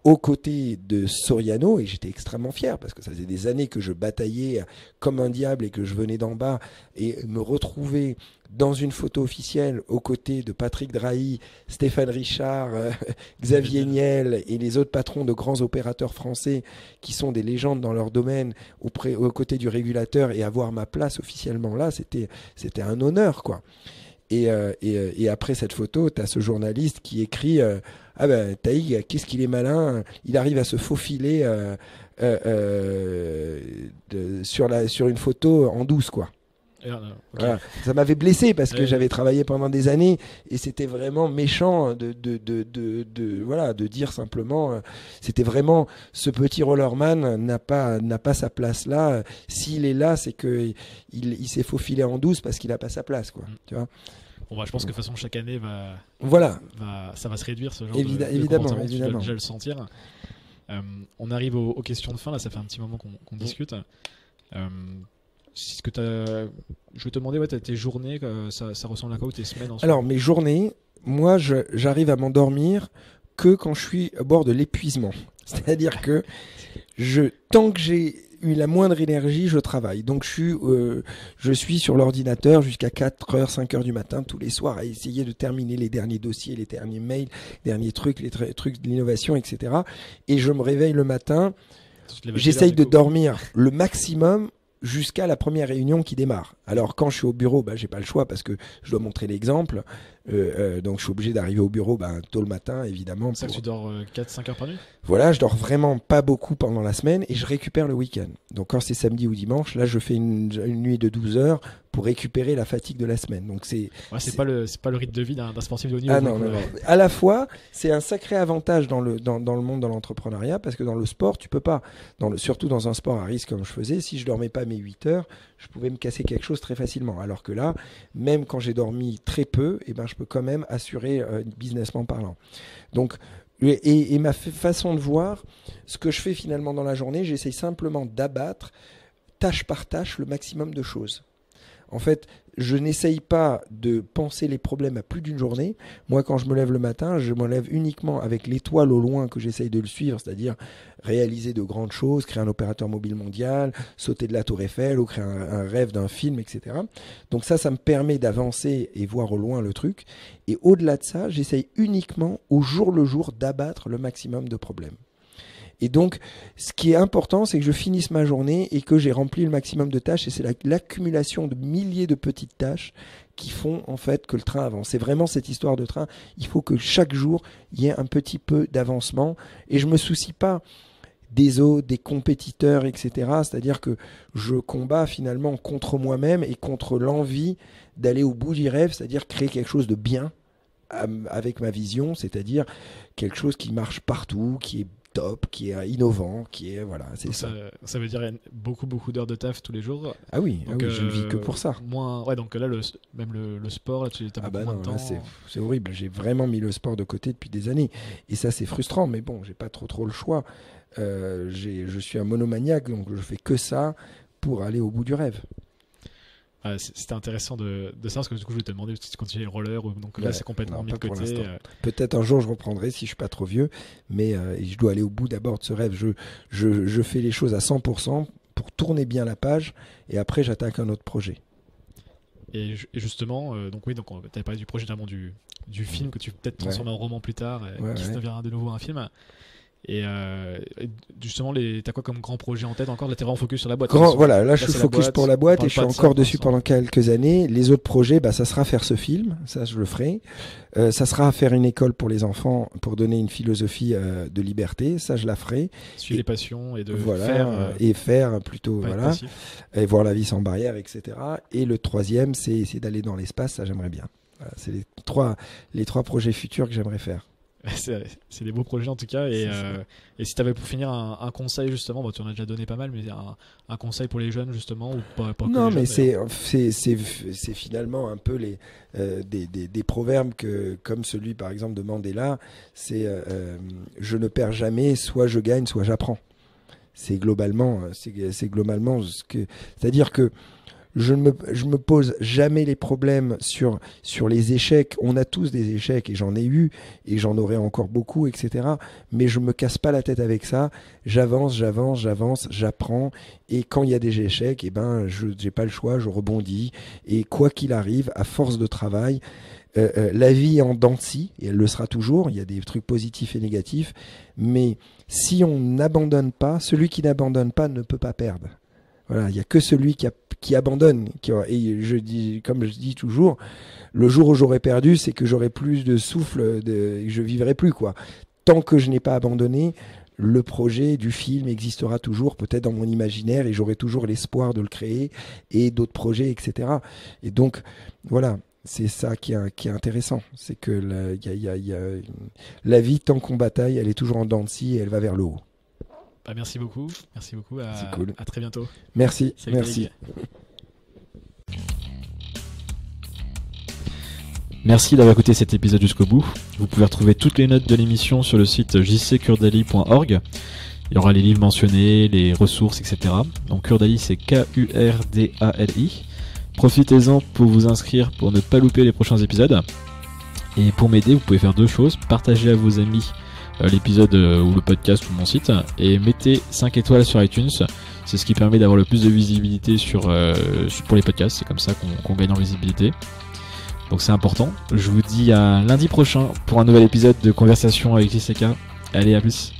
aux côtés de Soriano, et j'étais extrêmement fier parce que ça faisait des années que je bataillais comme un diable et que je venais d'en bas, et me retrouver dans une photo officielle aux côtés de Patrick Drahi, Stéphane Richard, Xavier Niel et les autres patrons de grands opérateurs français qui sont des légendes dans leur domaine aux côtés du régulateur, et avoir ma place officiellement là, c'était un honneur, quoi. Et après cette photo, tu as ce journaliste qui écrit ah ben Taïg, qu'est-ce qu'il est malin, il arrive à se faufiler sur une photo en douce, quoi. Okay. Voilà. Ça m'avait blessé parce que j'avais travaillé pendant des années, et c'était vraiment méchant de dire simplement c'était vraiment, ce petit rollerman n'a pas sa place là. S'il est là, c'est que il s'est faufilé en douce parce qu'il n'a pas sa place, quoi. Tu vois. Bon, bah, je pense que de toute façon chaque année ça va se réduire, ce genre évidemment. Tu dois déjà le sentir. On arrive aux questions de fin, là ça fait un petit moment qu'on discute. Je vais te demander, tes journées, ça ressemble à quoi, ou tes semaines en Alors, mes journées, moi, j'arrive à m'endormir que quand je suis à bord de l'épuisement. C'est-à-dire que tant que j'ai eu la moindre énergie, je travaille. Donc, je suis sur l'ordinateur jusqu'à 4h, 5h du matin, tous les soirs, à essayer de terminer les derniers dossiers, les derniers mails, les derniers trucs, les trucs de l'innovation, etc. Et je me réveille le matin, j'essaye de dormir le maximum jusqu'à la première réunion qui démarre. Alors quand je suis au bureau, j'ai pas le choix parce que je dois montrer l'exemple. Donc je suis obligé d'arriver au bureau tôt le matin, évidemment. C'est ça que tu dors 4-5 heures par nuit ? Voilà, je dors vraiment pas beaucoup pendant la semaine, et je récupère le week-end. Donc quand c'est samedi ou dimanche, là je fais une nuit de 12 heures pour récupérer la fatigue de la semaine. Donc c'est pas le rythme de vie d'un sportif de haut niveau. Ah non. À la fois, c'est un sacré avantage dans le monde de l'entrepreneuriat, parce que dans le sport, tu peux pas, surtout dans un sport à risque comme je faisais, si je dormais pas mes 8 heures, je pouvais me casser quelque chose très facilement. Alors que là, même quand j'ai dormi très peu, je peux quand même assurer businessment parlant. Donc, et ma façon de voir, ce que je fais finalement dans la journée, j'essaye simplement d'abattre tâche par tâche le maximum de choses. En fait, je n'essaye pas de penser les problèmes à plus d'une journée. Moi, quand je me lève le matin, je me lève uniquement avec l'étoile au loin que j'essaye de le suivre, c'est-à-dire réaliser de grandes choses, créer un opérateur mobile mondial, sauter de la Tour Eiffel ou créer un rêve d'un film, etc. Donc ça me permet d'avancer et voir au loin le truc. Et au-delà de ça, j'essaye uniquement au jour le jour d'abattre le maximum de problèmes. Et donc, ce qui est important, c'est que je finisse ma journée et que j'ai rempli le maximum de tâches. Et c'est l'accumulation de milliers de petites tâches qui font en fait que le train avance. C'est vraiment cette histoire de train. Il faut que chaque jour, il y ait un petit peu d'avancement. Et je ne me soucie pas des autres, des compétiteurs, etc. C'est-à-dire que je combats finalement contre moi-même et contre l'envie d'aller au bout du rêve, c'est-à-dire créer quelque chose de bien avec ma vision, c'est-à-dire quelque chose qui marche partout, qui est top, qui est innovant, qui est c'est ça. Ça veut dire beaucoup d'heures de taf tous les jours. Ah oui, je ne vis que pour ça. Donc là même le sport, là, tu as beaucoup moins de temps. C'est horrible. J'ai vraiment mis le sport de côté depuis des années, et ça c'est frustrant. Mais bon, j'ai pas trop le choix. Je suis un monomaniaque, donc je fais que ça pour aller au bout du rêve. C'était intéressant de savoir, parce que du coup je vais te demander si tu continues les rollers, donc là c'est complètement mis de côté. Peut-être un jour je reprendrai si je suis pas trop vieux, mais je dois aller au bout d'abord de ce rêve. Je fais les choses à 100% pour tourner bien la page, et après j'attaque un autre projet. Et justement, donc tu avais parlé du projet du film que tu peut-être transformer en roman plus tard, qui deviendra de nouveau un film. Et justement, t'as quoi comme grand projet en tête encore? Là, t'es vraiment focus sur la boîte. Là je suis focus pour la boîte, et je suis encore dessus pendant quelques années. Les autres projets, ça sera faire ce film, ça je le ferai. Ça sera faire une école pour les enfants pour donner une philosophie de liberté, ça je la ferai. Suivre les passions et de faire plutôt, et voir la vie sans barrière, etc. Et le troisième, c'est d'aller dans l'espace, ça j'aimerais bien. Voilà, c'est les trois projets futurs que j'aimerais faire. C'est des beaux projets en tout cas, et si tu avais pour finir un conseil justement, tu en as déjà donné pas mal, mais un conseil pour les jeunes justement, ou pas non, mais jeunes, c'est finalement un peu des proverbes comme celui par exemple de Mandela, c'est je ne perds jamais, soit je gagne, soit j'apprends. C'est globalement c'est-à-dire que je me pose jamais les problèmes sur les échecs. On a tous des échecs et j'en ai eu et j'en aurai encore beaucoup, etc. Mais je me casse pas la tête avec ça. J'avance, j'apprends. Et quand il y a des échecs, je n'ai pas le choix, je rebondis. Et quoi qu'il arrive, à force de travail, la vie est en dents de scie, et elle le sera toujours. Il y a des trucs positifs et négatifs. Mais si on n'abandonne pas, celui qui n'abandonne pas ne peut pas perdre. Voilà, il n'y a que celui qui abandonne. Et comme je dis toujours, le jour où j'aurai perdu, c'est que j'aurai plus de souffle et que je vivrai plus, quoi. Tant que je n'ai pas abandonné, le projet du film existera toujours, peut-être dans mon imaginaire, et j'aurai toujours l'espoir de le créer et d'autres projets, etc. Et donc, voilà. C'est ça qui est intéressant. C'est que la vie, tant qu'on bataille, elle est toujours en dents de scie et elle va vers le haut. Merci beaucoup. C'est cool. À très bientôt. Merci. Salut, merci. Merci d'avoir écouté cet épisode jusqu'au bout. Vous pouvez retrouver toutes les notes de l'émission sur le site jckurdali.org. Il y aura les livres mentionnés, les ressources, etc. Donc Kurdali, c'est Kurdali. Profitez-en pour vous inscrire pour ne pas louper les prochains épisodes. Et pour m'aider, vous pouvez faire 2 choses. Partagez à vos amis l'épisode ou le podcast ou mon site et mettez 5 étoiles sur iTunes. C'est ce qui permet d'avoir le plus de visibilité pour les podcasts. C'est comme ça qu'on gagne en visibilité. Donc c'est important. Je vous dis à lundi prochain pour un nouvel épisode de Conversation avec JCK. Allez, à plus.